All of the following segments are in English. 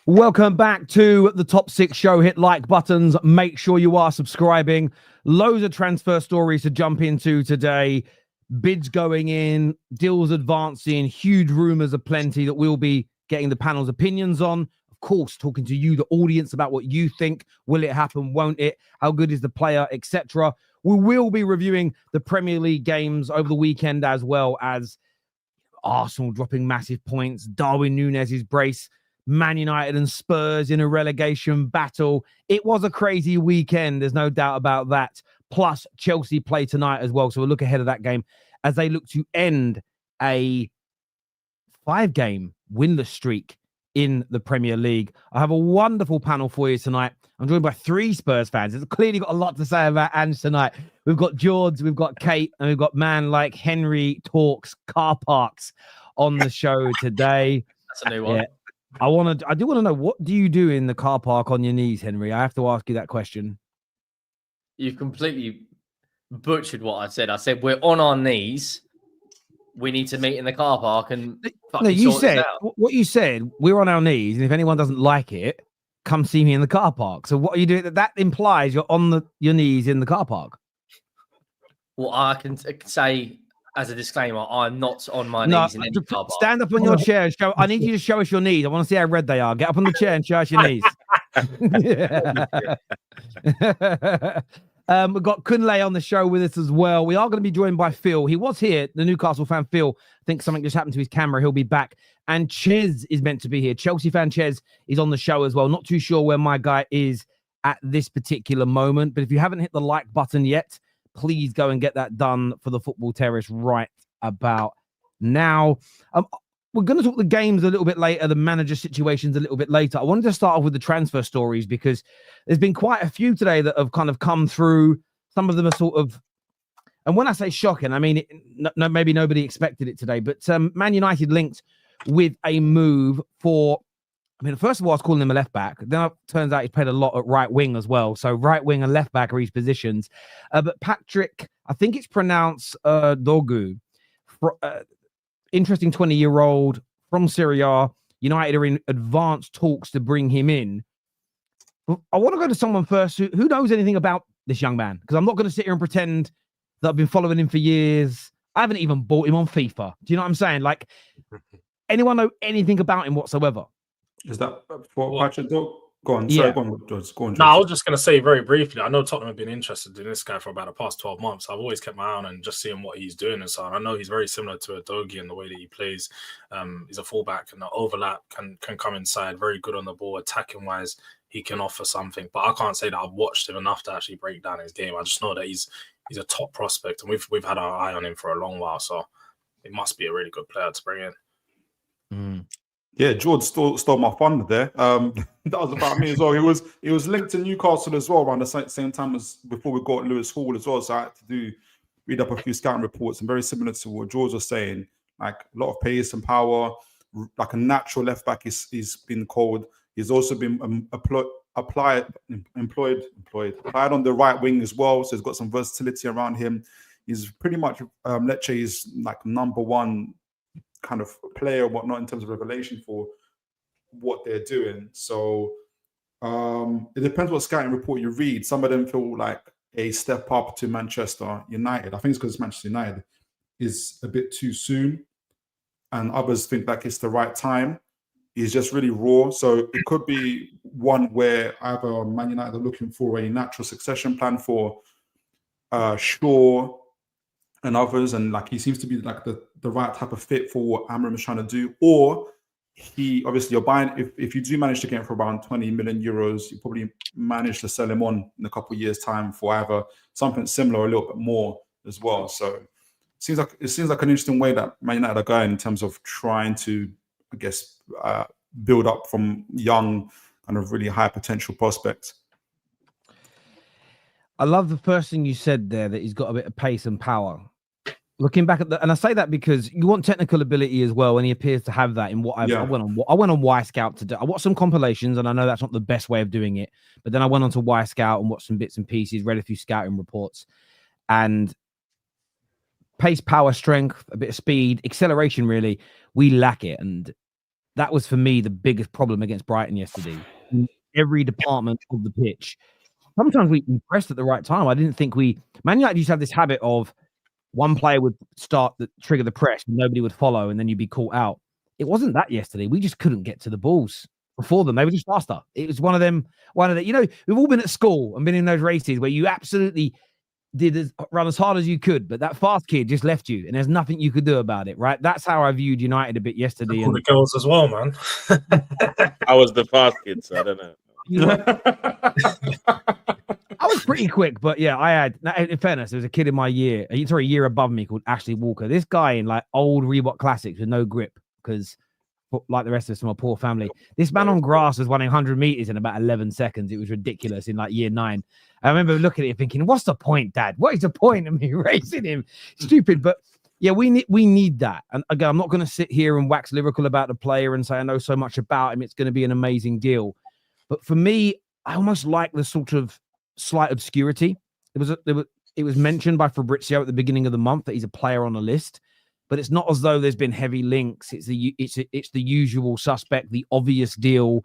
Welcome back to the Top 6 show. Hit like buttons. Make sure you are subscribing. Loads of transfer stories to jump into today. Bids going in, deals advancing, huge rumors aplenty that we'll be getting the panel's opinions on. Of course, talking to you, the audience, about what you think. Will it happen? Won't it? How good is the player, etc. We will be reviewing the Premier League games over the weekend, as well as Arsenal dropping massive points, Darwin Núñez's brace, Man United and Spurs in a relegation battle. It was a crazy weekend. There's no doubt about that. Plus, Chelsea play tonight as well. So we'll look ahead of that game as they look to end a 5-game winless streak in the Premier League. I have a wonderful panel for you tonight. I'm joined by 3 Spurs fans. It's clearly got a lot to say about Ange tonight. We've got George, we've got Kate, and we've got man like Henry Talks Car Parks on the show today. That's a new one. Yeah. I do want to know, what do you do in the car park on your knees, Henry? I have to ask you that question. You've completely butchered what I said. I said we're on our knees. We need to meet in the car park and you said what you said. We're on our knees, and if anyone doesn't like it, come see me in the car park. So what are you doing? That implies you're on your knees in the car park. Well, I can say, as a disclaimer, I'm not on my knees in any car park. Stand up on your chair and show. I need you to show us your knees. I want to see how red they are. Get up on the chair and show us your knees. We've got Kunle on the show with us as well. We are going to be joined by Phil. He was here, the Newcastle fan Phil. I think something just happened to his camera. He'll be back. And Ches is meant to be here. Chelsea fan Ches is on the show as well. Not too sure where my guy is at this particular moment. But if you haven't hit the like button yet, please go and get that done for the Football Terrace right about now. We're going to talk the games a little bit later, the manager situations a little bit later. I wanted to start off with the transfer stories because there's been quite a few today that have kind of come through. Some of them are sort of, and when I say shocking, I mean, maybe nobody expected it today, but Man United linked with a move for, I mean, first of all, I was calling him a left back. Then it turns out he's played a lot at right wing as well. So right wing and left back are his positions. But Patrick, I think it's pronounced Dorgu, interesting 20-year-old from Serie A. United are in advanced talks to bring him in. I want to go to someone first who knows anything about this young man, because I'm not going to sit here and pretend that I've been following him for years. I haven't even bought him on FIFA. Do you know what I'm saying? Like, anyone know anything about him whatsoever? Is that for Patrick Dorgu? Go on. Yeah. Sorry, go on, George. Go on, George. No, I was just going to say very briefly, I know Tottenham have been interested in this guy for about the past 12 months. I've always kept my eye on and just seeing what he's doing and so on. I know he's very similar to a Dorgu in the way that he plays. He's a fullback, and the overlap can come inside. Very good on the ball, attacking-wise. He can offer something. But I can't say that I've watched him enough to actually break down his game. I just know that he's a top prospect, and we've had our eye on him for a long while. So it must be a really good player to bring in. Yeah, George stole my thunder there. That was about me as well. He was linked to Newcastle as well around the same time as before we got Lewis Hall as well. So I had to read up a few scouting reports, and very similar to what George was saying, like a lot of pace and power, like a natural left back. He's been called. He's also been applied on the right wing as well. So he's got some versatility around him. He's pretty much Lecce is like number one kind of player or whatnot in terms of revelation for what they're doing. So it depends what scouting report you read. Some of them feel like a step up to Manchester United. I think it's because Manchester United is a bit too soon, and others think like it's the right time. He's just really raw. So it could be one where either Man United are looking for a natural succession plan for Shaw and others, and like he seems to be like the right type of fit for what Amorim is trying to do. Or he, obviously, you're buying, if you do manage to get him for around 20 million euros, you probably manage to sell him on in a couple of years' time for either something similar or a little bit more as well. So it seems like an interesting way that Man United are going in terms of trying to, I guess, build up from young, kind of really high potential prospects. I love the first thing you said there, that he's got a bit of pace and power. Looking back at and I say that because you want technical ability as well, and he appears to have that in what I went on Y Scout to do. I watched some compilations, and I know that's not the best way of doing it, but then I went on to Y Scout and watched some bits and pieces, read a few scouting reports, and pace, power, strength, a bit of speed, acceleration. Really, we lack it, and that was for me the biggest problem against Brighton yesterday. In every department of the pitch. Sometimes we pressed at the right time. I didn't think Man United used to have this habit of one player would trigger the press, and nobody would follow, and then you'd be caught out. It wasn't that yesterday. We just couldn't get to the balls before them. They were just faster. It was one of them. You know, we've all been at school and been in those races where you absolutely run as hard as you could, but that fast kid just left you, and there's nothing you could do about it, right? That's how I viewed United a bit yesterday. And the girls as well, man. I was the fast kid, so I don't know. I was pretty quick, but yeah, I had. In fairness, there was a kid in my year, a year above me, called Ashley Walker. This guy in like old Reebok Classics with no grip, because like the rest of us from a poor family, this man on grass was running 100 meters in about 11 seconds. It was ridiculous in like year 9. I remember looking at it thinking, "What's the point, Dad? What is the point of me racing him? Stupid." But yeah, we need that. And again, I'm not going to sit here and wax lyrical about the player and say I know so much about him. It's going to be an amazing deal. But for me, I almost like the sort of slight obscurity. It was mentioned by Fabrizio at the beginning of the month that he's a player on a list, but it's not as though there's been heavy links. It's the usual suspect, the obvious deal,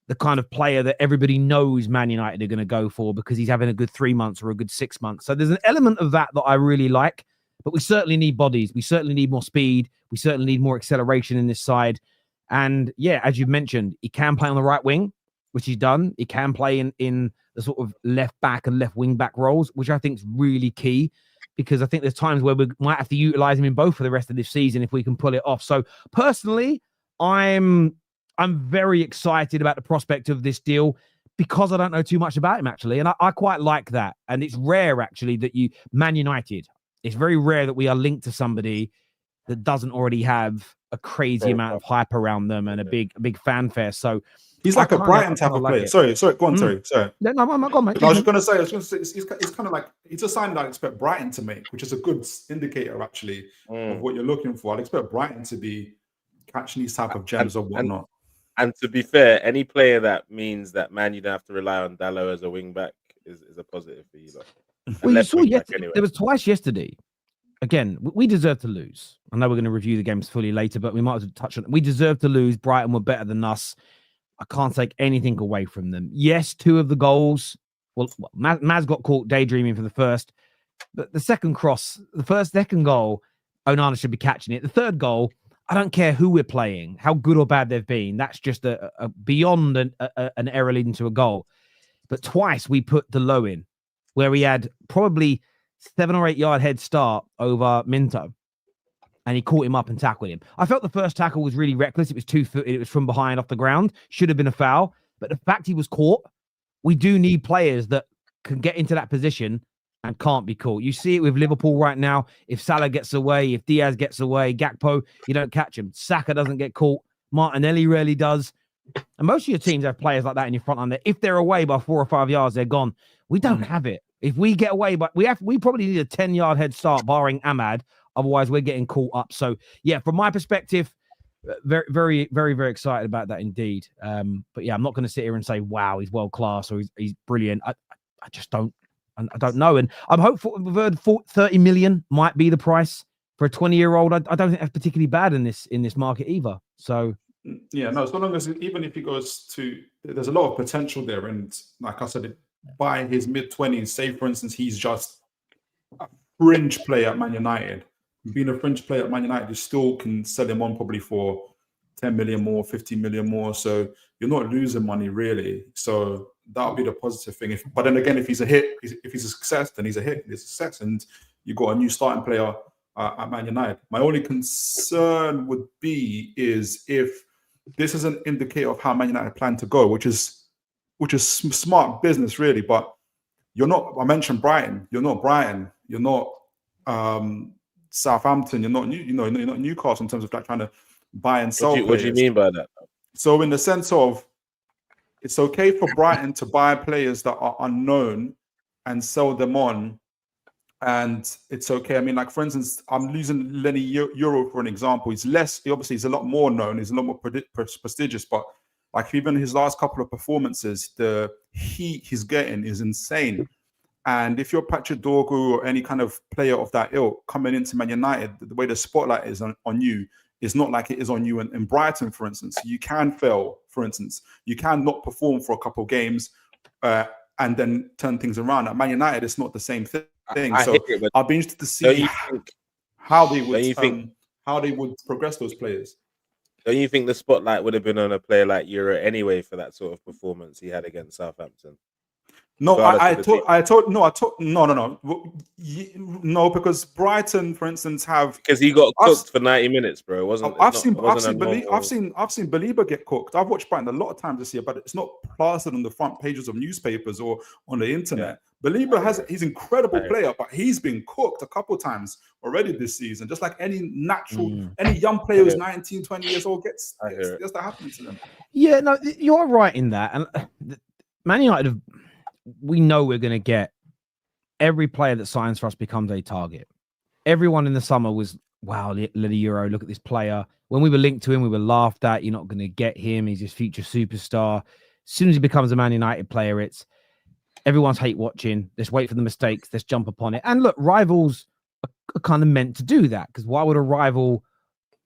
the kind of player that everybody knows Man United are going to go for because he's having a good 3 months or a good 6 months. So there's an element of that I really like, but we certainly need bodies. We certainly need more speed. We certainly need more acceleration in this side. And yeah, as you've mentioned, he can play on the right wing, which he's done. He can play in the sort of left back and left wing back roles, which I think is really key, because I think there's times where we might have to utilize him in both for the rest of this season if we can pull it off. So personally, I'm very excited about the prospect of this deal because I don't know too much about him, actually. And I quite like that. And it's rare, actually, that Man United, it's very rare that we are linked to somebody that doesn't already have a crazy amount of hype around them and a big fanfare. So he's like a Brighton type of player. Sorry, go on, sorry. No, go on, mate. I was just going to say, it's kind of like, it's a sign that I expect Brighton to make, which is a good indicator, actually, of what you're looking for. I'd expect Brighton to be catching these type of gems or whatnot. And to be fair, any player that means that, man, you don't have to rely on Dalot as a wing back is a positive for you. Well, you saw yesterday, anyway. There was twice yesterday. Again, we deserve to lose. I know we're going to review the games fully later, but we might as well touch on it. We deserve to lose. Brighton were better than us. I can't take anything away from them. Yes, 2 of the goals. Well, Maz got caught daydreaming for the first, but the second second goal, Onana should be catching it. The third goal, I don't care who we're playing, how good or bad they've been. That's just a beyond an error leading to a goal. But twice we put Dalot in, where we had probably 7 or 8 yard head start over Minto, and he caught him up and tackled him. I felt the first tackle was really reckless. It was 2-footed. It was from behind off the ground. Should have been a foul. But the fact he was caught, we do need players that can get into that position and can't be caught. You see it with Liverpool right now. If Salah gets away, if Diaz gets away, Gakpo, you don't catch him. Saka doesn't get caught. Martinelli rarely does. And most of your teams have players like that in your front line. If they're away by 4 or 5 yards, they're gone. We don't have it. If we get away, but we probably need a 10-yard head start, barring Ahmad. Otherwise, we're getting caught up. So, yeah, from my perspective, very, very, very, very excited about that indeed. But yeah, I'm not going to sit here and say, wow, he's world class or he's brilliant. I just don't. I don't know. And I'm hopeful 30 million might be the price for a 20-year-old. I don't think that's particularly bad in this market either. So yeah, no, so long as even if he goes to, there's a lot of potential there. And like I said, by his mid-20s, say for instance, he's just a fringe player at Man United. Being a fringe player at Man United, you still can sell him on probably for 10 million more, 15 million more. So you're not losing money really. So that'll be the positive thing. But then again, if he's a hit, if he's a success, then he's a hit. He's a success, and you've got a new starting player at Man United. My only concern would be is if this is an indicator of how Man United plan to go, which is smart business really. But you're not. I mentioned Brighton. You're not Brighton. You're not Southampton. You're not you're not Newcastle in terms of like trying to buy and sell. What do you mean by that? So in the sense of, it's okay for Brighton to buy players that are unknown and sell them on and it's okay. I mean, like for instance, I'm losing Lenny Yoro for an example. He's obviously he's a lot more known, he's a lot more prestigious, but like even his last couple of performances, the heat he's getting is insane. And if you're Patrick Dorgu or any kind of player of that ilk coming into Man United, the way the spotlight is on you is not like it is on you in Brighton, for instance. You can fail, for instance. You can not perform for a couple of games and then turn things around. At Man United, it's not the same thing. So I'll be interested to see how they would progress those players. Don't you think the spotlight would have been on a player like Yoro anyway for that sort of performance he had against Southampton? No, no, because Brighton, for instance, because he got cooked for 90 minutes, bro. I've seen Belieber get cooked. I've watched Brighton a lot of times this year, but it's not plastered on the front pages of newspapers or on the internet. Yeah. Belieber he's an incredible player, but he's been cooked a couple of times already this season. Just like any young player who's 19, 20 years old gets that happening to them. Yeah, no, you're right in that. And Man United we know we're going to get every player that signs for us becomes a target. Everyone in the summer was, wow, Lenny Yoro, look at this player. When we were linked to him, we were laughed at. You're not going to get him. He's this future superstar. As soon as he becomes a Man United player, it's everyone's hate watching. Let's wait for the mistakes. Let's jump upon it. And look, rivals are kind of meant to do that, because why would a rival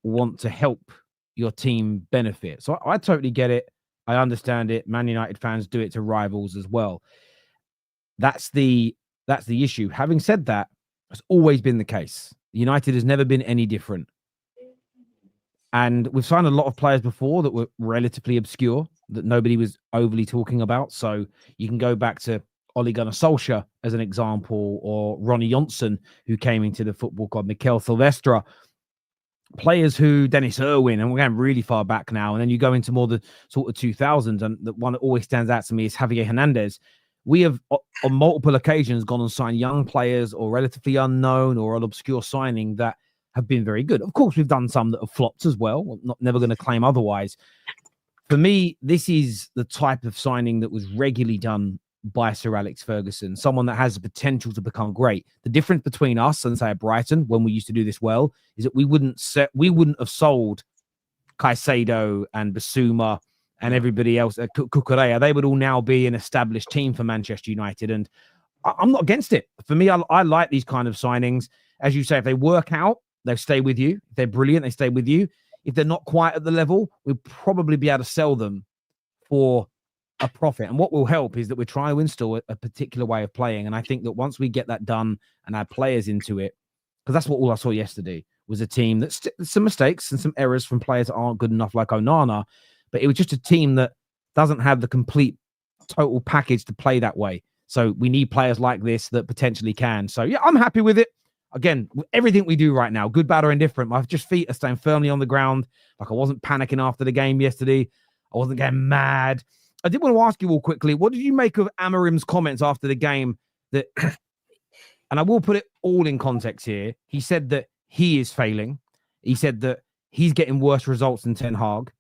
want to help your team benefit? So I totally get it. I understand it. Man United fans do it to rivals as well. That's the issue. Having said that, it's always been the case. United has never been any different. And we've signed a lot of players before that were relatively obscure, that nobody was overly talking about. So you can go back to Ole Gunnar Solskjaer as an example, or Ronnie Johnson, who came into the football club, Mikel Silvestre, players who, Dennis Irwin, and we're going really far back now. And then you go into more the sort of 2000s, and the one that always stands out to me is Javier Hernandez. We have, on multiple occasions, gone and signed young players or relatively unknown or an obscure signing that have been very good. Of course, we've done some that have flopped as well. We're never going to claim otherwise. For me, this is the type of signing that was regularly done by Sir Alex Ferguson, someone that has the potential to become great. The difference between us and, say, at Brighton, when we used to do this well, is that we wouldn't have sold Caicedo and Basuma and everybody else, Cucurella. They would all now be an established team for Manchester United. And I'm not against it. For me, I like these kind of signings. As you say, if they work out, they stay with you. If they're brilliant, they stay with you. If they're not quite at the level, we'll probably be able to sell them for a profit. And what will help is that we're trying to install a particular way of playing. And I think that once we get that done and add players into it, because that's what all I saw yesterday, was a team that's some mistakes and some errors from players that aren't good enough, like Onana. But it was just a team that doesn't have the complete total package to play that way. So we need players like this that potentially can. So yeah, I'm happy with it. Again, everything we do right now, good, bad, or indifferent, my feet are staying firmly on the ground. Like, I wasn't panicking after the game yesterday. I wasn't getting mad. I did want to ask you all quickly, what did you make of Amorim's comments after the game? That, and I will put it all in context here. He said that he is failing. He said that he's getting worse results than Ten Hag.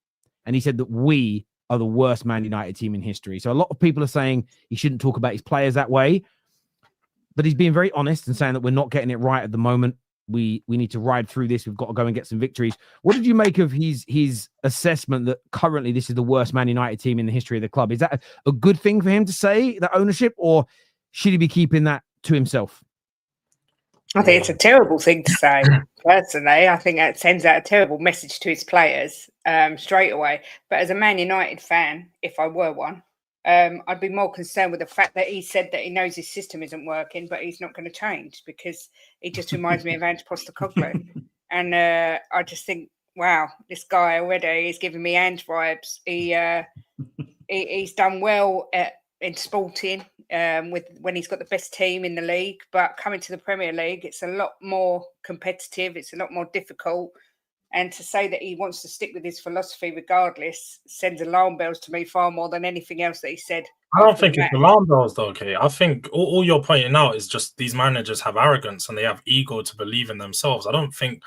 And he said that we are the worst Man United team in history. So a lot of people are saying he shouldn't talk about his players that way. But he's being very honest and saying that we're not getting it right at the moment. We need to ride through this. We've got to go and get some victories. What did you make of his assessment that currently this is the worst Man United team in the history of the club? Is that a good thing for him to say, that ownership, or should he be keeping that to himself? I think it's a terrible thing to say, personally. I think that sends out a terrible message to his players straight away. But as a Man United fan, if I were one, I'd be more concerned with the fact that he said that he knows his system isn't working, but he's not going to change, because he just reminds me of Ange Postecoglou. And I just think, wow, this guy already is giving me Ange vibes. He's done well in Sporting when he's got the best team in the league, but coming to the Premier League, it's a lot more competitive. It's a lot more difficult. And to say that he wants to stick with his philosophy regardless sends alarm bells to me far more than anything else that he said. I don't think it's alarm bells, though, okay? I think all you're pointing out is just these managers have arrogance and they have ego to believe in themselves. I don't think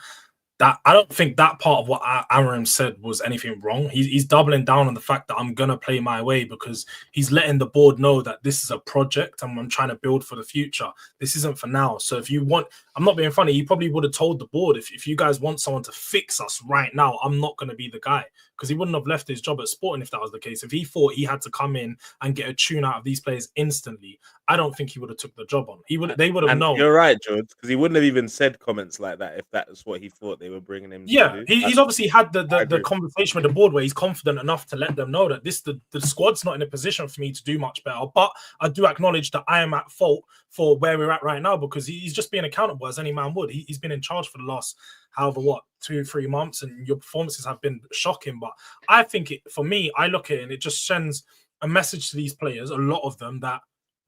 that I don't think that part of what Amorim said was anything wrong. He's doubling down on the fact that I'm going to play my way, because he's letting the board know that this is a project and I'm trying to build for the future. This isn't for now. So if you want, I'm not being funny, he probably would have told the board, if you guys want someone to fix us right now, I'm not going to be the guy, because he wouldn't have left his job at Sporting if that was the case. If he thought he had to come in and get a tune out of these players instantly, I don't think he would have took the job on. They would have known. You're right, George, because he wouldn't have even said comments like that if that's what he thought they were bringing him to do. He's obviously had the conversation with the board where he's confident enough to let them know that the squad's not in a position for me to do much better. But I do acknowledge that I am at fault for where we're at right now, because he's just being accountable as any man would. He's been in charge for the last, however, 2-3 months, and your performances have been shocking. But I think for me, I look at it and it just sends a message to these players, a lot of them, that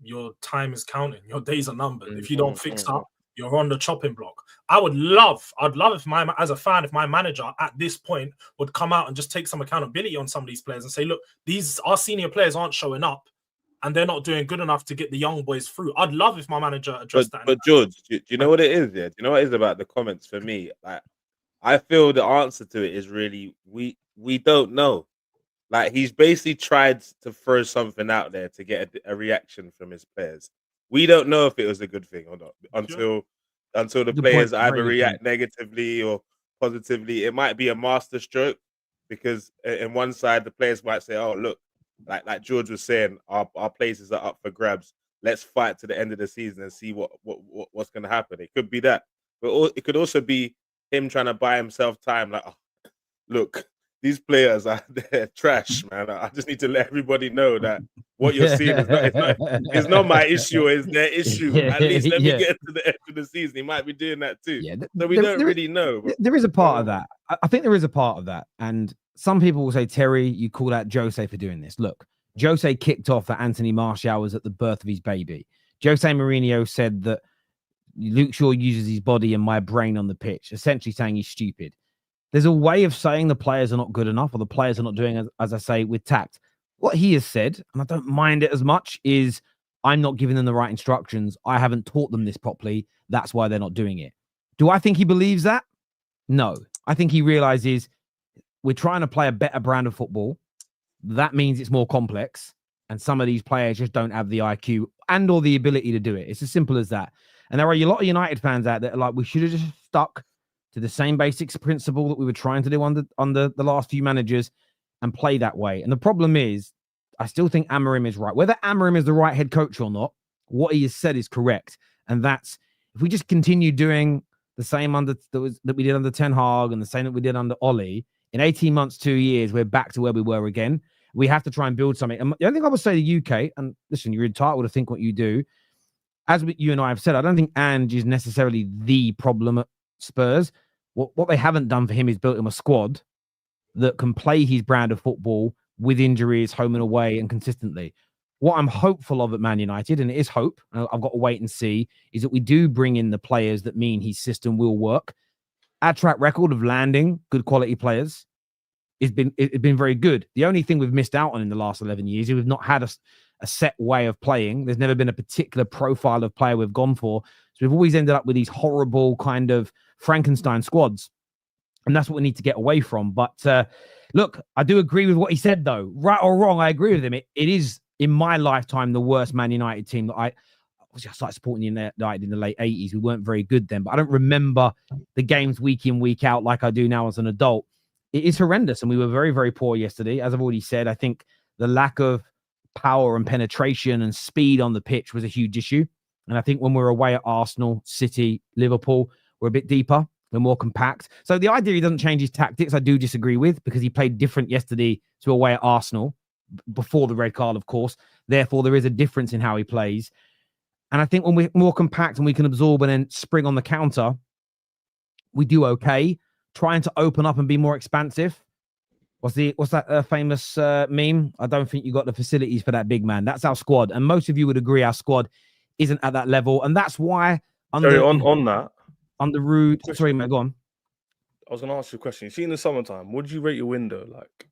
your time is counting, your days are numbered. If you don't fix up, you're on the chopping block. I'd love if as a fan, if my manager at this point would come out and just take some accountability on some of these players and say, look, our senior players aren't showing up and they're not doing good enough to get the young boys through. I'd love if my manager addressed that. But George, do you know what it is? Yeah, do you know what it is about the comments for me? Like, I feel the answer to it is really we don't know. Like, he's basically tried to throw something out there to get a reaction from his players. We don't know if it was a good thing or not until the players either react negatively or positively. It might be a master stroke, because in one side the players might say, "Oh, look, like George was saying, our places are up for grabs. Let's fight to the end of the season and see what's going to happen." It could be that, but it could also be him trying to buy himself time. Like, oh, look, these players they're trash, man. I just need to let everybody know that what you're seeing is not my issue, it's their issue. At least let me get to the end of the season. He might be doing that too. Yeah, so we don't really know. There is a part of that. I think there is a part of that. And some people will say, Terry, you call out Jose for doing this. Look, Jose kicked off that Anthony Martial was at the birth of his baby. Jose Mourinho said that Luke Shaw uses his body and my brain on the pitch, essentially saying he's stupid. There's a way of saying the players are not good enough or the players are not doing, as I say, with tact. What he has said, and I don't mind it as much, is I'm not giving them the right instructions. I haven't taught them this properly. That's why they're not doing it. Do I think he believes that? No. I think he realizes we're trying to play a better brand of football. That means it's more complex. And some of these players just don't have the IQ and or the ability to do it. It's as simple as that. And there are a lot of United fans out there like, we should have just stuck to the same basics principle that we were trying to do under the last few managers and play that way. And the problem is, I still think Amorim is right. Whether Amorim is the right head coach or not, what he has said is correct. And that's, if we just continue doing the same that we did under Ten Hag and the same that we did under Ollie, in 18 months, 2 years, we're back to where we were again. We have to try and build something. And the only thing I would say to the UK, and listen, you're entitled to think what you do. As you and I have said, I don't think Ange is necessarily the problem at Spurs. What they haven't done for him is built him a squad that can play his brand of football with injuries, home and away, and consistently. What I'm hopeful of at Man United, and it is hope, I've got to wait and see, is that we do bring in the players that mean his system will work. Our track record of landing good quality players it's been very good. The only thing we've missed out on in the last 11 years is we've not had a set way of playing. There's never been a particular profile of player we've gone for. So we've always ended up with these horrible kind of Frankenstein squads. And that's what we need to get away from. But look, I do agree with what he said, though. Right or wrong, I agree with him. It is, in my lifetime, the worst Man United team that I started supporting United in the late 80s. We weren't very good then, but I don't remember the games week in, week out like I do now as an adult. It is horrendous, and we were very, very poor yesterday. As I've already said, I think the lack of power and penetration and speed on the pitch was a huge issue. And I think when we're away at Arsenal, City, Liverpool, we're a bit deeper. We're more compact. So the idea he doesn't change his tactics, I do disagree with, because he played different yesterday to away at Arsenal before the red card, of course. Therefore, there is a difference in how he plays. And I think when we're more compact and we can absorb and then spring on the counter, we do okay. Trying to open up and be more expansive. What's that famous meme? I don't think you got the facilities for that, big man. That's our squad. And most of you would agree our squad isn't at that level. And that's why... on that... Under Rude... Sorry, mate, go on. I was going to ask you a question. You see, in the summertime, what do you rate your window? Like,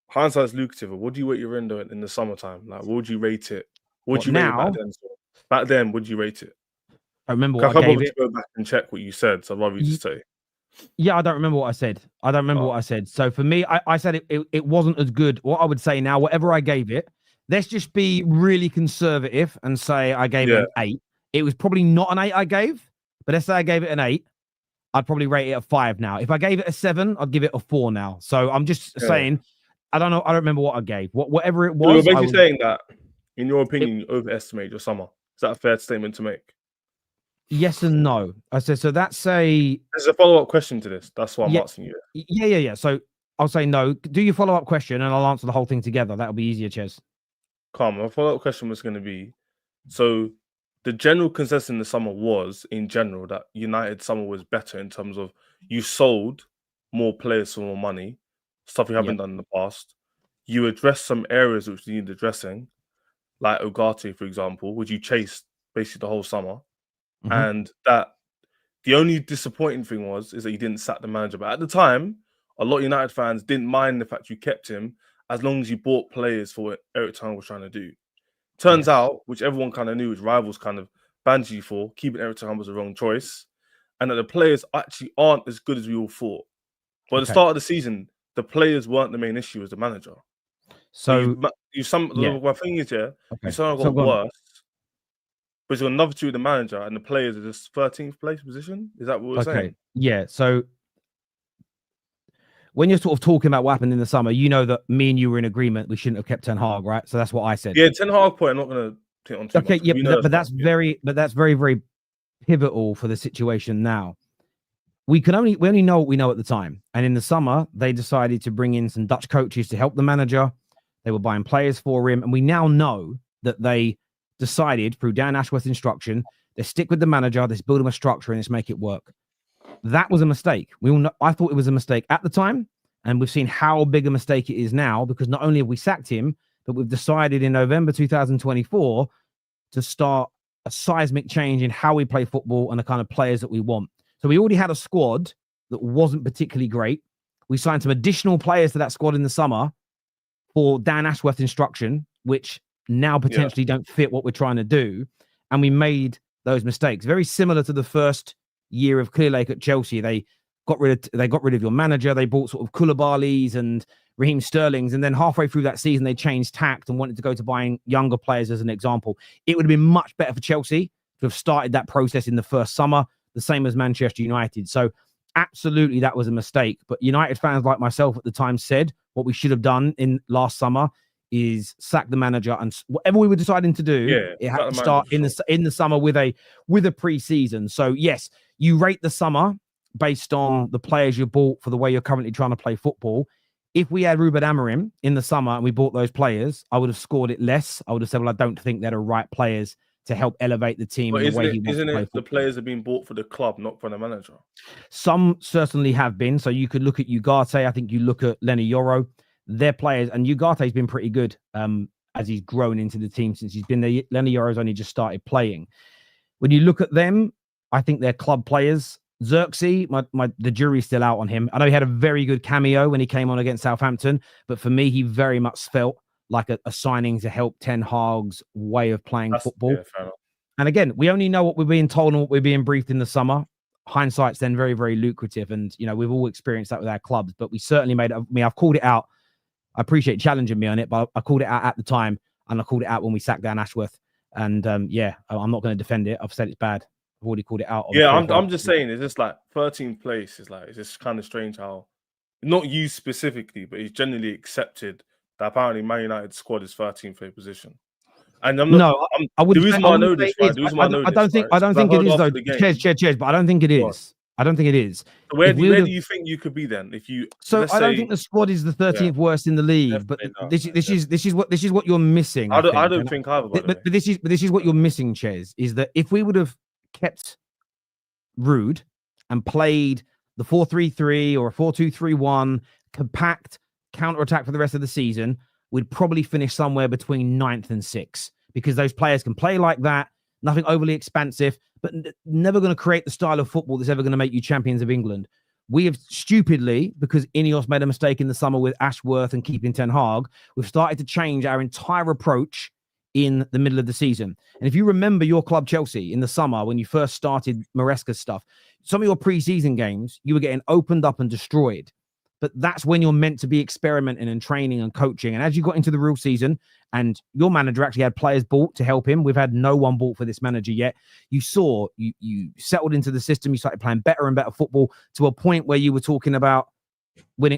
hindsight's lucrative. What do you rate your window in the summertime? Like, what would you rate it? What would you rate it back then? Back then, would you rate it? I remember what I gave it. Go back and check what you said, so I'd rather you just say. Yeah, I don't remember what I said. I don't remember what I said. So for me, I said it wasn't as good. What I would say now, whatever I gave it, let's just be really conservative and say I gave it an 8. It was probably not an 8 I gave, but let's say I gave it an 8. I'd probably rate it a 5 now. If I gave it a 7, I'd give it a 4 now. So I'm just saying, I don't know. I don't remember what I gave. Whatever it was. So you're basically saying that, in your opinion, you overestimate your summer. Is that a fair statement to make? Yes and no. I said, so that's a... There's a follow-up question to this. That's why I'm asking you. Yeah. So I'll say no. Do your follow-up question and I'll answer the whole thing together. That'll be easier, Ches. Calm. My follow-up question was going to be, so the general consensus in the summer was, in general, that United summer was better in terms of you sold more players for more money, stuff you haven't done in the past. You addressed some areas which needed addressing, like Ugarte, for example, which you chased basically the whole summer. And that the only disappointing thing is that you didn't sack the manager. But at the time, a lot of United fans didn't mind the fact you kept him as long as you bought players for what Eric Ten Hag was trying to do. Turns out, which everyone kind of knew, which rivals kind of banned you for, keeping Eric Ten Hag was the wrong choice, and that the players actually aren't as good as we all thought. But at the start of the season, the players weren't the main issue as the manager. So my thing is, you somehow got worse. But it's got another two with the manager, and the players are just 13th place position. Is that what we're saying? Yeah. So when you're sort of talking about what happened in the summer, you know that me and you were in agreement we shouldn't have kept Ten Hag, right? So that's what I said. Yeah, Ten Hag point. I'm not going to take on too much. Yeah, but that's very very pivotal for the situation now. We only know what we know at the time, and in the summer they decided to bring in some Dutch coaches to help the manager. They were buying players for him, and we now know that they decided through Dan Ashworth's instruction, they stick with the manager, let's build him a structure and let's make it work. That was a mistake. We all know, I thought it was a mistake at the time, and we've seen how big a mistake it is now, because not only have we sacked him, but we've decided in November 2024 to start a seismic change in how we play football and the kind of players that we want. So we already had a squad that wasn't particularly great. We signed some additional players to that squad in the summer for Dan Ashworth's instruction, which now potentially don't fit what we're trying to do. And we made those mistakes. Very similar to the first year of Clear Lake at Chelsea. They got rid of your manager. They bought sort of Koulibaly's and Raheem Sterling's. And then halfway through that season, they changed tact and wanted to go to buying younger players as an example. It would have been much better for Chelsea to have started that process in the first summer, the same as Manchester United. So absolutely, that was a mistake. But United fans like myself at the time said what we should have done in last summer is sack the manager, and whatever we were deciding to do, it had to start in the summer with a pre-season. So yes, you rate the summer based on the players you bought for the way you're currently trying to play football. If we had Rúben Amorim in the summer and we bought those players, I would have scored it less. I would have said, well, I don't think they're the right players to help elevate the team in the way he wants to play football. The players have been bought for the club, not for the manager? Some certainly have been. So you could look at Ugarte. I think you look at Lenny Yoro. Their players, and Ugarte's been pretty good as he's grown into the team since he's been there. Lenny Yoro's only just started playing. When you look at them, I think they're club players. Xerxes, the jury's still out on him. I know he had a very good cameo when he came on against Southampton, but for me, he very much felt like a signing to help Ten Hag's way of playing football. Yeah, fair enough. And again, we only know what we're being told and what we're being briefed in the summer. Hindsight's then very, very lucrative. And, we've all experienced that with our clubs, but we certainly I've called it out. I appreciate challenging me on it, but I called it out at the time, and I called it out when we sacked Dan Ashworth. And I'm not going to defend it. I've said it's bad. I've already called it out. I'm just saying, it's just like 13th place is like, it's just kind of strange how, not you specifically, but it's generally accepted that apparently Man United squad is 13th place position. And I'm not. No, I would. The reason why I know this, right? The reason why I know this, I don't think it is though. Cheers, but I don't think it is. I don't think it is. Where do you think you could be then? If you I don't think the squad is the 13th worst in the league, but this is what you're missing. I don't think either. But this is what you're missing, Ches, is that if we would have kept Rude and played the 4-3-3 or a 4-2-3-1, compact counter-attack for the rest of the season, we'd probably finish somewhere between 9th and 6th, because those players can play like that, nothing overly expansive, but never going to create the style of football that's ever going to make you champions of England. We have stupidly, because Ineos made a mistake in the summer with Ashworth and keeping Ten Hag, we've started to change our entire approach in the middle of the season. And if you remember your club, Chelsea, in the summer when you first started Maresca's stuff, some of your pre-season games, you were getting opened up and destroyed. But that's when you're meant to be experimenting and training and coaching. And as you got into the real season and your manager actually had players bought to help him, we've had no one bought for this manager yet. You saw, you settled into the system. You started playing better and better football to a point where you were talking about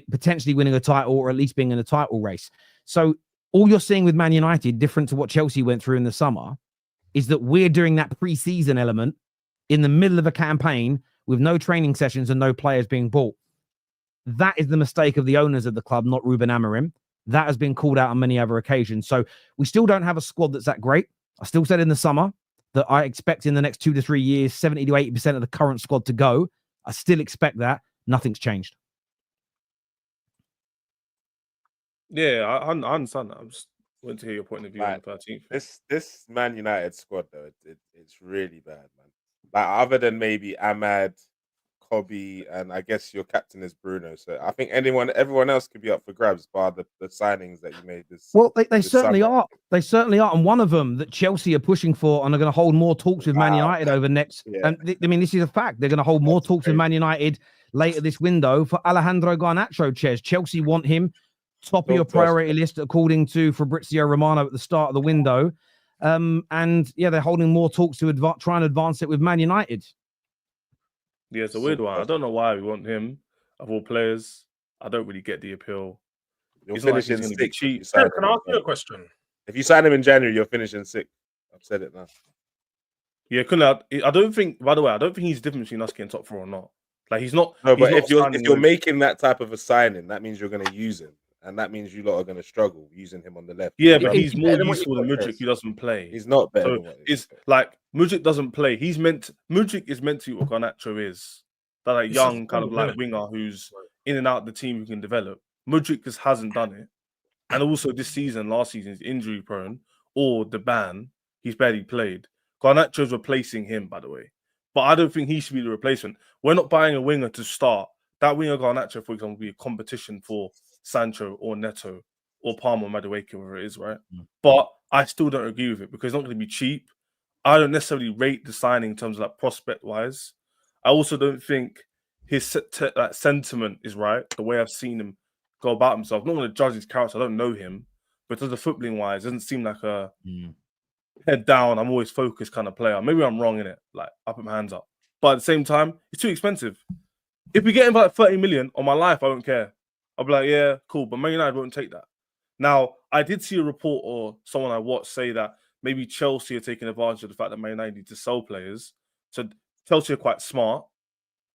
potentially winning a title or at least being in a title race. So all you're seeing with Man United, different to what Chelsea went through in the summer, is that we're doing that pre-season element in the middle of a campaign with no training sessions and no players being bought. That is the mistake of the owners of the club, not Rúben Amorim. That has been called out on many other occasions. So we still don't have a squad that's that great. I still said in the summer that I expect in the next 2 to 3 years, 70 to 80% of the current squad to go. I still expect that. Nothing's changed. Yeah, I understand that. I just want to hear your point of view on Like, the 13th. This Man United squad though, it's really bad, man. Like other than maybe Ahmad, Kobe, and I guess your captain is Bruno. So I think everyone else could be up for grabs bar the signings that you made this. Well, they this certainly summer. are. They certainly are. And one of them that Chelsea are pushing for and are going to hold more talks with Man United over next. Yeah. I mean, this is a fact. They're going to hold more talks with Man United later this window for Alejandro Garnacho. Chelsea want him top of your priority list, according to Fabrizio Romano at the start of the window. And yeah, they're holding more talks to try and advance it with Man United. Yeah, it's a weird one. I don't know why we want him of all players. I don't really get the appeal. You're finishing like sixth. cheap. Can I ask you a question? If you sign him in January, you're finishing sixth. I've said it now. Yeah, Kunle, I don't think. By the way, I don't think he's different between us getting top 4 or not. Like he's not. No, he's but not if you're making that type of a signing, that means you're going to use him, and that means you lot are going to struggle using him on the left. Yeah, but he's more useful than Mudryk, who doesn't play. He's not better So than what it's like Mudryk doesn't play. Mudryk is meant to be what Garnacho is. That like young kind of like winger who's in and out of the team who can develop. Mudryk just hasn't done it. And also this season, last season, he's injury prone or the ban. He's barely played. Garnacho's replacing him, by the way. But I don't think he should be the replacement. We're not buying a winger to start. That winger Garnacho, for example, will be a competition for Sancho or Neto or Palmer Madueke, whatever it is, right? But I still don't agree with it because it's not going to be cheap. I don't necessarily rate the signing in terms of like prospect-wise. I also don't think his sentiment is right. The way I've seen him go about himself. I'm not going to judge his character. I don't know him. But in terms of footballing-wise, it doesn't seem like a head down, I'm always focused kind of player. Maybe I'm wrong in it. Like, I put my hands up. But at the same time, it's too expensive. If we get him for like 30 million on my life, I don't care. I'll be like, yeah, cool. But Man United won't take that. Now, I did see a report or someone I watched say that maybe Chelsea are taking advantage of the fact that Man United need to sell players. So Chelsea are quite smart.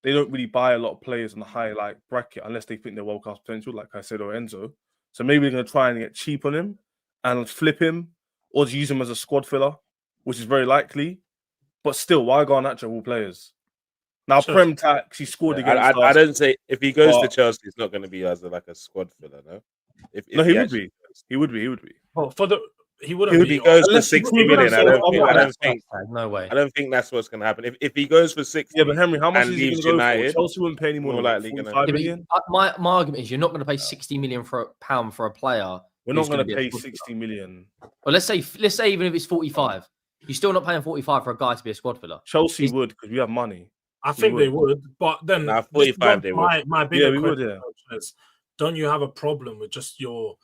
They don't really buy a lot of players in the high like bracket unless they think they're world-class potential, like I said, or Enzo. So maybe they're going to try and get cheap on him and flip him or just use him as a squad filler, which is very likely. But still, why Garnacho all players? Now, Prem tax, he scored against us. I don't say if he goes to Chelsea, it's not going to be as like a squad filler, no? He would be. He would be. Well, he wouldn't if he goes for 60 million, I don't think. No way. I don't think that's what's going to happen. If he goes for 60, yeah, but Henry, how much is he going to go United, for? Chelsea wouldn't pay any more than likely 45 million. My argument is you're not going to pay 60 million for a pound for a player. We're not going to pay 60 million. Well, let's say even if it's 45, you're still not paying 45 for a guy to be a squad filler. Chelsea would because we have money. I think they would, but then 45 they would. My bigger question is, don't you have a problem with just your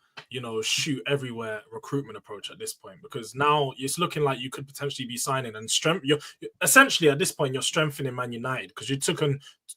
shoot everywhere recruitment approach at this point? Because now it's looking like you could potentially be signing and you're essentially at this point you're strengthening Man United because you've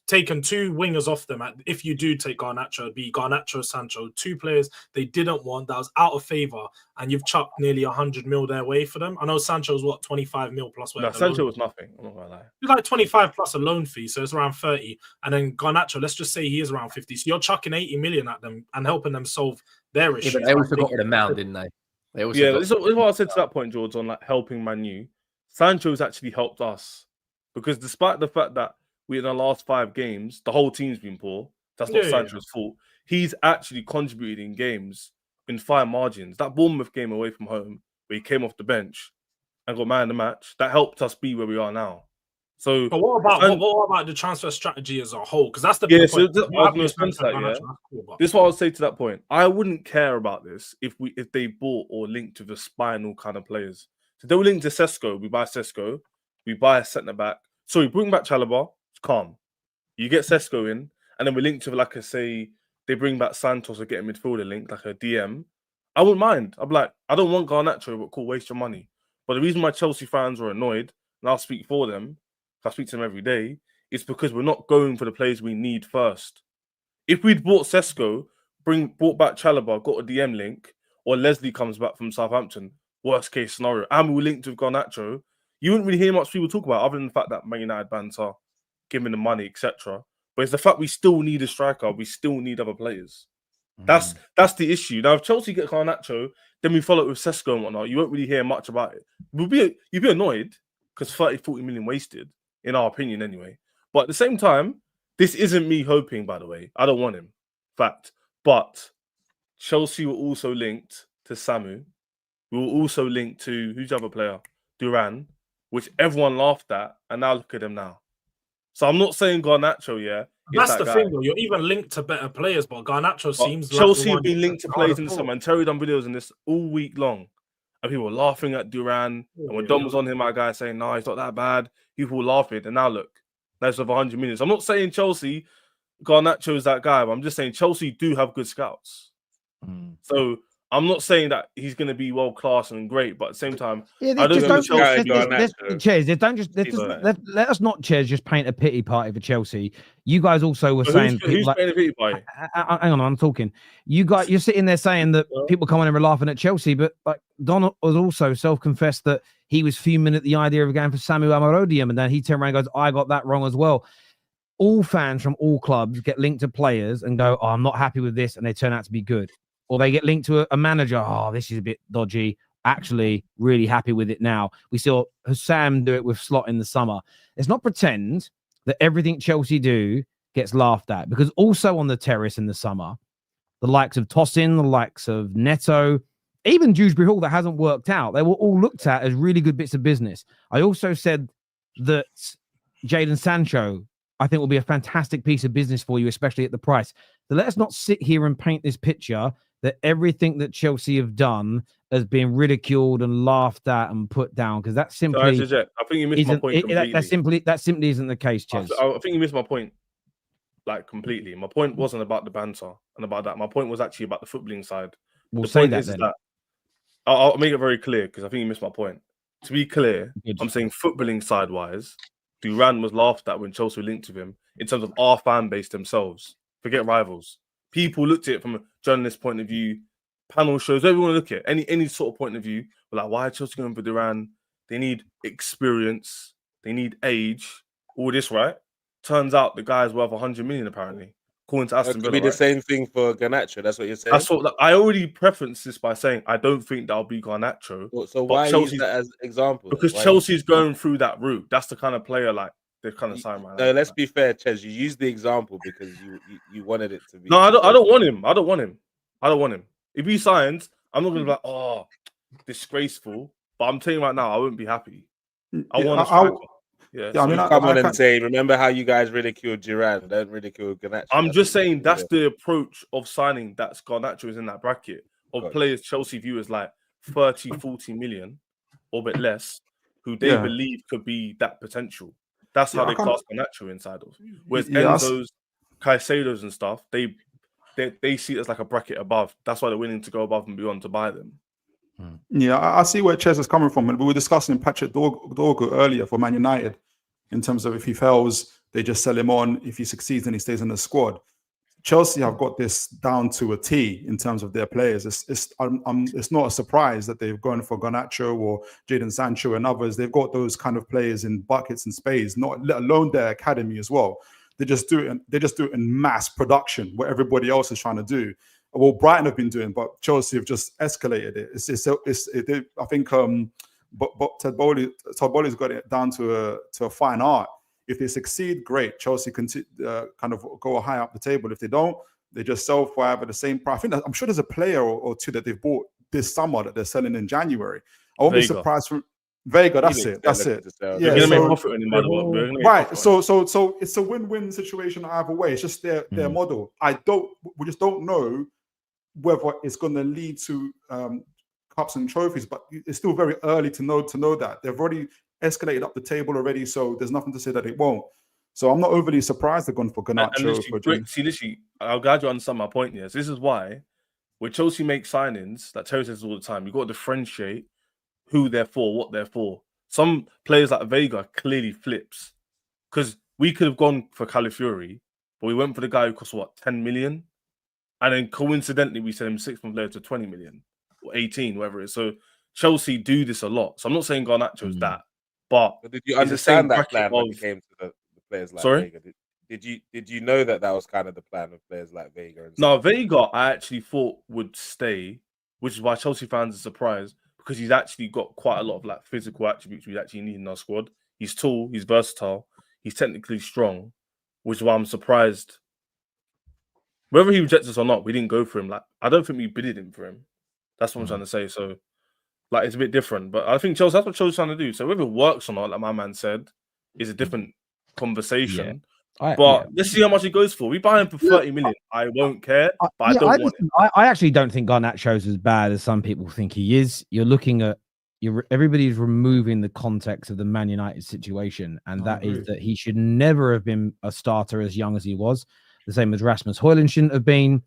taken 2 wingers off them. If you do take Garnacho, it'd be Garnacho, Sancho, 2 players they didn't want that was out of favor, and you've chucked nearly 100 mil their way for them. I know Sancho's 25 mil plus. No, Sancho was nothing. I'm not gonna lie. It's like 25 plus a loan fee, so it's around 30. And then Garnacho, let's just say he is around 50. So you're chucking 80 million at them and helping them solve their issues. Yeah, but they also got rid of Mount, didn't they? This is what I said to that point, George, on like helping Man U. Sancho's actually helped us because despite the fact that we in the last 5 games, the whole team's been poor. That's not Sancho's fault. He's actually contributed in games in 5 margins. That Bournemouth game away from home, where he came off the bench and got man of the match, that helped us be where we are now. So, But what about the transfer strategy as a whole? Because that's the big point. I was going to respond to that. Yeah, this is what I would say to that point. I wouldn't care about this if they bought or linked to the spinal kind of players. So they were linked to Sesko. We buy Sesko. We buy a centre back. So we bring back Chalobah. It's calm. You get Sesko in, and then we link to like say they bring back Santos or get a midfielder link like a DM. I wouldn't mind. I'm like, I don't want Garnacho, but cool, waste your money. But the reason why Chelsea fans are annoyed, and I'll speak for them, I speak to them every day, is because we're not going for the players we need first. If we'd bought Sesko, brought back Chalobah, got a DM link, or Leslie comes back from Southampton, worst case scenario, and we linked with Garnacho, you wouldn't really hear much people talk about other than the fact that Man United banter, giving the money, etc. But it's the fact we still need a striker, we still need other players. That's the issue. Now, if Chelsea get Garnacho, then we follow it with Sesko and whatnot. You won't really hear much about it. You'd be annoyed because 30-40 million wasted, in our opinion anyway. But at the same time, this isn't me hoping, by the way. I don't want him. Fact. But Chelsea were also linked to Samu. We were also linked to, who's the other player? Duran, which everyone laughed at. And now look at them now. So I'm not saying Garnacho, yeah. That's the thing, though. You're even linked to better players, but Garnacho seems like Chelsea have been linked to players in the summer. And Terry done videos on this all week long. And people were laughing at Duran. And when Dom was on him, my guy saying, no, he's not that bad. People were laughing. And now look, that's over 100 million. So I'm not saying Chelsea, Garnacho is that guy, but I'm just saying Chelsea do have good scouts. So I'm not saying that he's going to be world class and great, but at the same time, let us not just paint a pity party for Chelsea. You guys also were saying who's painting a pity party? Hang on, I'm talking. You're sitting there saying that people come on and were laughing at Chelsea, but like Don was also self-confessed that he was fuming at the idea of going for Samu Amarodium, and then he turned around and goes, "I got that wrong as well." All fans from all clubs get linked to players and go, "Oh, I'm not happy with this," and they turn out to be good. Or they get linked to a manager. Oh, this is a bit dodgy. Actually, really happy with it now. We saw Sam do it with Slot in the summer. Let's not pretend that everything Chelsea do gets laughed at. Because also on the terrace in the summer, the likes of Tosin, the likes of Neto, even Dewsbury Hall that hasn't worked out, they were all looked at as really good bits of business. I also said that Jadon Sancho, I think, will be a fantastic piece of business for you, especially at the price. So let's not sit here and paint this picture that everything that Chelsea have done has been ridiculed and laughed at and put down, because that simply, I think you missed my point completely. That simply isn't the case, Ches. I think you missed my point, like, completely. My point wasn't about the banter and about that. My point was actually about the footballing side. We'll say that then. I'll make it very clear, because I think you missed my point. To be clear, I'm saying footballing side-wise, Duran was laughed at when Chelsea linked with him in terms of our fan base themselves. Forget rivals. People looked at it from a journalist point of view, panel shows, whatever you want to look at, any sort of point of view. But like, why are Chelsea going for Duran? They need experience, they need age, all this, right? Turns out the guy's worth 100 million apparently, according to Aston Villa. It could be the same thing for Garnacho. That's what you're saying. That's what I already preferenced this by saying I don't think that'll be Garnacho. So why use that as example? Because Chelsea's going through that route. That's the kind of player like they're kind of sign right now. No, let's be fair, Ches. You used the example because you wanted it to be. No, I don't want him. I don't want him. If he signs, I'm not gonna be like, oh, disgraceful. But I'm telling you right now, I wouldn't be happy. I want a striker. I mean, come on and say, remember how you guys ridiculed Duran? Don't ridicule Garnacho. I'm just saying that's the approach of signing. That's Garnacho is in that bracket of players Chelsea view as like 30, 40 million or a bit less, who they believe could be that potential. That's how they class Garnacho inside of. Whereas Enzo's, Caicedo's and stuff, they see it as like a bracket above. That's why they're willing to go above and beyond to buy them. Yeah, I see where Ches is coming from. And we were discussing Patrick Dorgu earlier for Man United in terms of if he fails, they just sell him on. If he succeeds, then he stays in the squad. Chelsea have got this down to a T in terms of their players. It's not a surprise that they've gone for Garnacho or Jadon Sancho and others. They've got those kind of players in buckets and spades, not let alone their academy as well. They just do it in mass production, what everybody else is trying to do. Well, Brighton have been doing, but Chelsea have just escalated it. I think Todd Bowley's got it down to a fine art. If they succeed, great. Chelsea can kind of go high up the table. If they don't, they just sell for either the same price. I'm sure there's a player or two that they've bought this summer that they're selling in January. I won't be surprised. Vega, that's Felix, it. That's they're it. looking to sell. Yeah, We're gonna so- make profit on him, by the way. We're gonna make Right. profit on him. So it's a win-win situation either way. It's just their model. We just don't know whether it's going to lead to cups and trophies, but it's still very early to know that. They've already escalated up the table already, so there's nothing to say that it won't. So I'm not overly surprised they're going for Garnacho. Literally, I'm glad you understand my point here. So this is why when Chelsea make signings, like Terry says all the time, you've got to differentiate who they're for, what they're for. Some players like Vega clearly flips because we could have gone for Calafiori, but we went for the guy who cost 10 million, and then coincidentally we sent him 6 months later to 20 million or 18, whatever it is. So Chelsea do this a lot. So I'm not saying Garnacho is that, but did you it's the same understand that bracket plan when of- it came to the players like Sorry? Vega? Did you know that was kind of the plan with players like Vega? And No, stuff? Vega I actually thought would stay, which is why Chelsea fans are surprised because he's actually got quite a lot of like physical attributes we actually need in our squad. He's tall, he's versatile, he's technically strong, which is why I'm surprised. Whether he rejects us or not, we didn't go for him. Like I don't think we bidded him for him. That's what I'm trying to say. So, like it's a bit different, but I think Chelsea. That's what Chelsea's trying to do. So whether it works or not, like my man said, is a different conversation. Let's see how much he goes for. We buy him for 30 million. I won't care, but I don't want him. I actually don't think Garnacho's as bad as some people think he is. You're looking at everybody's removing the context of the Man United situation, and that is that he should never have been a starter as young as he was. The same as Rasmus Højlund shouldn't have been.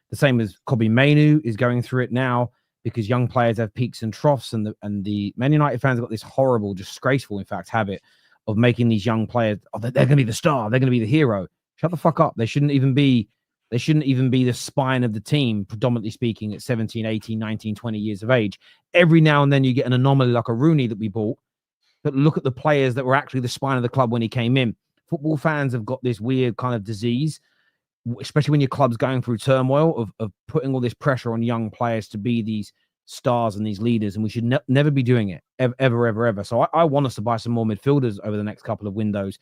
The same as Kobbie Mainoo is going through it now because young players have peaks and troughs, and the Man United fans have got this horrible, disgraceful, in fact, habit of making these young players, they're going to be the star, they're going to be the hero. Shut the fuck up. They shouldn't even be the spine of the team, predominantly speaking, at 17, 18, 19, 20 years of age. Every now and then you get an anomaly like a Rooney that we bought, but look at the players that were actually the spine of the club when he came in. Football fans have got this weird kind of disease, especially when your club's going through turmoil of putting all this pressure on young players to be these stars and these leaders, and we should never be doing it ever. So I want us to buy some more midfielders over the next couple of windows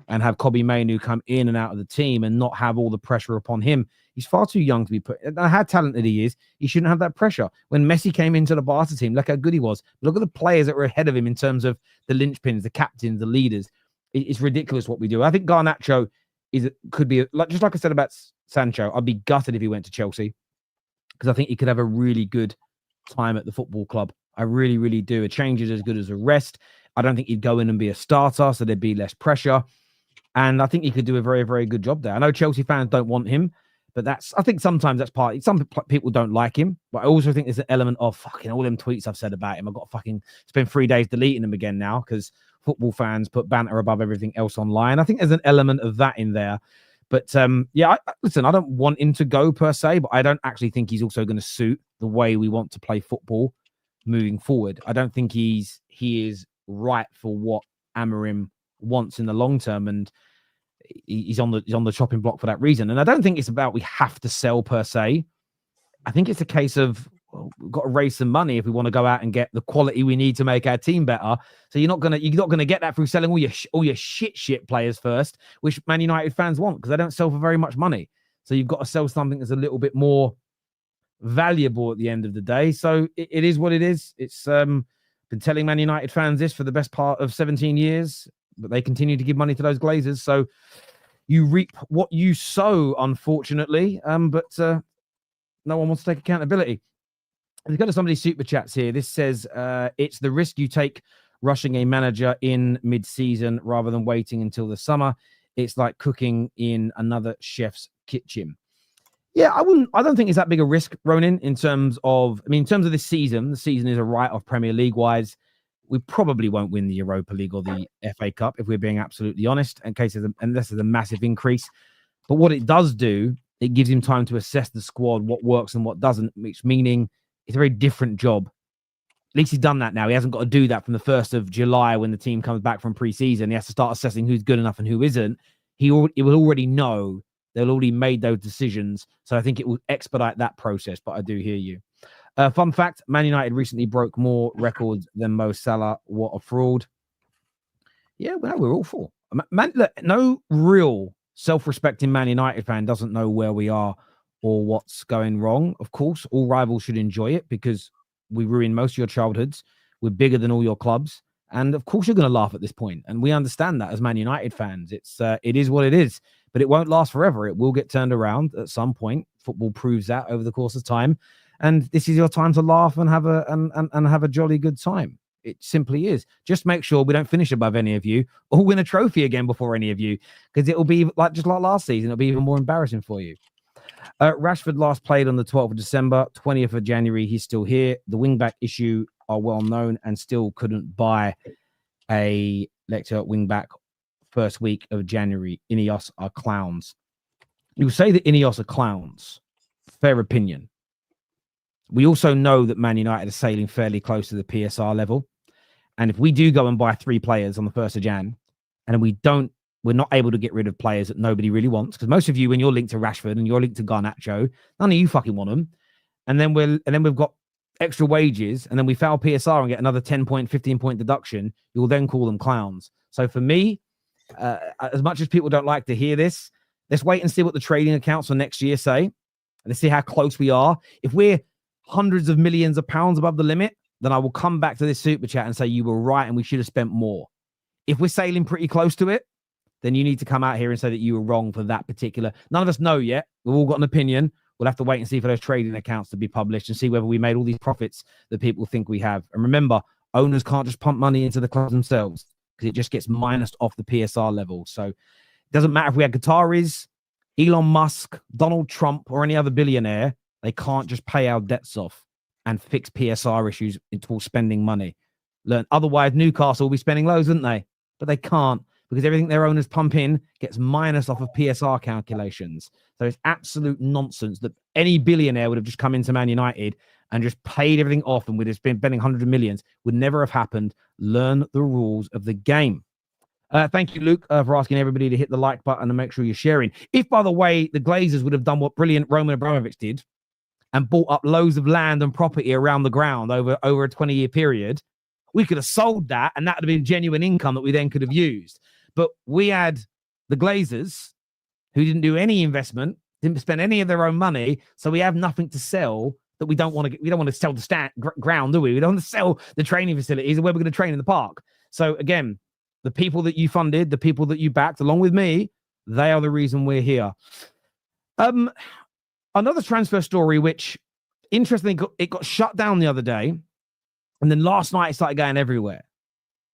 and have Kobbie Mainoo come in and out of the team and not have all the pressure upon him. He's far too young to be put. How talented he is, he shouldn't have that pressure. When Messi came into the Barca team, look how good he was. Look at the players that were ahead of him in terms of the linchpins, the captains, the leaders. It's ridiculous what we do. I think Garnacho could be just like I said about Sancho. I'd be gutted if he went to Chelsea because I think he could have a really good time at the football club. I really, really do. A change is as good as a rest. I don't think he'd go in and be a starter, so there'd be less pressure. And I think he could do a very, very good job there. I know Chelsea fans don't want him, but I think sometimes that's part. Some people don't like him, but I also think there's an element of fucking all them tweets I've said about him. I've got to fucking spend 3 days deleting them again now because football fans put banter above everything else online. I think there's an element of that in there. But listen, I don't want him to go per se, but I don't actually think he's also going to suit the way we want to play football moving forward. I don't think he is right for what Amorim wants in the long term, and he's on the chopping block for that reason. And I don't think it's about we have to sell per se. I think it's a case of we've got to raise some money if we want to go out and get the quality we need to make our team better. So you're not gonna get that through selling all your shit players first, which Man United fans want because they don't sell for very much money. So you've got to sell something that's a little bit more valuable at the end of the day. So it is what it is. It's been telling Man United fans this for the best part of 17 years, but they continue to give money to those Glazers. So you reap what you sow, unfortunately. But no one wants to take accountability. Let's go to somebody's super chats here. This says it's the risk you take rushing a manager in mid-season rather than waiting until the summer. It's like cooking in another chef's kitchen. Yeah, I don't think it's that big a risk, Ronan, in terms of this season. The season is a write-off Premier League wise. We probably won't win the Europa League or the FA Cup, if we're being absolutely honest, unless there's a massive increase. But what it does do, it gives him time to assess the squad, what works and what doesn't, which meaning it's a very different job. At least he's done that now. He hasn't got to do that from the 1st of July when the team comes back from pre-season. He has to start assessing who's good enough and who isn't. He will already know. They'll already made those decisions. So I think it will expedite that process. But I do hear you. Fun fact, Man United recently broke more records than Mo Salah. What a fraud. Yeah, well, we're all for. Look, no real self-respecting Man United fan doesn't know where we are or what's going wrong. Of course, all rivals should enjoy it because we ruin most of your childhoods. We're bigger than all your clubs. And of course, you're going to laugh at this point, and we understand that as Man United fans. It is what it is, but it won't last forever. It will get turned around at some point. Football proves that over the course of time, and this is your time to laugh and have a jolly good time. It simply is. Just make sure we don't finish above any of you or win a trophy again before any of you, because it will be like last season. It'll be even more embarrassing for you. Rashford last played on the 12th of December, 20th of January. He's still here. The wingback issue are well known and still couldn't buy a Lecce wingback first week of January. Ineos are clowns. You say that Ineos are clowns. Fair opinion. We also know that Man United are sailing fairly close to the PSR level. And if we do go and buy 3 players on the 1st of Jan, and we're not able to get rid of players that nobody really wants, because most of you, when you're linked to Rashford and you're linked to Garnacho, none of you fucking want them. And then we've got extra wages, and then we foul PSR and get another 10-point, 15-point deduction. You'll then call them clowns. So for me, as much as people don't like to hear this, let's wait and see what the trading accounts for next year say. Let's see how close we are. If we're hundreds of millions of pounds above the limit, then I will come back to this super chat and say you were right and we should have spent more. If we're sailing pretty close to it, then you need to come out here and say that you were wrong for that particular. None of us know yet. We've all got an opinion. We'll have to wait and see for those trading accounts to be published and see whether we made all these profits that people think we have. And remember, owners can't just pump money into the clubs themselves, because it just gets minused off the PSR level. So it doesn't matter if we had Qataris, Elon Musk, Donald Trump, or any other billionaire. They can't just pay our debts off and fix PSR issues into spending money. Otherwise, Newcastle will be spending loads, wouldn't they? But they can't, because everything their owners pump in gets minus off of PSR calculations. So it's absolute nonsense that any billionaire would have just come into Man United and just paid everything off and would have been spending hundreds of millions. Would never have happened. Learn the rules of the game. Thank you, Luke, for asking everybody to hit the like button and make sure you're sharing. If, by the way, the Glazers would have done what brilliant Roman Abramovich did and bought up loads of land and property around the ground over a 20-year period, we could have sold that, and that would have been genuine income that we then could have used. But we had the Glazers, who didn't do any investment, didn't spend any of their own money, so we have nothing to sell that we don't want to. We don't want to sell the ground, do we? We don't want to sell the training facilities or where we're going to train in the park. So again, the people that you funded, the people that you backed, along with me, they are the reason we're here. Another transfer story, which interestingly it got shut down the other day, and then last night it started going everywhere.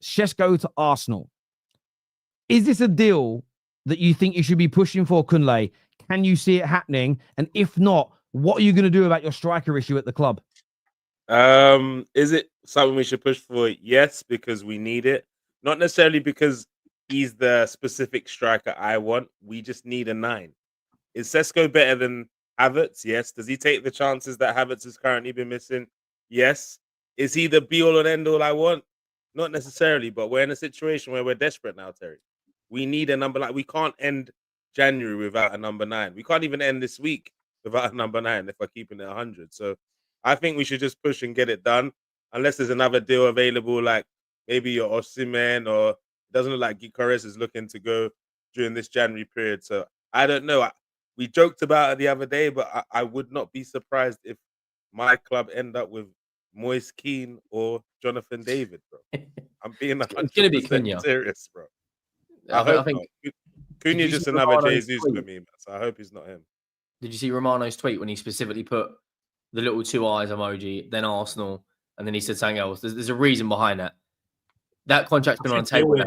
Sesko to Arsenal. Is this a deal that you think you should be pushing for, Kunle? Can you see it happening? And if not, what are you going to do about your striker issue at the club? Is it something we should push for? Yes, because we need it. Not necessarily because he's the specific striker I want. We just need a 9. Is Sesko better than Havertz? Yes. Does he take the chances that Havertz has currently been missing? Yes. Is he the be-all and end-all I want? Not necessarily, but we're in a situation where we're desperate now, Terry. We need a number. We can't end January without a number 9. We can't even end this week without a number 9 if we're keeping it 100. So I think we should just push and get it done, unless there's another deal available, like maybe your Osimhen, or it doesn't look like Gyökeres is looking to go during this January period. So I don't know. We joked about it the other day, but I would not be surprised if my club end up with Moise Kean or Jonathan David, bro. I'm being 100% serious, bro. I think Cunha just another Jesus for me, so I hope he's not him. Did you see Romano's tweet when he specifically put the little 2 eyes emoji, then Arsenal, and then he said something else? There's a reason behind that. That contract's been on the table now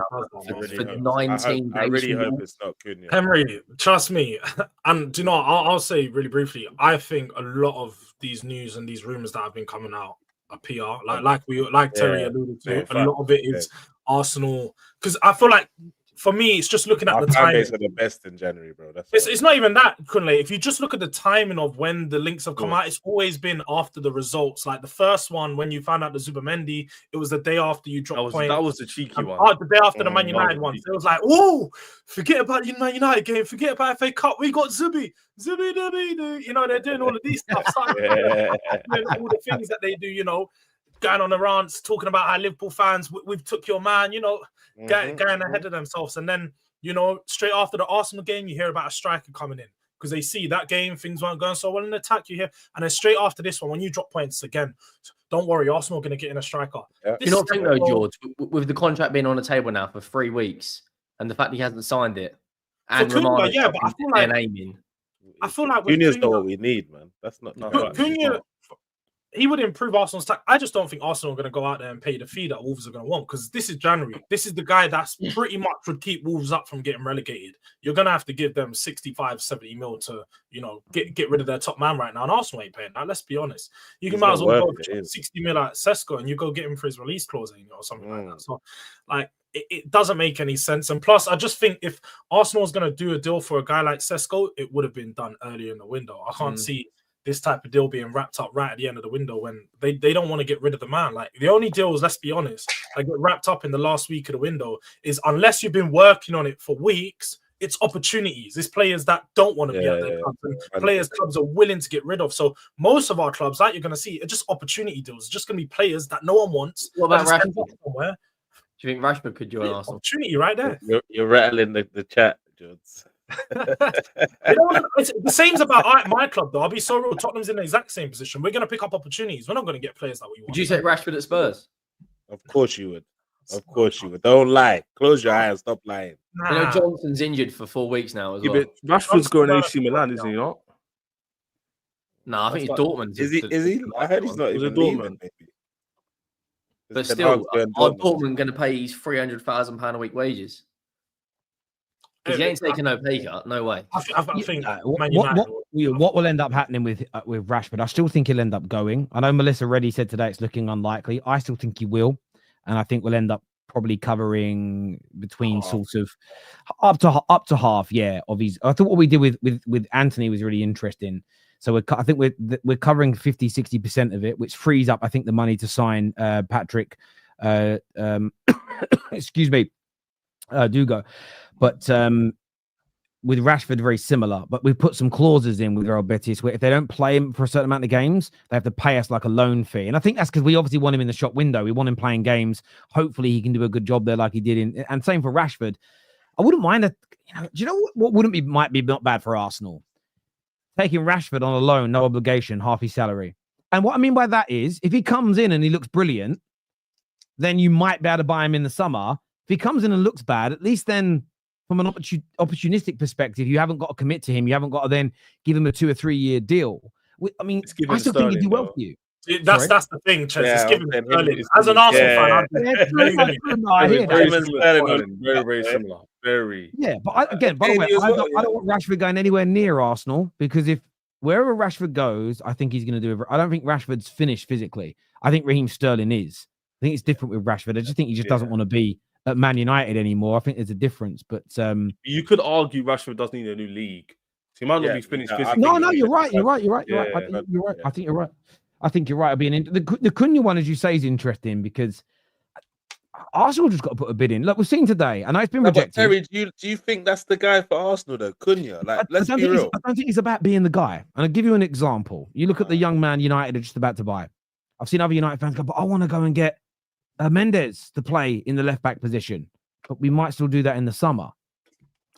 for 19 days. I really hope it's not Cunha. Henry, trust me. And do you know what? I'll say really briefly, I think a lot of these news and these rumors that have been coming out are PR. Like Terry alluded to, a lot of it is Arsenal. Because I feel like, for me, it's just looking at the time. Our are the best in January, bro. It's not even that, Kunle. If you just look at the timing of when the links have come out, it's always been after the results. Like the first one, when you found out the Zubimendi, it was the day after you dropped points. That was the cheeky one. The day after the Man United one. So it was like, oh, forget about the Man United game. Forget about FA Cup. We got Zubi. You know, they're doing all of these stuff. Doing all the things that they do, you know, going on the rants, talking about how Liverpool fans, we've took your man, you know, going ahead of themselves. And then, you know, straight after the Arsenal game, you hear about a striker coming in. because they see that game, things weren't going so well in attack, you hear. And then straight after this one, when you drop points again, don't worry, Arsenal are going to get in a striker. Yeah. Do you not think, though, George, with the contract being on the table now for 3 weeks and the fact he hasn't signed it, and Cunha, yeah, but I feel like Cunha's not what we need, man. That's not Cunha. He would improve Arsenal's tack. I just don't think Arsenal are going to go out there and pay the fee that Wolves are going to want, because this is January. This is the guy that's pretty much would keep Wolves up from getting relegated. You're going to have to give them 65, 70 mil to, get rid of their top man right now. And Arsenal ain't paying that. Let's be honest. You can might as well go 60 mil at Sesko and you go get him for his release clause or something like that. So, it doesn't make any sense. And plus, I just think if Arsenal is going to do a deal for a guy like Sesko, it would have been done earlier in the window. I can't see this type of deal being wrapped up right at the end of the window when they don't want to get rid of the man. Like, the only deals, let's be honest, that get wrapped up in the last week of the window is, unless you've been working on it for weeks, it's opportunities. It's players that don't want to be at their clubs, and players clubs are willing to get rid of. So most of our clubs that you're going to see are just opportunity deals. It's just going to be players that no one wants. What about Rashford? Do you think Rashford could join Arsenal? Opportunity right there. You're rattling the chat, George. The same's about my club, though. I'll be so real. Tottenham's in the exact same position. We're going to pick up opportunities. We're not going to get players that we want. Would you say Rashford at Spurs? Of course you would. Of course you would. Don't lie. Close your eyes. Stop lying. Johnson's injured for 4 weeks now as well. But Rashford's going to AC Milan, isn't he not? No, I think he's Dortmund. Is he? I heard he's not even Dortmund. But still, are Dortmund going to pay his £300,000 a week wages? Because he ain't taking no pay cut. No way. I think what will end up happening with Rashford? I still think he'll end up going. I know Melissa Reddy said today it's looking unlikely. I still think he will, and I think we'll end up probably covering between sort of up to half. Yeah, of his. I thought what we did with Anthony was really interesting. So I think we're covering 50-60% of it, which frees up, I think, the money to sign Patrick. Excuse me, Dorgu. But with Rashford, very similar. But we put some clauses in with Real Betis where if they don't play him for a certain amount of games, they have to pay us like a loan fee. And I think that's because we obviously want him in the shop window. We want him playing games. Hopefully, he can do a good job there, like he did and same for Rashford. I wouldn't mind do you know what might be not bad for Arsenal? Taking Rashford on a loan, no obligation, half his salary. And what I mean by that is, if he comes in and he looks brilliant, then you might be able to buy him in the summer. If he comes in and looks bad, at least then, from an opportunistic perspective, you haven't got to commit to him. You haven't got to then give him a 2 or 3 year deal. I mean, I still think he'd do well for you. That's the thing, Ches. It's given Sterling. As an Arsenal fan, very similar. Very. Yeah, but by the way, I don't want Rashford going anywhere near Arsenal, because if wherever Rashford goes, I think he's going to do it. I don't think Rashford's finished physically. I think Raheem Sterling is. I think it's different with Rashford. I just think he just doesn't want to be at Man United anymore. I think there's a difference, but you could argue Rashford does need a new league. He might not be finished physically. No, you're right. You're right. I think you're right. I think you're right. The Cunha one, as you say, is interesting because Arsenal just got to put a bid in. Look, we've seen today. I know it's been rejected. Terry, do you think that's the guy for Arsenal, though? Cunha? Let's be real. I don't think it's about being the guy. And I'll give you an example. You look at the young man United are just about to buy. I've seen other United fans go, but I want to go and get Mendes to play in the left back position. But we might still do that in the summer.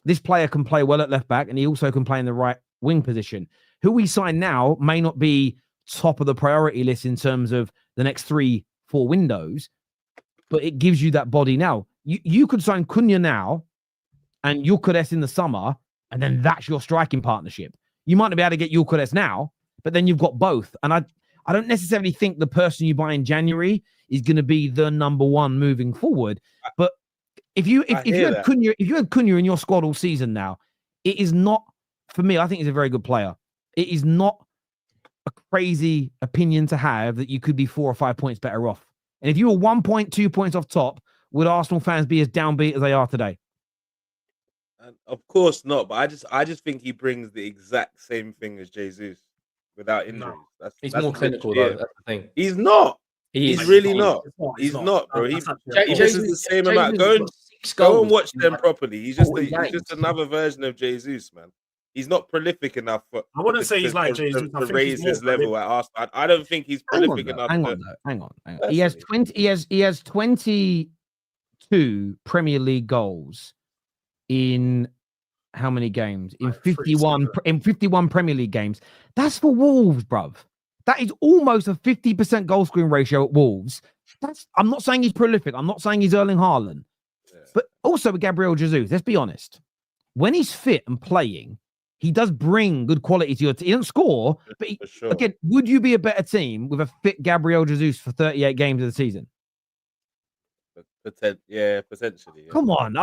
This player can play well at left back, and he also can play in the right wing position. Who we sign now may not be top of the priority list in terms of the next 3-4 windows, but it gives you that body now. You could sign Cunha now and Gyökeres in the summer, and then that's your striking partnership. You might not be able to get Gyökeres now, but then you've got both. And I don't necessarily think the person you buy in January is going to be the number one moving forward. But if you had Cunha in your squad all season now, it is not, for me, I think he's a very good player. It is not a crazy opinion to have that you could be 4 or 5 points better off. And if you were 1 point, 2 points off top, would Arsenal fans be as downbeat as they are today? Of course not, but I just think he brings the exact same thing as Jesus without injuries. No. He's more clinical, though. That's the thing. He's not. He's really not. He's not, bro. He's the same amount. Go and watch them properly. He's just another version of Jesus, man. He's not prolific enough. I wouldn't say he's like Jesus to raise his level at Arsenal. I don't think he's prolific enough. Hang on. He has 22 Premier League goals in how many games? In Like, pretty 51 similar. in 51 Premier League games. That's for Wolves, bruv. That is almost a 50% goal scoring ratio at Wolves. I'm not saying he's prolific. I'm not saying he's Erling Haaland. Yeah. But also with Gabriel Jesus, let's be honest. When he's fit and playing, he does bring good quality to your team. He doesn't score, but For sure. again, would you be a better team with a fit Gabriel Jesus for 38 games of the season? Potentially. Yeah. Come on.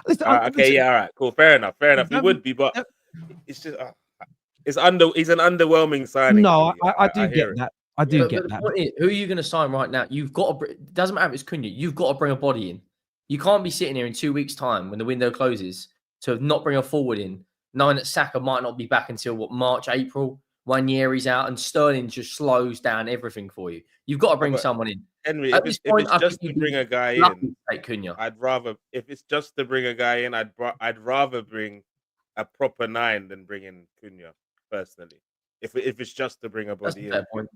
Listen, Okay, yeah, all right, cool. Fair enough. He would be, but it's just he's an underwhelming signing. No, for me. I do get that. I do get the that. point is, who are you going to sign right now? You've got to. It doesn't matter if it's Cunha. You've got to bring a body in. You can't be sitting here in 2 weeks' time when the window closes to not bring a forward in, knowing that Saka might not be back until March, April. 1 year he's out, and Sterling just slows down everything for you. You've got to bring someone in. Henry, At if this it's point, I just think to bring a guy lucky in, to take Cunha. I'd rather. If it's just to bring a guy in, I'd rather bring a proper 9 than bring in Cunha personally. If it's just to bring a That's body a in. fair point.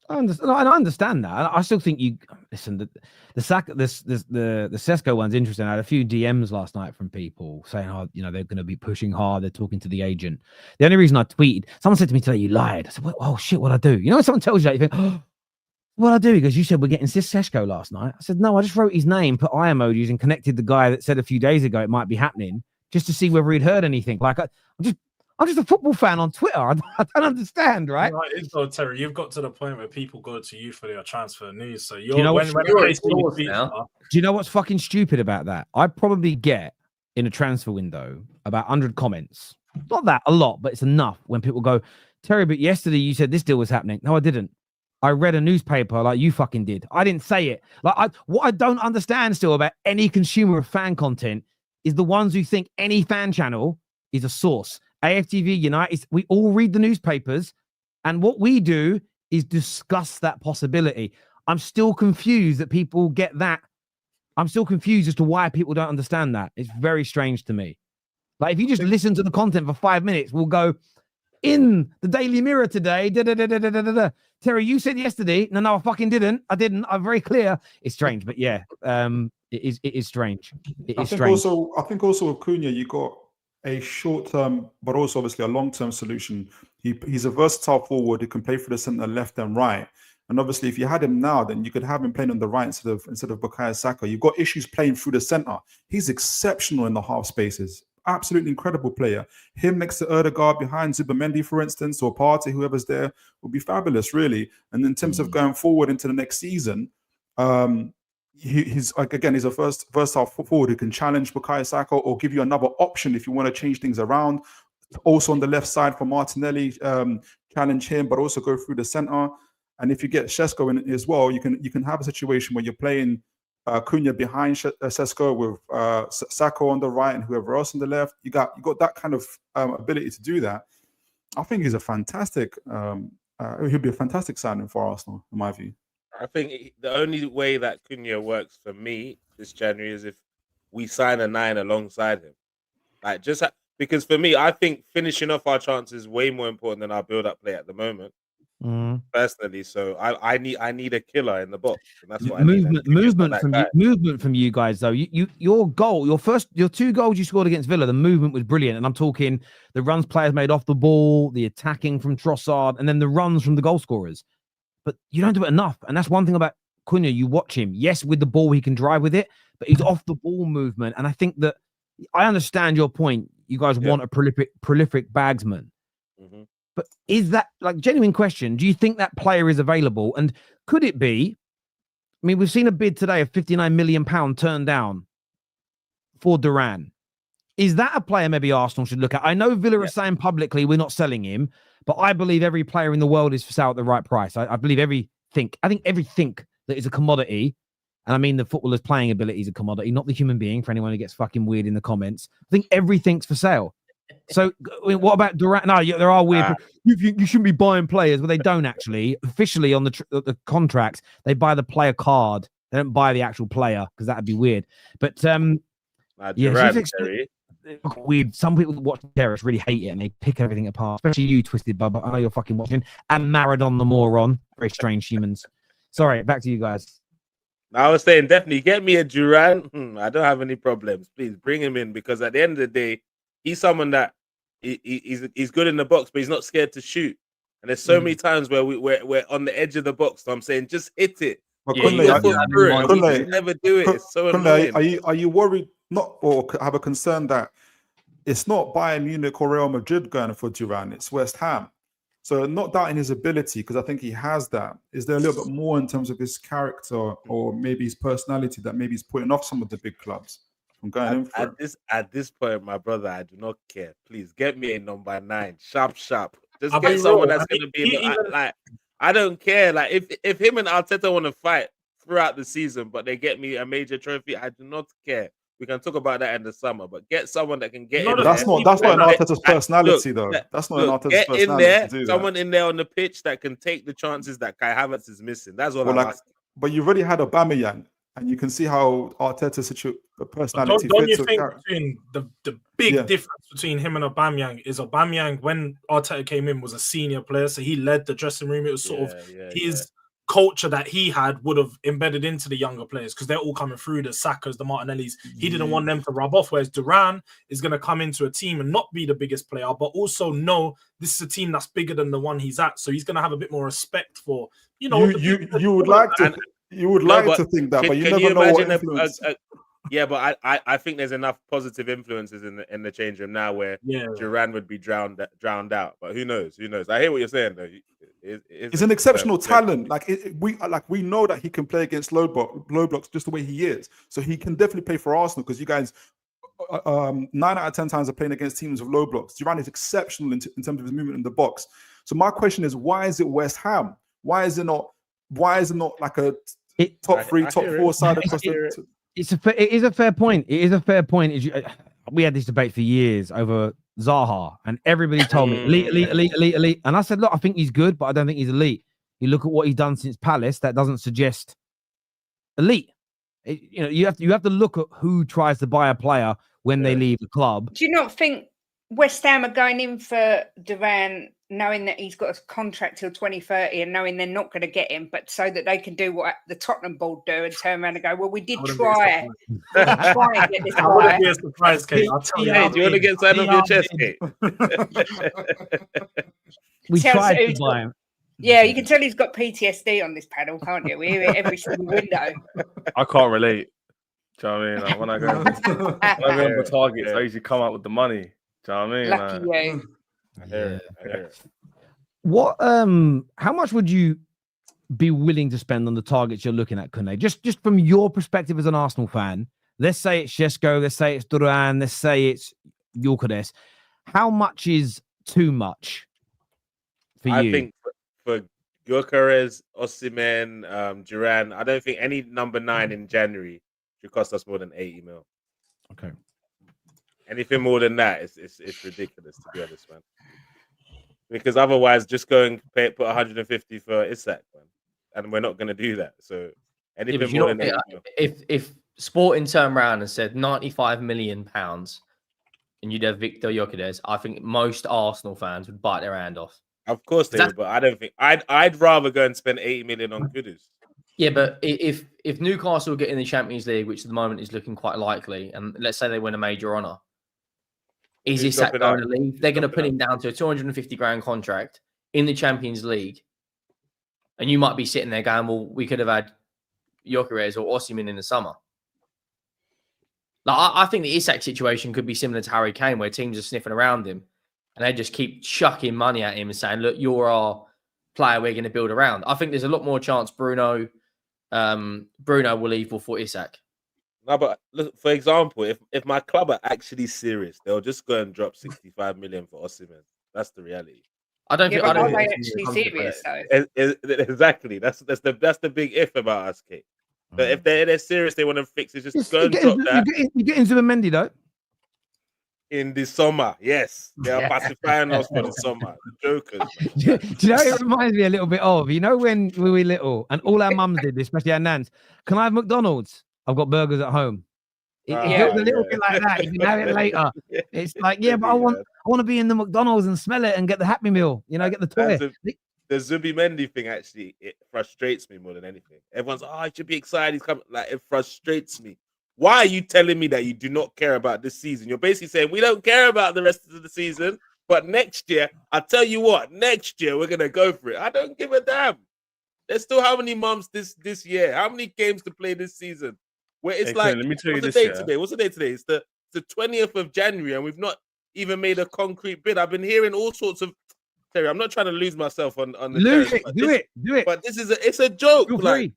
I understand that. I still think you listen. The Sesko one's interesting. I had a few DMs last night from people saying, "Oh, they're going to be pushing hard. They're talking to the agent." The only reason I tweeted, someone said to me today, "You lied." I said, "Oh shit, what I do?" When someone tells you that, you think, "Oh, what I do?" He goes, "You said we're getting Sesko last night." I said, "No, I just wrote his name, put eye emojis, and connected the guy that said a few days ago it might be happening, just to see whether he'd heard anything." Like I'm just a football fan on Twitter. I don't understand, right? Right, it's though, Terry. You've got to the point where people go to you for their transfer news. So you're you know when you're they at see you yours tweet now. stuff, Do you know what's fucking stupid about that? I probably get in a transfer window about 100 comments. Not that a lot, but it's enough when people go, "Terry, but yesterday you said this deal was happening." No, I didn't. I read a newspaper like you fucking did. I didn't say it. What I don't understand still about any consumer of fan content is the ones who think any fan channel is a source. AFTV, United, we all read the newspapers, and what we do is discuss that possibility. I'm still confused that people get that. I'm still confused as to why people don't understand that. It's very strange to me. Like, if you just listen to the content for 5 minutes, we'll go, "In the Daily Mirror today, Terry, you said yesterday." No, I fucking didn't. I didn't. I'm very clear. It's strange, but yeah, it is strange. It is strange. I think also with Cunha, you got a short-term, but also obviously a long-term solution. He's a versatile forward who can play for the centre, left and right. And obviously, if you had him now, then you could have him playing on the right instead of Bukayo Saka. You've got issues playing through the centre. He's exceptional in the half spaces. Absolutely incredible player. Him next to Erdegaard behind Zubimendi, for instance, or Partey, whoever's there, would be fabulous, really. And in terms of going forward into the next season, he's a versatile forward who can challenge Bukayo Saka or give you another option if you want to change things around. Also on the left side for Martinelli, challenge him, but also go through the centre. And if you get Sesko in as well, you can have a situation where you're playing Cunha behind Sesko with Saka on the right and whoever else on the left. You got that kind of ability to do that. I think he's a fantastic. He'll be a fantastic signing for Arsenal, in my view. I think the only way that Cunha works for me this January is if we sign a 9 alongside him. Like because for me, I think finishing off our chances is way more important than our build-up play at the moment. Personally, so I need a killer in the box, and that's what movement from you guys though. Your goal, your 2 goals you scored against Villa, the movement was brilliant, and I'm talking the runs players made off the ball, the attacking from Trossard, and then the runs from the goal scorers. But you don't do it enough, and that's one thing about Cunha. You watch him, yes, with the ball he can drive with it, but he's off the ball movement, and I think that I understand your point. You guys want a prolific bagsman. But is that, like, genuine question? Do you think that player is available? And could it be? I mean, we've seen a bid today of £59 million turned down for Duran. Is that a player maybe Arsenal should look at? I know Villa are saying publicly we're not selling him, but I believe every player in the world is for sale at the right price. I believe I think everything that is a commodity, and I mean the footballer's playing ability is a commodity, not the human being, for anyone who gets fucking weird in the comments. I think everything's for sale. So what about Durant? No, there are weird. You shouldn't be buying players, but they don't actually. Officially on the contracts, they buy the player card. They don't buy the actual player because that'd be weird. But weird. Some people that watch Terrace really hate it and they pick everything apart. Especially you, Twisted Bubba. I know you're fucking watching. And Maradon the moron. Very strange humans. Sorry, back to you guys. I was saying definitely get me a Duran. I don't have any problems. Please bring him in because at the end of the day, he's someone that he's good in the box, but he's not scared to shoot. And there's so many times where we're on the edge of the box. So I'm saying, just hit it. But Yeah, Kunle, You just never do it. It's so Kunle, annoying. are you worried not or have a concern that it's not Bayern Munich or Real Madrid going for Duran, it's West Ham. So not doubting his ability, because I think he has that. Is there a little bit more in terms of his character or maybe his personality that maybe he's putting off some of the big clubs from going in for it? At this point, my brother, I do not care. Please get me a number 9. Sharp. Just I'll get be someone real. that's I going to mean, be even- like. I don't care. Like if him and Arteta want to fight throughout the season, but they get me a major trophy, I do not care. We can talk about that in the summer, but get someone that can get No, in no, there. That's not in Arteta's personality, Look, though. look, That's not in Arteta's get in personality there. to do that. Someone in there on the pitch that can take the chances that Kai Havertz is missing. That's all Well, I'm like, asking. but you've already had Aubameyang, and you can see how Arteta's personality Don't you fits. think between the big difference between him and Aubameyang is Aubameyang, when Arteta came in, was a senior player, so he led the dressing room. It was sort of his culture that he had would have embedded into the younger players because they're all coming through, the Sakas, the Martinellis. He didn't want them to rub off, whereas Duran is going to come into a team and not be the biggest player, but also know this is a team that's bigger than the one he's at, so he's going to have a bit more respect for, you know, you would like to think that, but you never know what influence. Yeah, but I think there's enough positive influences in the change room now where Duran would be drowned out. But who knows? I hear what you're saying though. He's an exceptional talent. We know that he can play against low blocks just the way he is. So he can definitely play for Arsenal because you guys 9 out of 10 times are playing against teams with low blocks. Duran is exceptional in terms of his movement in the box. So my question is, why is it West Ham? Why is it not like a top 3, top 4 side across the? It is a fair point. It is a fair point. We had this debate for years over Zaha, and everybody told me elite. And I said, look, I think he's good, but I don't think he's elite. You look at what he's done since Palace, that doesn't suggest elite. You have to look at who tries to buy a player when they leave the club. Do you not think West Ham are going in for Duran knowing that he's got a contract till 2030 and knowing they're not going to get him, but so that they can do what the Tottenham board do and turn around and go, well, we did try and get this guy. I wouldn't be a surprise, Kate. I'll tell you. Hey, do you want to get signed off your chest, Kate? We tried to buy him. Yeah, you can tell he's got PTSD on this panel, can't you? We hear it every single window. I can't relate. Do you know what I mean? Like, when I go for targets, I usually come out with the money. Do you know what I mean? Lucky you. I hear it. What? How much would you be willing to spend on the targets you're looking at, Kunle? Just from your perspective as an Arsenal fan. Let's say it's Sesko. Let's say it's Duran. Let's say it's Gyökeres. How much is too much for you? I think for Gyökeres, Osimhen, Duran, I don't think any number 9 in January should cost us more than 80 mil. Okay. Anything more than that, it's ridiculous, to be honest, man. Because otherwise, just go and put 150 for Isak, man, and we're not going to do that. So anything more than that. If Sporting turned around and said £95 million and you'd have Victor Gyökeres, I think most Arsenal fans would bite their hand off. Of course they would, but I don't think I'd rather go and spend 80 million on Kudus. Yeah, but if Newcastle get in the Champions League, which at the moment is looking quite likely, and let's say they win a major honour, is Isak going to leave? They're going to put him down to a 250 grand contract in the Champions League. And you might be sitting there going, well, we could have had Gyökeres or Osimhen in the summer. Like, I think the Isak situation could be similar to Harry Kane, where teams are sniffing around him and they just keep chucking money at him and saying, look, you're our player we're going to build around. I think there's a lot more chance Bruno will leave before Isak. No, but look, for example, if my club are actually serious, they'll just go and drop 65 million for Osimhen. That's the reality. I don't think. Are they actually serious though? Exactly. That's the big if about us, Kate. But if they're serious, they want to fix it. Just go and drop that. You get into the Mendy though. In the summer, yes, they are pacifying us for the summer. Jokers. Do you know, it reminds me a little bit of, when we were little and all our mums did this, especially our nans. Can I have McDonald's? I've got burgers at home. It feels a little bit like that. You can have it later. It's like, but I want to be in the McDonald's and smell it and get the Happy Meal. Get the toy. The Zubimendi thing actually, it frustrates me more than anything. Everyone's, I should be excited. He's coming. Like, it frustrates me Why are you telling me that you do not care about this season? You're basically saying we don't care about the rest of the season, but next year, I tell you what, next year we're gonna go for it. I don't give a damn. There's still how many months this year? How many games to play this season? Where it's like, let me tell you what's this, the date yeah? today? What's the date today? It's the 20th of January, and we've not even made a concrete bid. I've been hearing all sorts of. Terry, I'm not trying to lose myself on the Lose terrace, it, do it. But this is it's a joke. Feel free.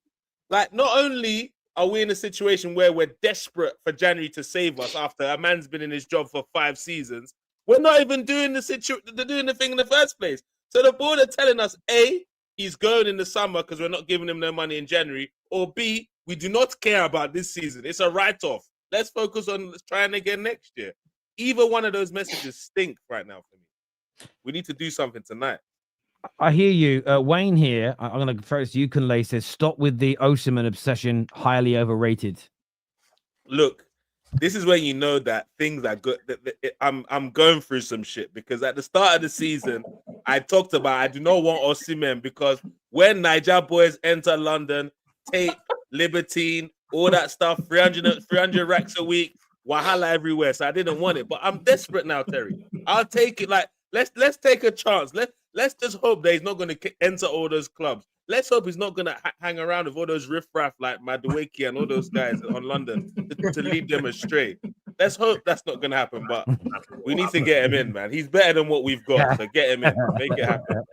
Like not only are we in a situation where we're desperate for January to save us after a man's been in his job for 5 seasons, we're not even doing the thing in the first place. So the board are telling us, A, he's going in the summer because we're not giving him no money in January, or B, we do not care about this season. It's a write-off. Let's focus on trying again next year. Either one of those messages stink right now for me. We need to do something tonight. I hear you. Wayne here, I'm going to throw this to you, Kunle, says, stop with the Osimhen obsession, highly overrated. Look, this is when you know that things are good. I'm going through some shit because at the start of the season, I talked about I do not want Osimhen because when Niger boys enter London, tape, libertine, all that stuff, 300 racks a week, wahala everywhere. So I didn't want it, but I'm desperate now, Terry. I'll take it. Like let's take a chance. Let's just hope that he's not going to enter all those clubs. Let's hope he's not going to hang around with all those riffraff like Madueke and all those guys on London to lead them astray. Let's hope that's not going to happen, but we need to get him in, man. He's better than what we've got, so get him in. Make it happen.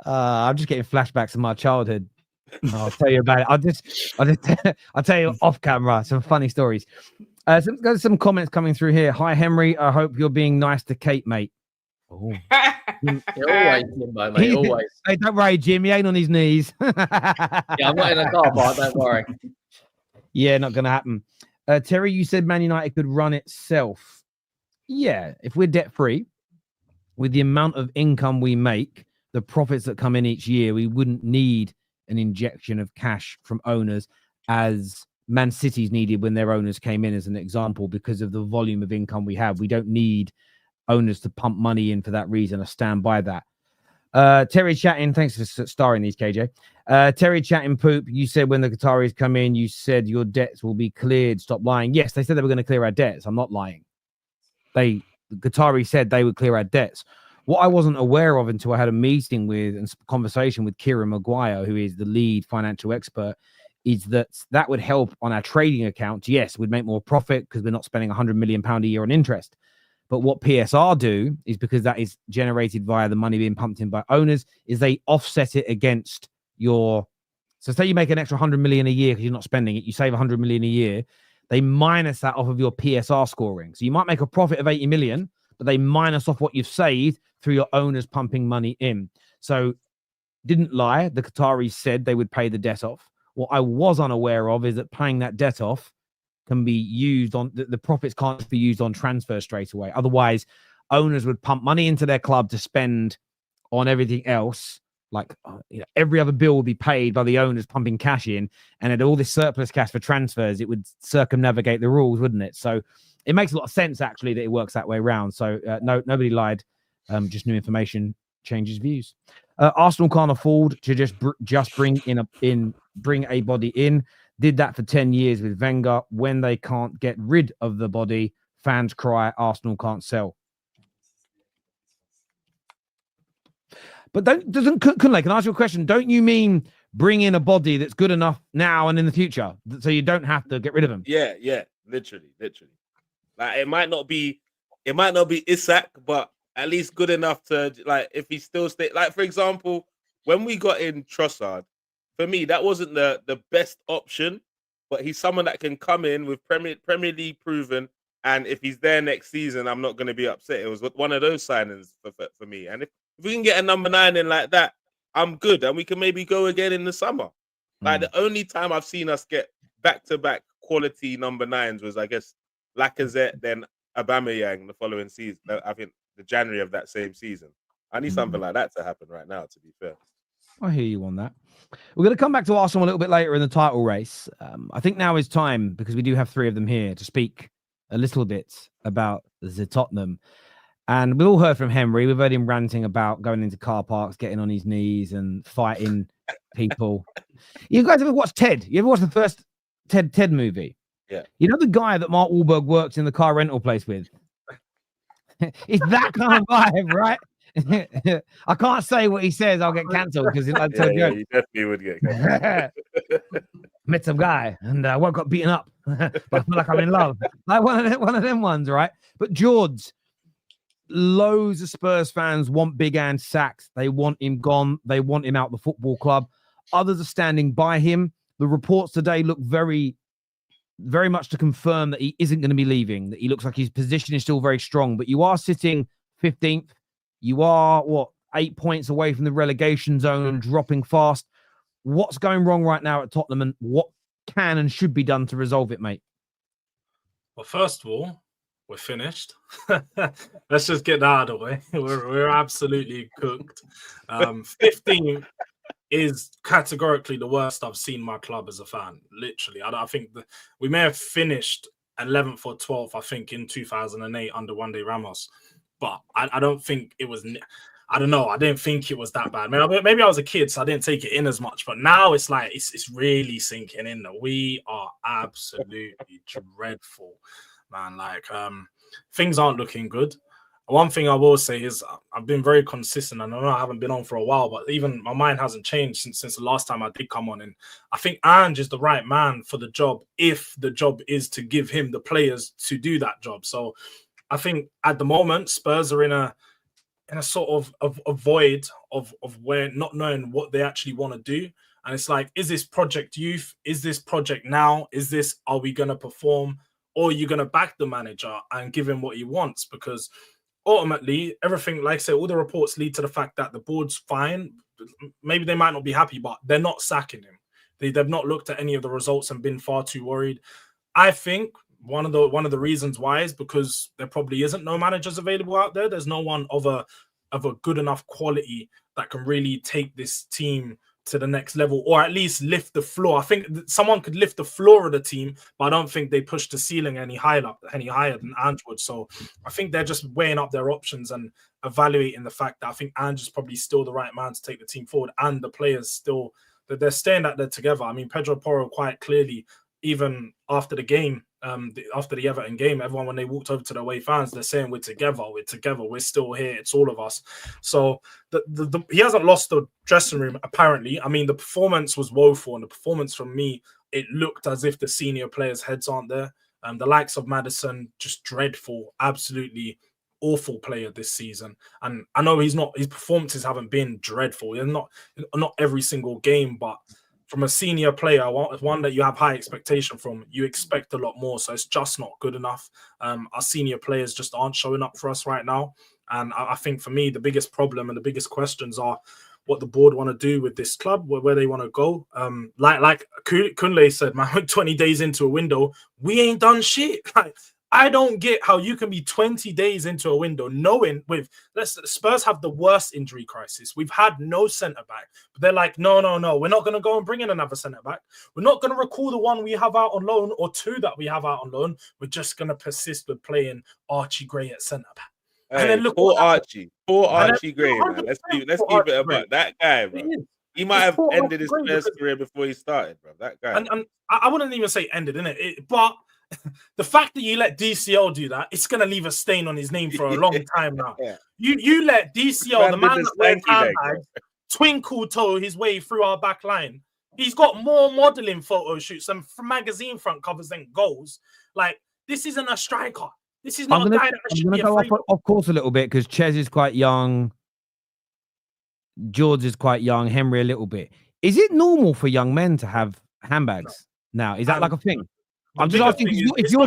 I'm just getting flashbacks of my childhood. I'll tell you about it. I'll tell you off camera some funny stories. There's some comments coming through here. Hi, Henry. I hope you're being nice to Kate, mate. Oh. Always, Jimbo, mate. Always. Hey, don't worry, Jim. He ain't on his knees. Yeah, I'm not in a car park. Don't worry. Yeah, not going to happen. Terry, you said Man United could run itself. Yeah, if we're debt free, with the amount of income we make, the profits that come in each year, we wouldn't need an injection of cash from owners as Man City's needed when their owners came in, as an example, because of the volume of income we have. We don't need owners to pump money in for that reason. I stand by that. Terry chatting, thanks for starring these, KJ. Terry chatting poop, you said when the Qataris come in, you said your debts will be cleared. Stop lying. Yes, they said they were going to clear our debts. I'm not lying. The Qatari said they would clear our debts. What I wasn't aware of until I had a meeting with and conversation with Kieran Maguire, who is the lead financial expert, is that would help on our trading account. Yes, we'd make more profit because we're not spending £100 million a year on interest. But what PSR do is, because that is generated via the money being pumped in by owners, is they offset it against your. So say you make an extra 100 million a year because you're not spending it, you save 100 million a year. They minus that off of your PSR scoring. So you might make a profit of 80 million, but they minus off what you've saved through your owners pumping money in. So didn't lie. The Qataris said they would pay the debt off. What I was unaware of is that paying that debt off can be used on the profits can't be used on transfer straight away. Otherwise, owners would pump money into their club to spend on everything else. Like every other bill would be paid by the owners pumping cash in, and at all this surplus cash for transfers, it would circumnavigate the rules, wouldn't it? So it makes a lot of sense actually that it works that way around. So no, nobody lied. Just new information changes views. Arsenal can't afford to just bring a body in. Did that for 10 years with Wenger. When they can't get rid of the body, fans cry, Arsenal can't sell. But Kunle, can I ask you a question? Don't you mean bring in a body that's good enough now and in the future, so you don't have to get rid of him? Yeah, literally. Like it might not be Isak, but at least good enough to, like, if he still stay. Like, for example, when we got in Trossard, for me, that wasn't the best option, but he's someone that can come in with Premier League proven, and if he's there next season, I'm not going to be upset. It was one of those signings for me. And if we can get a number 9 in like that, I'm good, and we can maybe go again in the summer. Like the only time I've seen us get back-to-back quality number 9s was, I guess, Lacazette, then Aubameyang the following season. I think the January of that same season. I need something like that to happen right now, to be fair. I hear you on that. We're going to come back to Arsenal a little bit later in the title race. I think now is time, because we do have 3 of them here, to speak a little bit about the Tottenham. And we've all heard from Henry. We've heard him ranting about going into car parks, getting on his knees and fighting people. You guys ever watched Ted? You ever watched the first Ted movie. Yeah. You know the guy that Mark Wahlberg works in the car rental place with? It's that kind of vibe, right? I can't say what he says. I'll get cancelled because he'll tell a joke. You definitely would get cancelled. Met some guy and I woke up beaten up, but I feel like I'm in love. Like one of them ones, right? But George, loads of Spurs fans want Big Ange sacked. They want him gone. They want him out the football club. Others are standing by him. The reports today look very, very much to confirm that he isn't going to be leaving, that he looks like his position is still very strong. But you are sitting 15th. You are, 8 points away from the relegation zone and dropping fast. What's going wrong right now at Tottenham and what can and should be done to resolve it, mate? Well, first of all, we're finished. Let's just get that out of the way. We're absolutely cooked. 15 is categorically the worst I've seen my club as a fan. Literally, I think we may have finished 11th or 12th. I think in 2008 under Juan Ramos, but I don't think it was. I don't know. I didn't think it was that bad. Maybe I was a kid, so I didn't take it in as much. But now it's like it's really sinking in that we are absolutely dreadful, man. Like things aren't looking good. One thing I will say is I've been very consistent. I know I haven't been on for a while, but even my mind hasn't changed since the last time I did come on. And I think Ange is the right man for the job if the job is to give him the players to do that job. So I think at the moment Spurs are in a sort of a void of where not knowing what they actually want to do. And it's like, is this project youth? Is this project now? Are we going to perform? Or are you going to back the manager and give him what he wants? Because ultimately, everything, like I say, all the reports lead to the fact that the board's fine. Maybe they might not be happy, but they're not sacking him. They've not looked at any of the results and been far too worried. I think one of the reasons why is because there probably isn't no managers available out there. There's no one of a good enough quality that can really take this team to the next level, or at least lift the floor. I think someone could lift the floor of the team, but I don't think they push the ceiling any higher than Ange would. So I think they're just weighing up their options and evaluating the fact that I think Ange is probably still the right man to take the team forward, and the players still that they're staying that they're together. I mean, Pedro Porro quite clearly, even after the game, after the Everton game, everyone, when they walked over to the away fans, they're saying we're together, we're still here, it's all of us. So he hasn't lost the dressing room, apparently. I mean, the performance was woeful, and the performance from me, it looked as if the senior players' heads aren't there. The likes of Maddison, just dreadful, absolutely awful player this season. And I know his performances haven't been dreadful. They're not every single game, but from a senior player, one that you have high expectation from, you expect a lot more. So it's just not good enough. Our senior players just aren't showing up for us right now. And I think for me, the biggest problem and the biggest questions are what the board want to do with this club, where they want to go. Like Kunle said, man, 20 days into a window, we ain't done shit. Like, I don't get how you can be 20 days into a window knowing Spurs have the worst injury crisis. We've had no centre-back. But they're like, no, we're not going to go and bring in another centre-back. We're not going to recall the one we have out on loan or two that we have out on loan. We're just going to persist with playing Archie Gray at centre-back. Hey, and then look, poor Archie Gray, man. Let's keep it about that guy, bro. He might have ended his first career before he started, bro. That guy. And I wouldn't even say ended, innit? But the fact that you let DCL do that, it's going to leave a stain on his name for a long time now. Yeah. You let DCL, the man that wears handbags, twinkle toe his way through our back line. He's got more modelling photo shoots and magazine front covers than goals. Like, this isn't a striker. This is not a guy that should be afraid of. Of course, a little bit, because Ches is quite young. George is quite young. Henry a little bit. Is it normal for young men to have handbags now? Is that like a thing? I'm just asking, it's your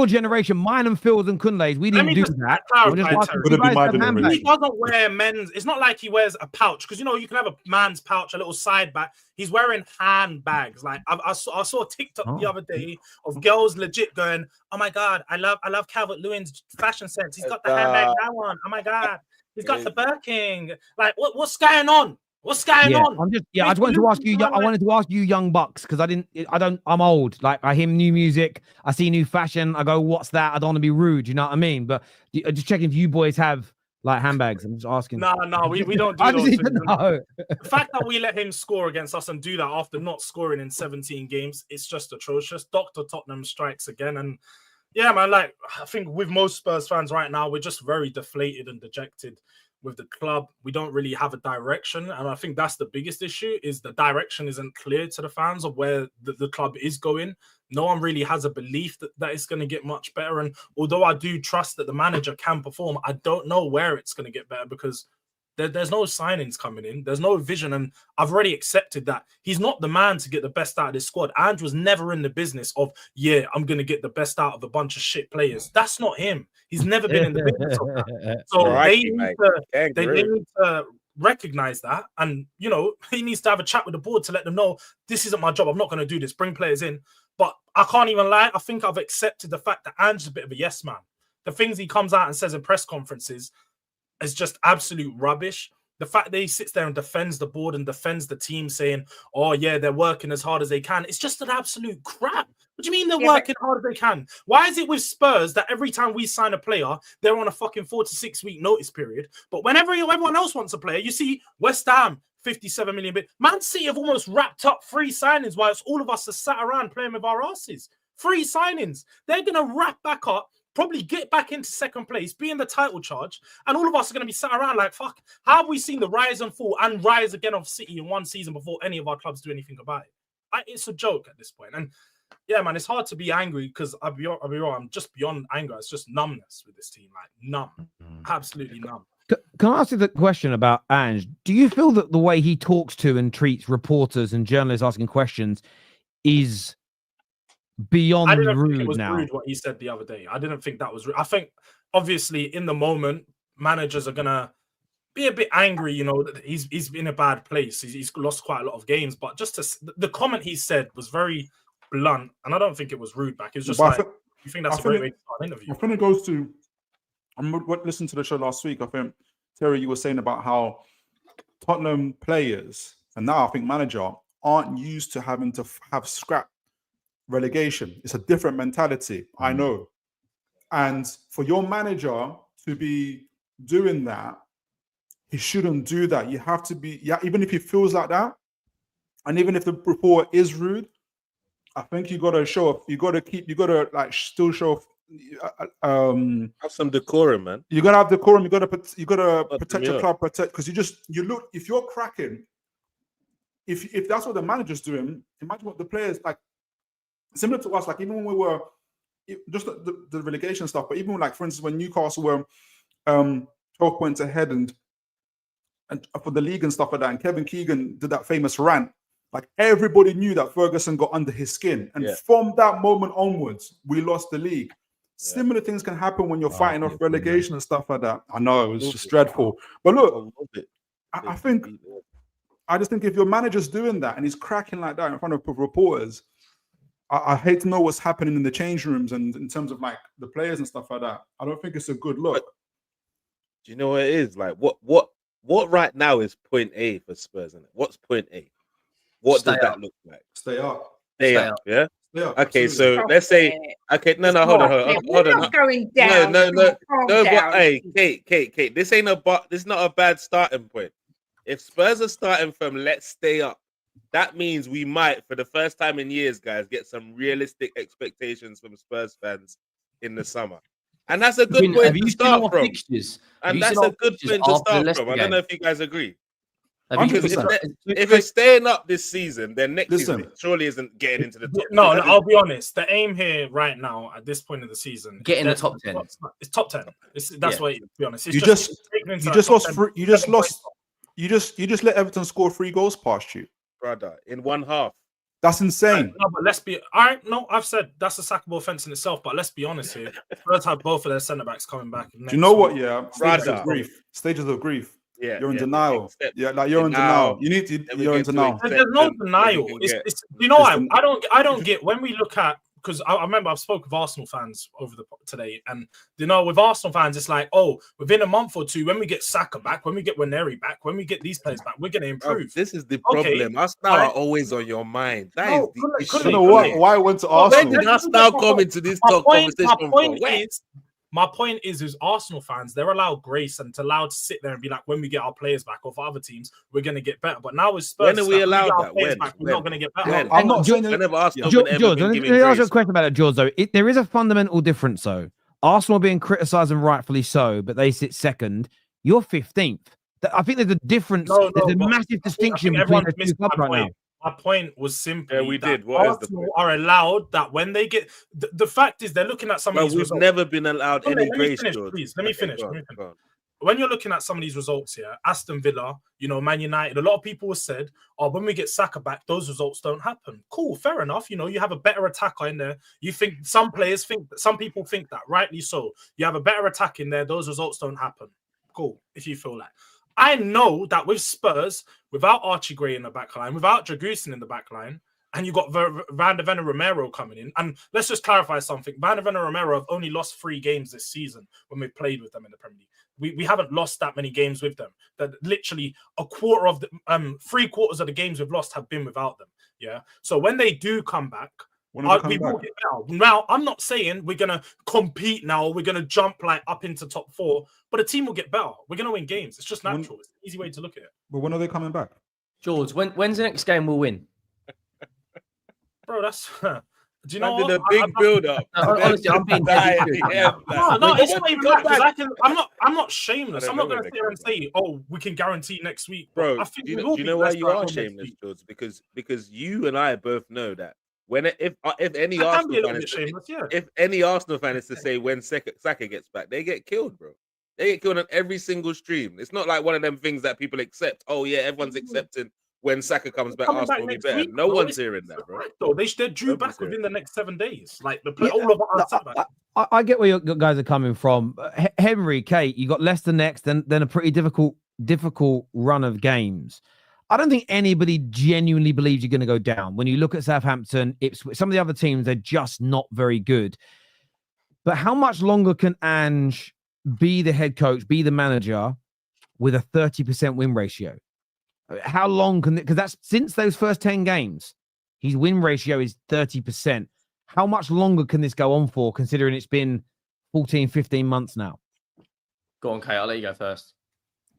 generation, mine and Phil's and Kunle's, we didn't do that. He doesn't wear men's. It's not like he wears a pouch, because you can have a man's pouch, a little side bag. He's wearing handbags. Like I saw a TikTok the other day of girls legit going, "Oh my god, I love Calvert-Lewin's fashion sense. He's got the handbag I want. Oh my god, he's got the Birkin. Like what's going on? What's going on? I just wanted to ask you. I wanted to ask you, young bucks, because I'm old. Like, I hear new music, I see new fashion, I go, "What's that?" I don't want to be rude, you know what I mean? But just checking if you boys have like handbags? I'm just asking. No, we don't do I those just things. even know. The fact that we let him score against us and do that after not scoring in 17 games, it's just atrocious. Dr. Tottenham strikes again. And yeah, man, like I think with most Spurs fans right now, we're just very deflated and dejected with the club. We don't really have a direction. And I think that's the biggest issue, is the direction isn't clear to the fans of where the club is going. No one really has a belief that it's going to get much better. And although I do trust that the manager can perform, I don't know where it's going to get better, because there's no signings coming in. There's no vision. And I've already accepted that he's not the man to get the best out of this squad. Ange was never in the business of, yeah, I'm going to get the best out of a bunch of shit players. That's not him. He's never been in the business of that. So they need to recognize that. And, you know, he needs to have a chat with the board to let them know, this isn't my job. I'm not going to do this. Bring players in. But I can't even lie. I think I've accepted the fact that Ange is a bit of a yes man. The things he comes out and says in press conferences is just absolute rubbish. The fact that he sits there and defends the board and defends the team, saying, oh, yeah, they're working as hard as they can. It's just an absolute crap. What do you mean they're working hard as they can? Why is it with Spurs that every time we sign a player, they're on a fucking 4 to 6 week notice period? But whenever everyone else wants a player, you see West Ham, 57 million bid. Man City have almost wrapped up 3 signings whilst all of us are sat around playing with our asses. 3 signings. They're going to wrap back up, probably get back into second place, be in the title charge, and all of us are going to be sat around like, fuck, how have we seen the rise and fall and rise again of City in one season before any of our clubs do anything about it? It's a joke at this point. And yeah, man, it's hard to be angry, because I'll be wrong, I'm just beyond anger. It's just numbness with this team, like numb, absolutely numb. Can I ask you the question about Ange? Do you feel that the way he talks to and treats reporters and journalists asking questions is beyond rude think it was now? Rude what he said the other day. I didn't think that was rude. I think obviously in the moment, managers are gonna be a bit angry. You know, that he's in a bad place. He's lost quite a lot of games. But the comment he said was very blunt, and I don't think it was rude back. It was just you think that's a great way to start an interview? I think it goes to. I listened to the show last week. I think Terry, you were saying about how Tottenham players and now I think manager aren't used to having to have scrap relegation. It's a different mentality. I know. And for your manager to be doing that, he shouldn't do that. You have to be, even if he feels like that, and even if the report is rude, I think you got to show up. You got to like still show have some decorum, man. You got to have decorum. You got to protect your club, because you look, if you're cracking, if that's what the manager's doing, imagine what the players like. Similar to us, like even when we were just the relegation stuff, but even like for instance when Newcastle were 12 points ahead and for the league and stuff like that, and Kevin Keegan did that famous rant, like everybody knew that Ferguson got under his skin, and from that moment onwards, we lost the league. Similar things can happen when you're fighting off relegation and stuff like that. I know it was just dreadful, but look, I just think if your manager's doing that and he's cracking like that in front of reporters, I hate to know what's happening in the change rooms and in terms of like the players and stuff like that. I don't think it's a good look. Do you know what it is? Like what right now is point A for Spurs? Isn't it? What's point A? What does that look like? Stay up. Stay up. Yeah. Yeah. Okay, absolutely. so let's say hold on. We're not going down. No. But hey, Kate. This ain't this is not a bad starting point. If Spurs are starting from let's stay up, that means we might, for the first time in years, guys, get some realistic expectations from Spurs fans in the summer. And that's a good point to start from. And that's a good point to start from. I don't know if you guys agree. If it's staying up this season, then next season surely isn't getting into the top 10. No, I'll be honest. The aim here right now at this point of the season, get in the top 10. It's top 10. That's what, to be honest. You just let Everton score 3 goals past you, brother, in one half. That's insane. No, but let's be all right. No, I've said that's a sackable offense in itself. But let's be honest here. Spurs have both of their centre backs coming back. Do you know what? Yeah, stages of grief. Yeah, you're in denial. Like you're in denial. You need to. You're in denial. There's no denial. It's you know what? I don't get when we look at, because I remember I've spoken with Arsenal fans over today, and you know, with Arsenal fans, it's like, oh, within a month or two, when we get Saka back, when we get Waneri back, when we get these players back, we're going to improve. This is the problem. Us now are always on your mind. That is the issue. You know what? Why I went to Arsenal? When did us now come into this talk conversation? My point is, My point is Arsenal fans, they're allowed grace and allowed to sit there and be like, when we get our players back, or for other teams, we're going to get better. But now with Spurs, When are we allowed that? We're not going to get better. I'm not saying Whenever Arsenal George, ever been let giving me ask you a grace. question about that, George, though. There is a fundamental difference, though. Arsenal being criticised and rightfully so, but they sit second. You're 15th. I think there's a difference. There's a massive distinction between the two clubs right now. My point was simply Arsenal are allowed that when they get the fact is they're looking at some of these we've results. never been allowed any grace, George. Please, let me finish. Go on. When you're looking at some of these results here, Aston Villa, Man United, a lot of people have said, when we get Saka back, those results don't happen. Cool, fair enough. You have a better attacker in there. You think some people think that, rightly so. You have a better attack in there, those results don't happen. Cool, if you feel that. I know that with Spurs, without Archie Gray in the back line, without Dragusin in the back line, and you got Van der Ven and Romero coming in. And let's just clarify something. Van der Ven and Romero have only lost 3 games this season when we've played with them in the Premier League. We haven't lost that many games with them. That literally a quarter of the 3/4 of the games we've lost have been without them. Yeah. So when they do come back, we will get better. Now, I'm not saying we're gonna compete now, we're gonna jump like up into top 4, but the team will get better. We're gonna win games. It's just natural. It's an easy way to look at it. But when are they coming back? George, when's the next game we'll win? Bro, that's do you know what? A big build-up. Honestly, I'm being no, it's not even that. I'm not shameless. I'm not going to sit here and say, we can guarantee next week. Bro, I think do you know why you are shameless, George? Because you and I both know that if any Arsenal fan is to say when Saka gets back, they get killed, bro. They get killed on every single stream. It's not like one of them things that people accept. Oh yeah, everyone's accepting. When Saka comes back, Arsenal will be better. No one's hearing that, bro. Though they're due back within the next 7 days. Like all of us. I get where you guys are coming from. Henry, Kate, you got Leicester next, then a pretty difficult run of games. I don't think anybody genuinely believes you're going to go down. When you look at Southampton, some of the other teams, they're just not very good. But how much longer can Ange be the head coach, be the manager with a 30% win ratio? How long can because that's since those first 10 games, his win ratio is 30%. How much longer can this go on for, considering it's been 14, 15 months now? Go on, Kate. I'll let you go first.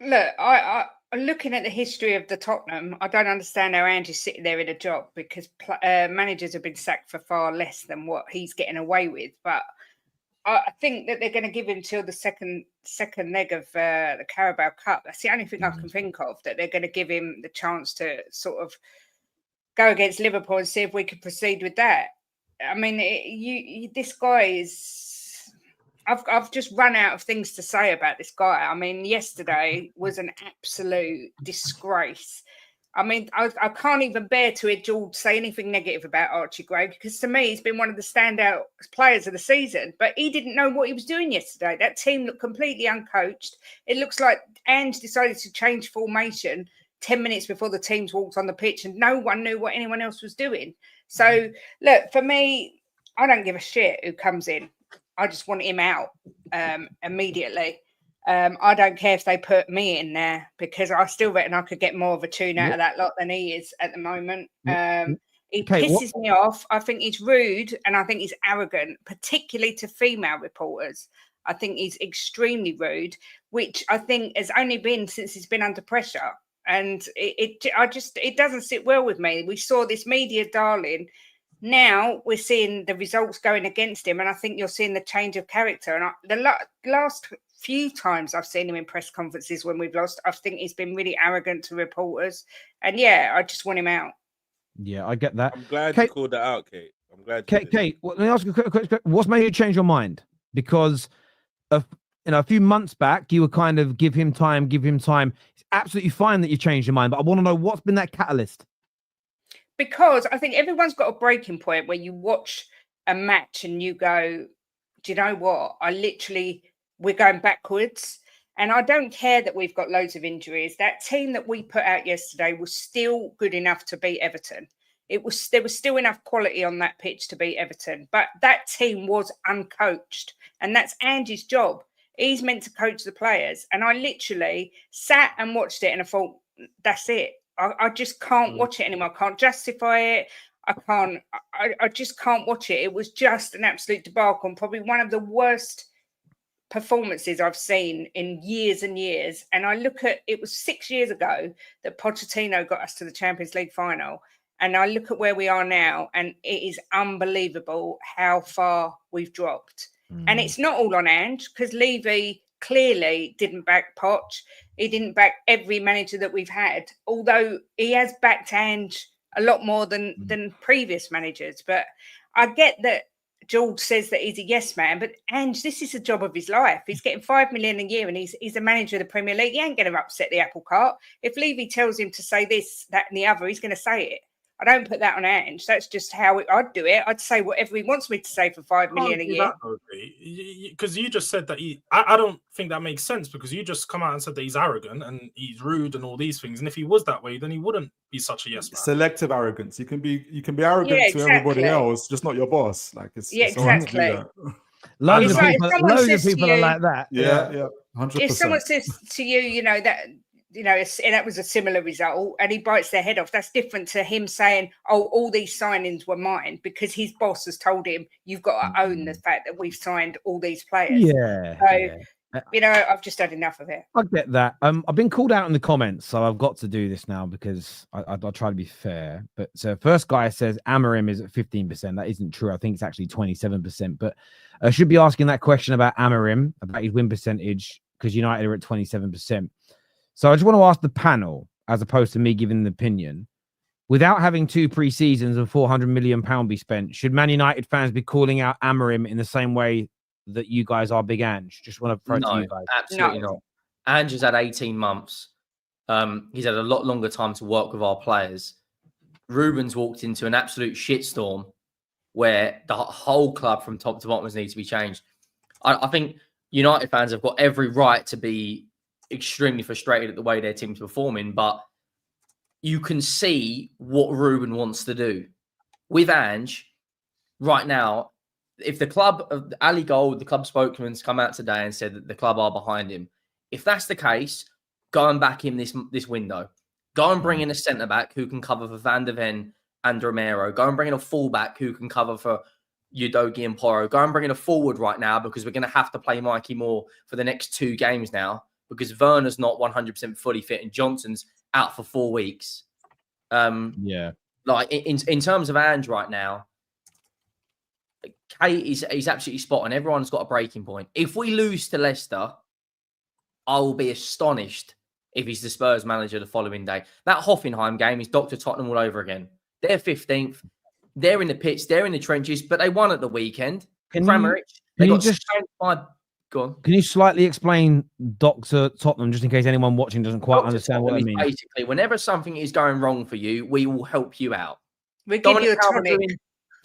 Look, I looking at the history of the Tottenham, I don't understand how Ange is sitting there in a job because managers have been sacked for far less than what he's getting away with. But I think that they're going to give him till the second leg of the Carabao Cup. That's the only thing I can think of, that they're going to give him the chance to sort of go against Liverpool and see if we can proceed with that. I mean, this guy is... I've just run out of things to say about this guy. I mean, yesterday was an absolute disgrace. I mean, I can't even bear to hear George say anything negative about Archie Gray, because to me, he's been one of the standout players of the season. But he didn't know what he was doing yesterday. That team looked completely uncoached. It looks like Ange decided to change formation 10 minutes before the teams walked on the pitch, and no one knew what anyone else was doing. So, look, for me, I don't give a shit who comes in. I just want him out immediately. I don't care if they put me in there, because I still reckon I could get more of a tune out of that lot than he is at the moment. He pisses me off. I think he's rude, and I think he's arrogant, particularly to female reporters. I think he's extremely rude, which I think has only been since he's been under pressure. And it doesn't sit well with me. We saw this media darling. Now we're seeing the results going against him, and I think you're seeing the change of character. And the last few times I've seen him in press conferences when we've lost, I think he's been really arrogant to reporters. And yeah, I just want him out. Yeah, I get that. I'm glad you called that out, Kate. I'm glad. Kate, let me ask you a quick question. What's made you change your mind? Because a few months back, you were kind of give him time. It's absolutely fine that you changed your mind, but I want to know what's been that catalyst. Because I think everyone's got a breaking point where you watch a match and you go, do you know what? We're going backwards. And I don't care that we've got loads of injuries. That team that we put out yesterday was still good enough to beat Everton. There was still enough quality on that pitch to beat Everton. But that team was uncoached. And that's Ange's job. He's meant to coach the players. And I literally sat and watched it and I thought, that's it. I just can't watch it anymore. I can't justify it. I just can't watch it. It was just an absolute debacle, and probably one of the worst performances I've seen in years and years. And I look at, it was 6 years ago that Pochettino got us to the Champions League final. And I look at where we are now, and it is unbelievable how far we've dropped. And it's not all on Ange, because Levy clearly didn't back Poch. He didn't back every manager that we've had, although he has backed Ange a lot more than previous managers. But I get that George says that he's a yes man, but Ange, this is the job of his life. He's getting $5 million a year, and he's a manager of the Premier League. He ain't going to upset the apple cart. If Levy tells him to say this, that, and the other, he's going to say it. I don't put that on Ange. That's just how I'd do it. I'd say whatever he wants me to say for $5 million a year. Because you just said that I don't think that makes sense, because you just come out and said that he's arrogant and he's rude and all these things. And if he was that way, then he wouldn't be such a yes man. Selective arrogance. You can be arrogant to everybody else, just not your boss. Like it's exactly. Loads of people are like that. Yeah, 100%. If someone says to you, that was a similar result, and he bites their head off, that's different to him saying, oh, all these signings were mine, because his boss has told him, you've got to own the fact that we've signed all these players. I've just had enough of it. I get that. I've been called out in the comments, so I've got to do this now because I'll try to be fair. But first guy says Amorim is at 15%. That isn't true. I think it's actually 27%. But I should be asking that question about Amorim, about his win percentage, because United are at 27%. So I just want to ask the panel, as opposed to me giving an opinion, without having 2 pre-seasons and £400 million be spent, should Man United fans be calling out Amorim in the same way that you guys are Big Ange? Just want to throw to you guys. Absolutely not. Ange has had 18 months. He's had a lot longer time to work with our players. Ruben's walked into an absolute shitstorm where the whole club from top to bottom needs to be changed. I think United fans have got every right to be extremely frustrated at the way their team's performing, but you can see what Rúben wants to do. With Ange, right now, if the club, Ali Gold, the club spokesman's come out today and said that the club are behind him, if that's the case, go and back him this window. Go and bring in a centre-back who can cover for Van der Ven and Romero. Go and bring in a full-back who can cover for Udogie and Porro. Go and bring in a forward right now, because we're going to have to play Mikey Moore for the next 2 games now, because Werner's not 100% fully fit and Johnson's out for 4 weeks. Like in terms of Ange right now, Kate is absolutely spot on. Everyone's got a breaking point. If we lose to Leicester, I will be astonished if he's the Spurs manager the following day. That Hoffenheim game is Dr. Tottenham all over again. They're 15th. They're in the pits. They're in the trenches, but they won at the weekend. Go on. Can you slightly explain Dr. Tottenham, just in case anyone watching doesn't quite understand what I mean? Basically, whenever something is going wrong for you, we will help you out. We give you a tonic.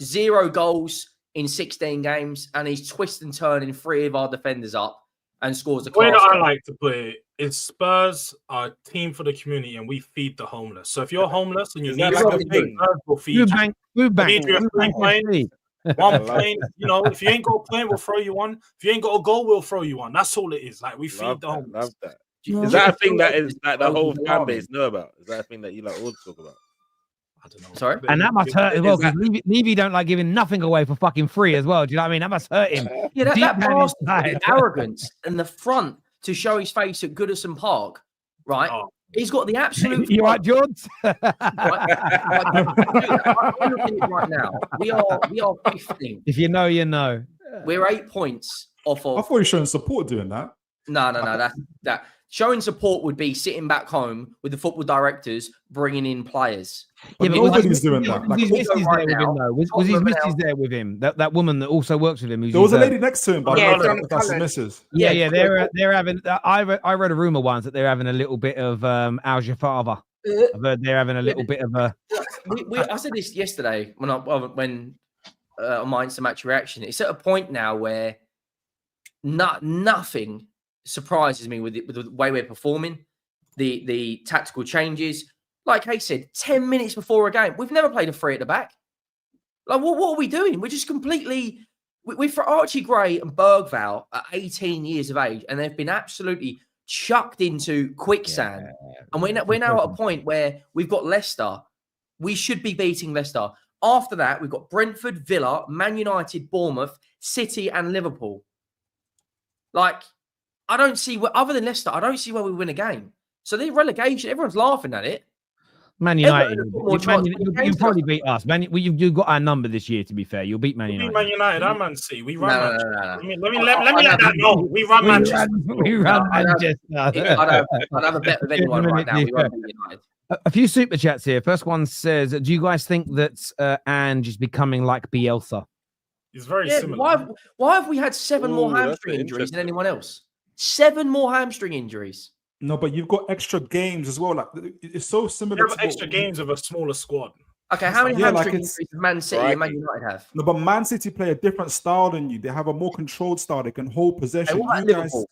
0 goals in 16 games, and he's twist and turning 3 of our defenders up and scores a class. The way that I like to put it is Spurs are a team for the community, and we feed the homeless. So if you're homeless and you need something, Spurs will feed you. One plane, if you ain't got a plane, we'll throw you one. If you ain't got a goal, we'll throw you one. That's all it is. Like, we feed the homeless. Love that. Is that a thing that is like the whole fan base know about? Is that a thing that you like all talk about? I don't know. Sorry? And that must hurt as well, because Levy don't like giving nothing away for fucking free as well. Do you know what I mean? That must hurt him. Yeah, that bastard arrogance and the front to show his face at Goodison Park, right? Oh. He's got the absolute. You right, George? I'm looking at it right now. We are 15th. If you know, you know. We're 8 points off of. I thought you were showing support doing that. No. That showing support would be sitting back home with the football directors bringing in players. Yeah, but nobody's doing that. Was his missus there with him, though? Was his missus there with him? That woman that also works with him. There was a lady next to him, but I don't know if that's his missus. Yeah. They're having. I read a rumor once that they're having a little bit of Al Jafava. I've heard they're having a little bit of a. I said this yesterday when on my Instant Match reaction. It's at a point now where nothing surprises me with the way we're performing, the tactical changes. Like Kay said, 10 minutes before a game, we've never played a 3 at the back. Like, what are we doing? We're just completely. We're for Archie Gray and Bergvall at 18 years of age, and they've been absolutely chucked into quicksand. Yeah. And we're now at a point where we've got Leicester. We should be beating Leicester. After that, we've got Brentford, Villa, Man United, Bournemouth, City, and Liverpool. Like, I don't see where, other than Leicester, I don't see where we win a game. So the relegation, everyone's laughing at it. Man United, you probably beat us. You've got our number this year. To be fair, you'll beat Man United. We beat Man United and Man City. We run Manchester. No. Let me let that know. We run Manchester. We run Manchester. I'd have a bet with anyone right now. We won't beat United. A few super chats here. First one says, "Do you guys think that Ange is becoming like Bielsa?" It's very similar. Why have we had 7 more hamstring injuries than anyone else? 7 more hamstring injuries. No, but you've got extra games as well. Like it's so similar. You have extra games with a smaller squad. Okay, how many hamstring injuries does Man City and Man United have? No, but Man City play a different style than you. They have a more controlled style. They can hold possession. Hey, what about Liverpool?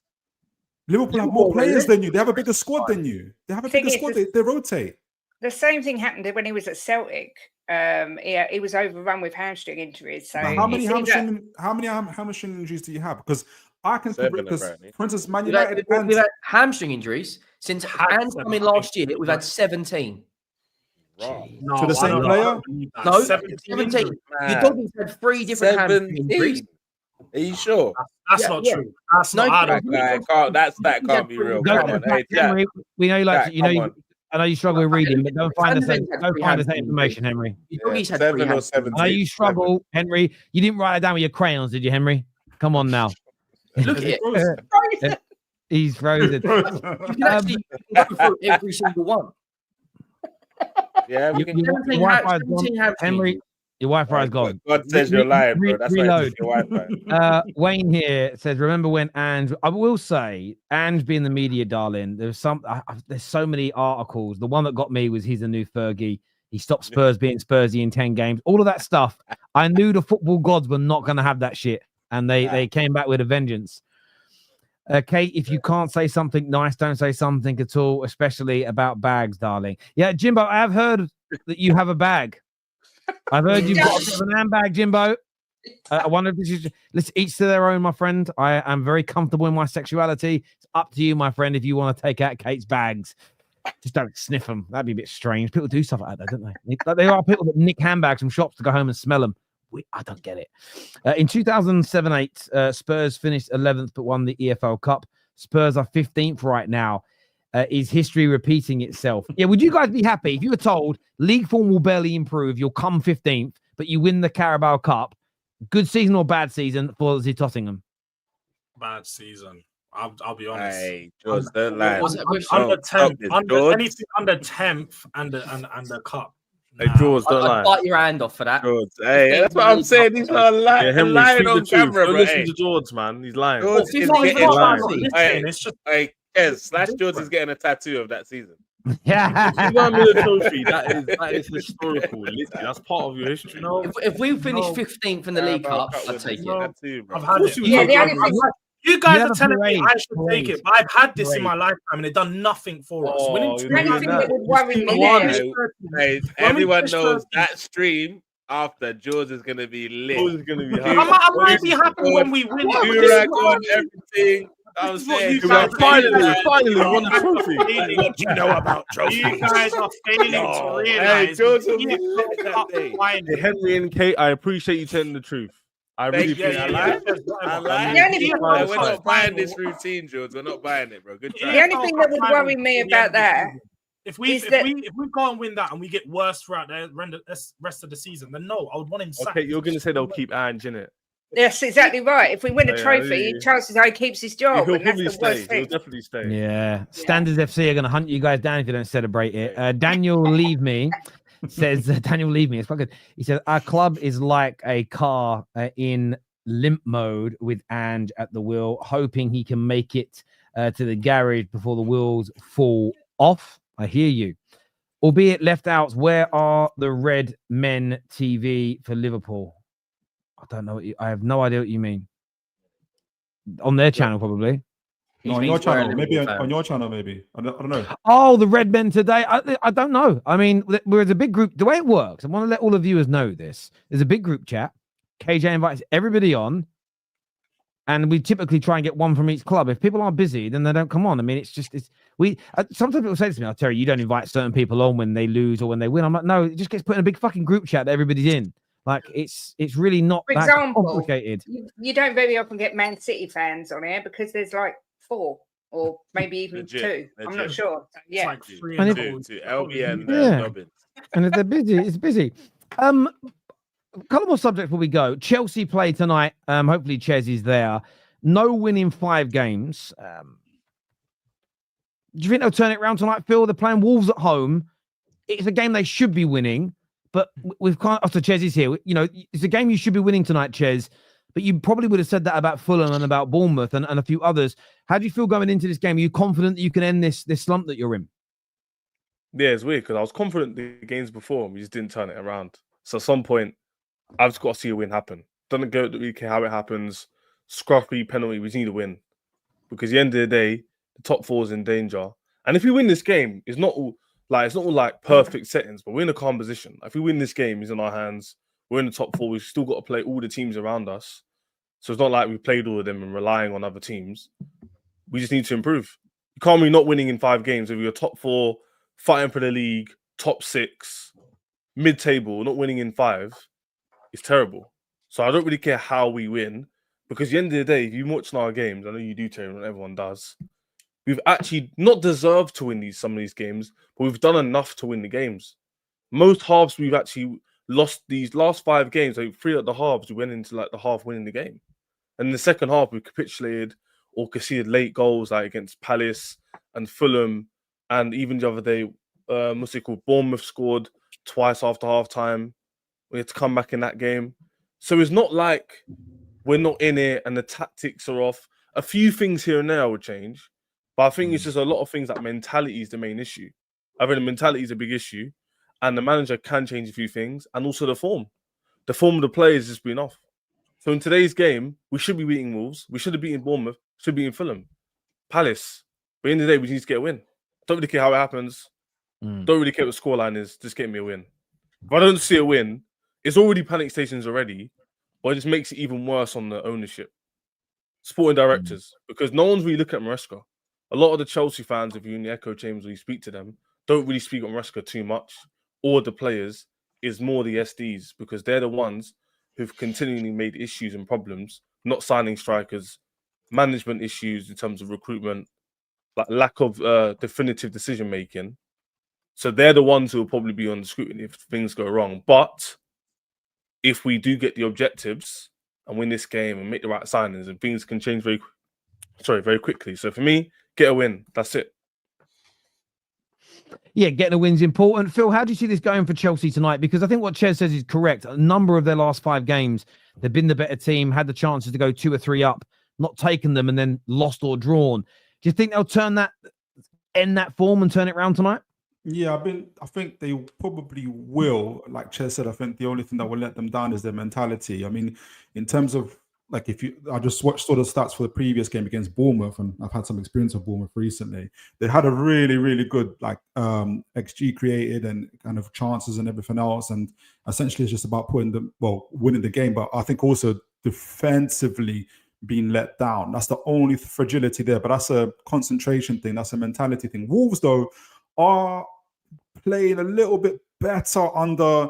Liverpool have more players than you. They have a bigger squad than you. They have a bigger squad. They rotate. The same thing happened when he was at Celtic. He was overrun with hamstring injuries. So how many hamstring injuries do you have? Because I can, because for instance, Man United we've had hamstring injuries since Ange came in last year. We've had 17. No, to the same player? No, 17. Your doggies had 3 different hamstring injuries. Are you sure? That's not true. That's not. That can't be real. Come on, hey, Henry, we know you like. I know you struggle with reading, but don't find us that information, Henry. Yeah, 7 or 17. I know you struggle, Henry. You didn't write it down with your crayons, did you, Henry? Come on now. Look at it. He's frozen. You can actually go through every single one. Yeah, we can. Henry, your Wi-Fi is gone. God says you're lying, bro. That's reload. Why it's your Wi-Fi. Wayne here says, remember when Ange, I will say, Ange being the media darling, there's so many articles. The one that got me was he's a new Fergie. He stopped Spurs being Spursy in 10 games. All of that stuff. I knew the football gods were not going to have that shit. And they came back with a vengeance. Kate, if you can't say something nice, don't say something at all, especially about bags, darling. Yeah, Jimbo, I have heard that you have a bag. I've heard you've got a bit of an handbag, Jimbo. I wonder if this is... Let's each to their own, my friend. I am very comfortable in my sexuality. It's up to you, my friend, if you want to take out Kate's bags. Just don't sniff them. That'd be a bit strange. People do stuff like that, don't they? There are people that nick handbags from shops to go home and smell them. I don't get it. In 2007-8, Spurs finished 11th but won the EFL Cup. Spurs are 15th right now. Is history repeating itself? Yeah, would you guys be happy if you were told league form will barely improve, you'll come 15th, but you win the Carabao Cup? Good season or bad season for the Tottenham? Bad season. I'll be honest. Hey, George, don't lie. Under 10th, anything under 10th and the cup. Hey, George, don't lie. I'd bite your hand off for that. George, hey, that's what I'm saying. He's not lying. Henry, lying on camera, bro. Listen to George, man. He's lying. George is getting George is getting a tattoo of that season. Yeah. You won me the trophy. That is historical. Literally, that's part of your history. No. If we finish 15th in the League Cup, I'd take it. I've had it. You guys are telling me I should take it, but I've had this in my lifetime and it's done nothing for us. Everyone knows that stream after George is going to be lit. George is going to be happy. I might be happy when we win. Durag on everything. I'm saying, finally won the trophy. What do you know about trophies? You guys are failing to realize. Hey, Henry and Kate, I appreciate you telling the truth. I really appreciate it. I lie. We're not buying this routine, George. We're not buying it, bro. Good try. The only thing that would worry me about that, if we can't win that and we get worse throughout the rest of the season, then no, I would want him sacked. Okay, you're going to say they'll keep Ange in it. Yes, exactly right. If we win a trophy, chances are he keeps his job. He'll probably stay. He'll definitely stay. Yeah. Standards FC are going to hunt you guys down if you don't celebrate it. Daniel Leave Me says, Daniel Leave Me. It's quite good. He says, our club is like a car in limp mode with Ange at the wheel, hoping he can make it to the garage before the wheels fall off. I hear you. Albeit left out, where are the Red Men TV for Liverpool? I don't know. I have no idea what you mean. On their channel, probably. No, on your channel. Maybe on your channel, maybe. I don't know. Oh, the Red Men today. I don't know. I mean, there's a big group. The way it works, I want to let all the viewers know this. There's a big group chat. KJ invites everybody on. And we typically try and get one from each club. If people are busy, then they don't come on. I mean, sometimes people say to me, Terry, you don't invite certain people on when they lose or when they win. I'm like, no, it just gets put in a big fucking group chat that everybody's in. Like it's really not For that example, complicated. you don't very often get Man City fans on here because there's like 4 or maybe even Legit, 2. I'm not sure. So, It's yeah. like 3 And and if- to LB and Yeah. Dobbins. And if they're busy, it's busy. A couple more subjects before we go. Chelsea play tonight. Hopefully Ches is there. No win in 5 games. Do you think they'll turn it around tonight, Phil? They're playing Wolves at home. It's a game they should be winning, but we've kind of, after Ches is here, you know, it's a game you should be winning tonight, Ches, but you probably would have said that about Fulham and about Bournemouth and a few others. How do you feel going into this game? Are you confident that you can end this slump that you're in? Yeah, it's weird because I was confident the games before and we just didn't turn it around. So at some point, I've just got to see a win happen. Doesn't go to the UK how it happens. Scruffy penalty, we just need a win. Because at the end of the day, the top 4 is in danger. And if we win this game, it's not all like perfect settings, but we're in a calm position. If we win this game, it's in our hands. We're in the top 4. We've still got to play all the teams around us. So it's not like we played all of them and relying on other teams. We just need to improve. You can't be not winning in 5 games if you're top 4, fighting for the league, top 6, mid-table, not winning in 5. It's terrible. So I don't really care how we win, because at the end of the day, if you watch our games, I know you do, Terry, and everyone does, we've actually not deserved to win some of these games, but we've done enough to win the games. Most halves we've actually lost these last 5 games. Like 3 of the halves, we went into like the half winning the game. And in the second half, we capitulated or conceded late goals like against Palace and Fulham. And even the other day, what's it called? Bournemouth scored twice after half time. We had to come back in that game. So it's not like we're not in it and the tactics are off. A few things here and there would change. But I think it's just a lot of things like mentality is the main issue. I think the mentality is a big issue. And the manager can change a few things. And also the form. The form of the players has been off. So in today's game, we should be beating Wolves. We should have beaten Bournemouth. Should be beating Fulham. Palace. But at the end of the day, we need to get a win. Don't really care how it happens. Don't really care what the scoreline is. Just get me a win. If I don't see a win, it's already panic stations already. But it just makes it even worse on the ownership. Sporting directors. Because no one's really looking at Maresca. A lot of the Chelsea fans, if you're in the echo chambers or you speak to them, don't really speak on Maresca too much. Or the players. Is more the SDs. Because they're the ones who've continually made issues and problems. Not signing strikers. Management issues in terms of recruitment. Like lack of definitive decision making. So they're the ones who will probably be on the scrutiny if things go wrong. But if we do get the objectives and win this game and make the right signings, and things can change very quickly. So for me, get a win. That's it. Yeah, getting a win's important. Phil, how do you see this going for Chelsea tonight? Because I think what Ches says is correct. A number of their last 5 games, they've been the better team, had the chances to go 2 or 3 up, not taken them, and then lost or drawn. Do you think they'll end that form and turn it around tonight? Yeah, I think they probably will. Like Ches said, I think the only thing that will let them down is their mentality. I mean, in terms of like, I just saw the stats for the previous game against Bournemouth, and I've had some experience of Bournemouth recently. They had a really, really good XG created and kind of chances and everything else, and essentially it's just about winning the game. But I think also defensively being let down. That's the only fragility there. But that's a concentration thing. That's a mentality thing. Wolves though are playing a little bit better under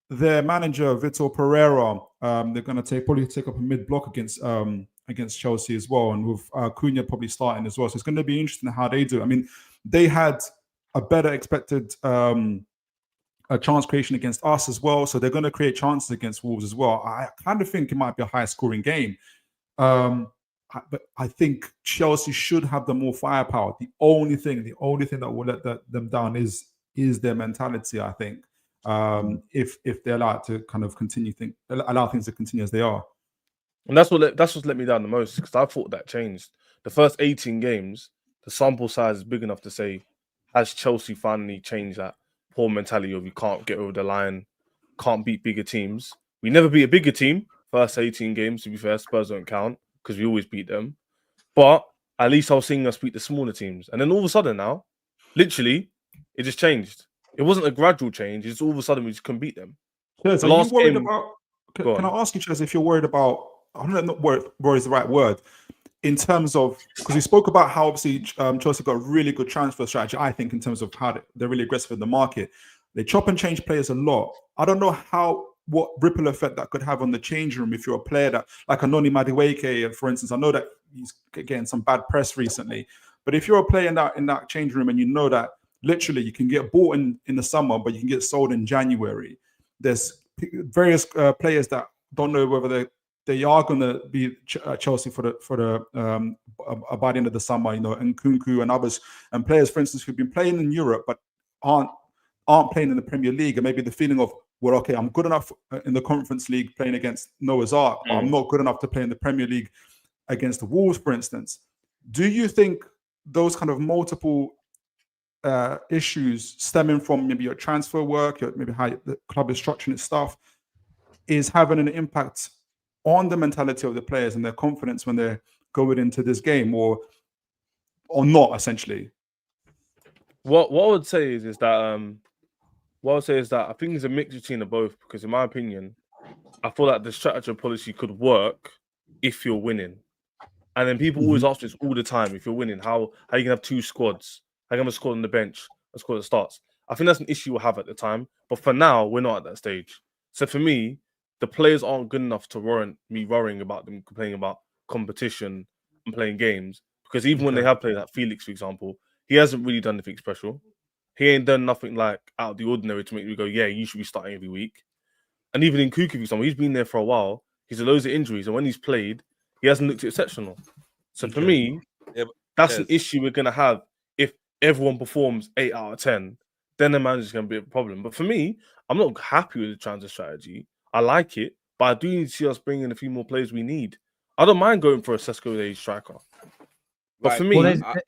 their manager Vitor Pereira. They're going to probably take up a mid block against Chelsea as well, and with Cunha probably starting as well. So it's going to be interesting how they do. I mean, they had a better expected a chance creation against us as well, so they're going to create chances against Wolves as well. I kind of think it might be a high scoring game. But I think Chelsea should have the more firepower. The only thing that will let them down is their mentality. I think if they're allowed to kind of allow things to continue as they are, and that's what's let me down the most, because I thought that changed. The first 18 games, the sample size is big enough to say, has Chelsea finally changed that poor mentality of you can't get over the line, can't beat bigger teams? We never beat a bigger team. First 18 games, to be fair, Spurs don't count because we always beat them. But at least I was seeing us beat the smaller teams. And then all of a sudden now, literally, it just changed. It wasn't a gradual change. It's all of a sudden we just couldn't beat them. Ches, are you worried about... Can I ask you, Ches, if you're worried about... I don't know, worried is the right word. In terms of... Because we spoke about how obviously Chelsea got a really good transfer strategy, I think, in terms of how they're really aggressive in the market. They chop and change players a lot. I don't know how what ripple effect that could have on the change room if you're a player that, like a Noni Madueke, for instance. I know that he's getting some bad press recently, but if you're a player in that change room and you know that literally you can get bought in the summer, but you can get sold in January. There's various players that don't know whether they are going to be Chelsea by the end of the summer, and Kunku and others, and players, for instance, who've been playing in Europe but aren't playing in the Premier League, and maybe the feeling of, well, okay, I'm good enough in the Conference League playing against Noah's Ark, but I'm not good enough to play in the Premier League against the Wolves, for instance. Do you think those kind of multiple issues stemming from maybe your transfer work, maybe how the club is structuring its stuff, is having an impact on the mentality of the players and their confidence when they're going into this game, or not, essentially? What I would say is that I think it's a mix between the both, because in my opinion, I feel like the strategy and policy could work if you're winning. And then people always ask this all the time: if you're winning, how you can have two squads? How you can have a squad on the bench, a squad that starts? I think that's an issue we'll have at the time. But for now, we're not at that stage. So for me, the players aren't good enough to warrant me worrying about them complaining about competition and playing games. Because even when they have played, like Felix, for example, he hasn't really done anything special. He ain't done nothing like out of the ordinary to make me go, yeah, you should be starting every week. And even in Kuku, for example, he's been there for a while. He's had loads of injuries, and when he's played, he hasn't looked exceptional. So for me, that's an issue we're going to have. If everyone performs 8 out of 10, then the manager's going to be a problem. But for me, I'm not happy with the transfer strategy. I like it, but I do need to see us bring in a few more players we need. I don't mind going for a Sesko age striker. But for me,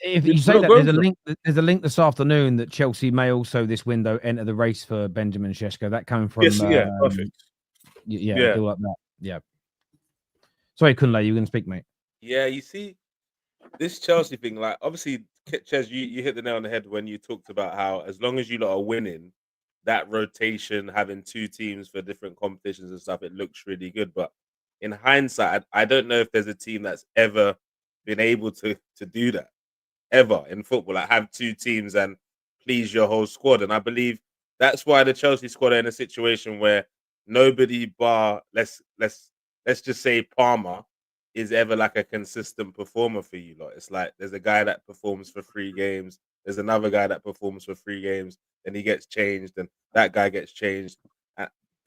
if you say that, there's a link this afternoon that Chelsea may also this window enter the race for Benjamin Sesko. That coming from perfect. Yeah, like that. Yeah. Sorry, Kunle, you were going to speak, mate. Yeah, you see, this Chelsea thing, like, obviously, Ches, you hit the nail on the head when you talked about how as long as you lot are winning, that rotation, having two teams for different competitions and stuff, it looks really good. But in hindsight, I don't know if there's a team that's ever been able to do that, ever in football. Like, have two teams and please your whole squad. And I believe that's why the Chelsea squad are in a situation where nobody bar, let's just say Palmer, is ever like a consistent performer for you lot. It's like there's a guy that performs for 3 games, there's another guy that performs for 3 games, then he gets changed, and that guy gets changed.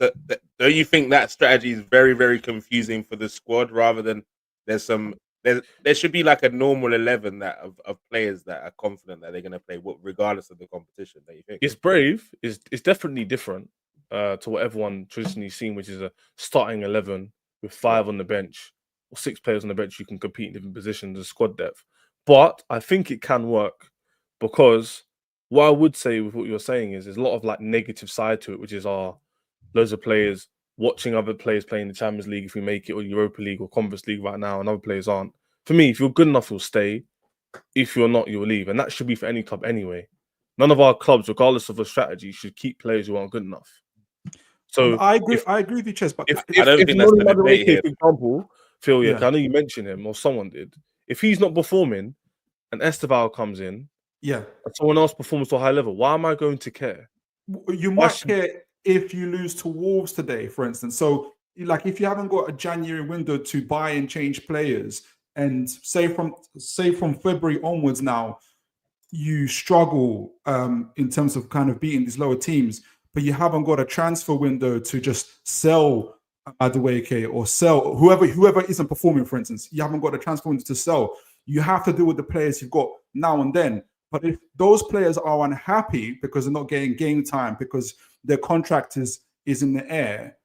Don't you think that strategy is very, very confusing for the squad, rather than there should be like a normal 11 of players that are confident that they're going to play regardless of the competition? That you think it's brave. It's definitely different to what everyone traditionally seen, which is a starting 11 with 5 on the bench or 6 players on the bench. You can compete in different positions, as squad depth. But I think it can work, because what I would say with what you're saying is there's a lot of like negative side to it, which is loads of players watching other players playing the Champions League if we make it, or Europa League or Conference League right now, and other players aren't. For me, if you're good enough, you'll stay. If you're not, you'll leave. And that should be for any club anyway. None of our clubs, regardless of the strategy, should keep players who aren't good enough. So I agree with you, Ches, but I don't think that's the debate here. For example, Phil, I know you mentioned him, or someone did. If he's not performing and Esteval comes in, and someone else performs to a high level, why am I going to care? You might care if you lose to Wolves today, for instance. So, like, if you haven't got a January window to buy and change players, and say from February onwards now, you struggle in terms of kind of beating these lower teams, but you haven't got a transfer window to just sell Madueke or sell whoever isn't performing, for instance. You haven't got a transfer window to sell. You have to deal with the players you've got now and then. But if those players are unhappy because they're not getting game time, because their contract is in the air,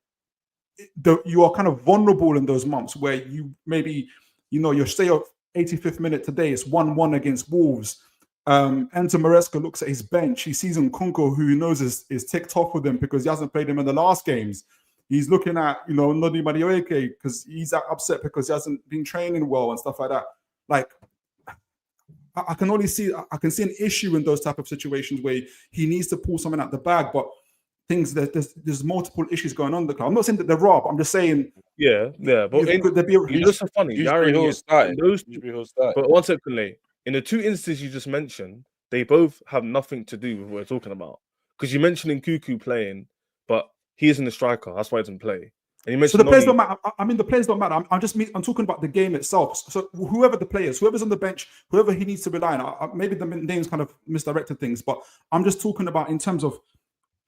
you are kind of vulnerable in those months where you maybe, your stay of 85th minute today is 1-1 against Wolves. Enzo Maresca looks at his bench. He sees Nkunku, who he knows is ticked off with him because he hasn't played him in the last games. He's looking at, Noni Madueke because he's upset because he hasn't been training well and stuff like that. Like, I can see an issue in those type of situations where he needs to pull something out the bag, but things that there's multiple issues going on in the club. I'm not saying that they're wrong. I'm just saying, but could there be you're just so funny. But one second, in the 2 instances you just mentioned, they both have nothing to do with what we're talking about. Because you mentioned Nkunku playing, but he isn't a striker. That's why he doesn't play. And you So mentioned the players Noni. don't matter. I mean, the players don't matter. I'm talking about the game itself. So whoever the players, whoever's on the bench, whoever he needs to rely on. Maybe the names kind of misdirected things, but I'm just talking about in terms of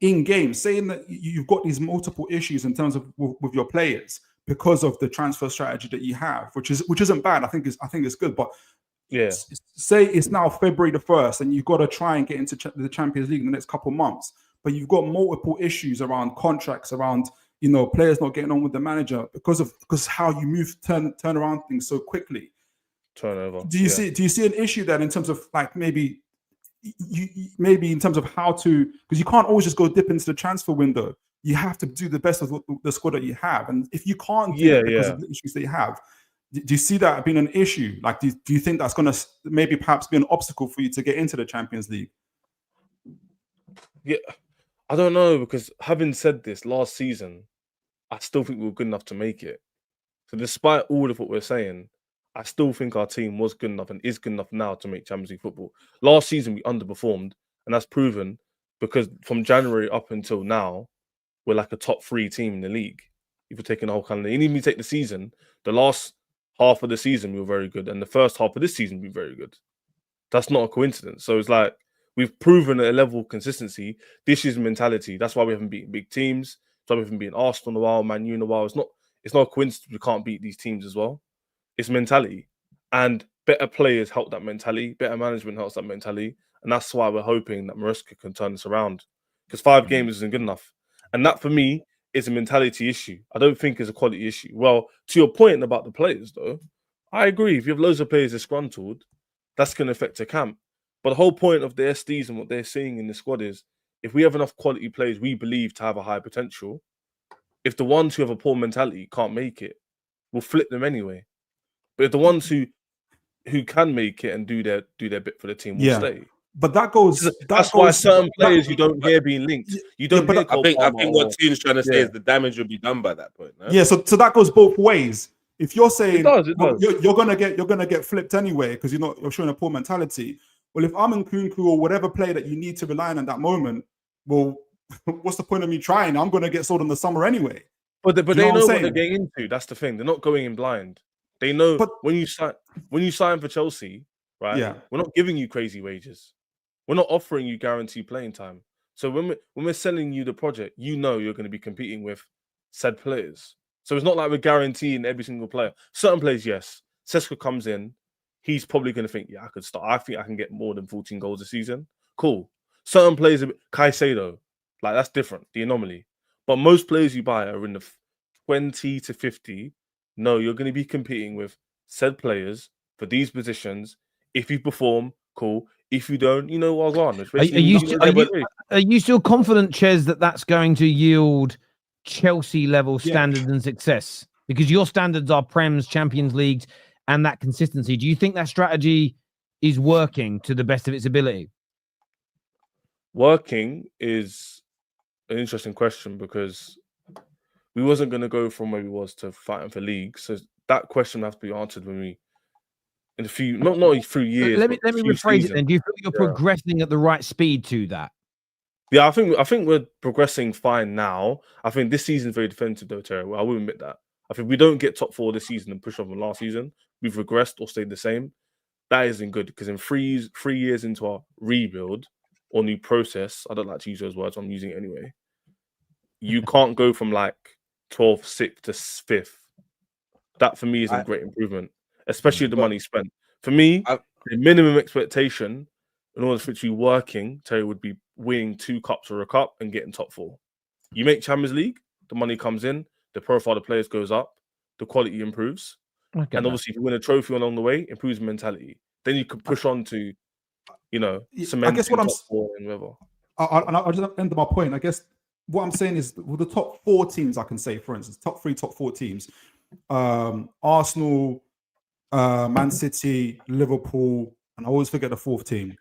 in game, saying that you've got these multiple issues in terms of with your players because of the transfer strategy that you have, which isn't bad. I think it's good, but Yeah. say it's now February the 1st, and you've got to try and get into the Champions League in the next couple of months, but you've got multiple issues around contracts, around players not getting on with the manager because how you turn around things so quickly. Turnover. Do you see an issue then in terms of like maybe in terms of how to, because you can't always just go dip into the transfer window. You have to do the best of the squad that you have, and if you can't do that because of the issues that you have, do you see that being an issue? Like, do you think that's going to maybe perhaps be an obstacle for you to get into the Champions League? Yeah, I don't know, because having said this, last season, I still think we were good enough to make it. So despite all of what we're saying, I still think our team was good enough and is good enough now to make Champions League football. Last season, we underperformed, and that's proven because from January up until now, we're like a top 3 team in the league. If you're taking the whole calendar, and even if you take the season, the last half of the season, we were very good, and the first half of this season, we were very good. That's not a coincidence. So it's like we've proven at a level of consistency. This is mentality. That's why we haven't beaten big teams. That's why we haven't beaten Arsenal in a while, Man U in a while. It's not a coincidence we can't beat these teams as well. It's mentality. And better players help that mentality. Better management helps that mentality. And that's why we're hoping that Maresca can turn this around. Because 5 games isn't good enough. And that, for me, is a mentality issue. I don't think it's a quality issue. Well, to your point about the players, though, I agree. If you have loads of players disgruntled, that's going to affect the camp. But the whole point of the SDs and what they're seeing in the squad is, if we have enough quality players we believe to have a high potential, if the ones who have a poor mentality can't make it, we'll flip them anyway. But if the ones who can make it and do their bit for the team will stay. But that's why certain players you don't hear being linked. You don't hear. I think what Tina's trying to say is the damage will be done by that point. No? Yeah, so that goes both ways. If you're saying it does. You're gonna get flipped anyway because you're showing a poor mentality. Well, if I'm in Kunle or whatever player that you need to rely on at that moment, well, what's the point of me trying? I'm gonna get sold in the summer anyway. But they know what they're getting into. That's the thing. They're not going in blind. They know when you sign for Chelsea, right? Yeah. We're not giving you crazy wages. We're not offering you guaranteed playing time. So when we're selling you the project, you know you're going to be competing with said players. So it's not like we're guaranteeing every single player. Certain players, yes. Sesko comes in, he's probably going to think, I could start. I think I can get more than 14 goals a season. Cool. Certain players, Caicedo, like that's different, the anomaly. But most players you buy are in the 20 to 50. No, you're going to be competing with said players for these positions. If you perform, cool. If you don't, you know what's on. Are you still confident, Ches, that that's going to yield Chelsea level standards and success? Because your standards are Prems, Champions Leagues, and that consistency. Do you think that strategy is working to the best of its ability? Working is an interesting question because we wasn't going to go from where we was to fighting for league. So that question has to be answered when we in a few, not through years. Let me rephrase it then. Do you feel you're progressing at the right speed to that? Yeah, I think we're progressing fine now. I think this season's very defensive though, Terry. Well, I will admit that. I think we don't get top 4 this season and push on from last season. We've regressed or stayed the same. That isn't good because in 3 years into our rebuild or new process, I don't like to use those words, I'm using it anyway. You can't go from like 12th, 6th to 5th. That for me is a great improvement, especially the money spent. For me, the minimum expectation in order for it to be working, Terry, would be winning 2 cups or a cup and getting top 4. You make Champions League, the money comes in, the profile of the players goes up, the quality improves. And obviously, if you win a trophy along the way, improves mentality. Then you can push on to, cement. I guess what top 4 and whatever. I'll just end my point. I guess what I'm saying is with the top 4 teams, I can say, for instance, top 3, top 4 teams, Arsenal, Man City, Liverpool, and I always forget the 4th team.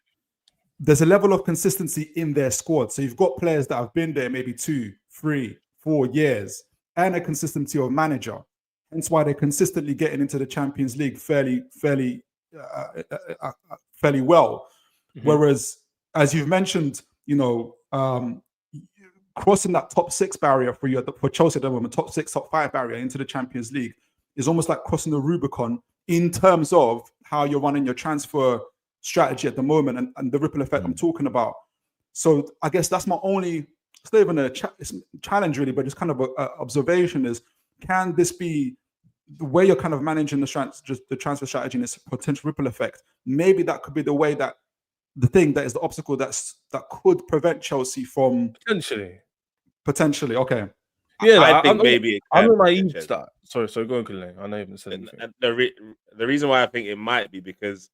There's a level of consistency in their squad. So you've got players that have been there maybe 2, 3, 4 years and a consistency of manager. Hence why they're consistently getting into the Champions League fairly well. Mm-hmm. Whereas, as you've mentioned, crossing that top 6 barrier for Chelsea at the moment, top 6, top 5 barrier into the Champions League is almost like crossing the Rubicon in terms of how you're running your transfer strategy at the moment and the ripple effect I'm talking about. So I guess that's my only, it's not even a challenge really, but it's kind of an observation is, can this be the way you're kind of managing the transfer strategy and its potential ripple effect? Maybe that could be the way that the thing that is the obstacle that could prevent Chelsea from potentially. Okay. Yeah, I think maybe I'm not naive to that. Sorry, go on, Kunle. I know you haven't said anything. And the reason why I think it might be because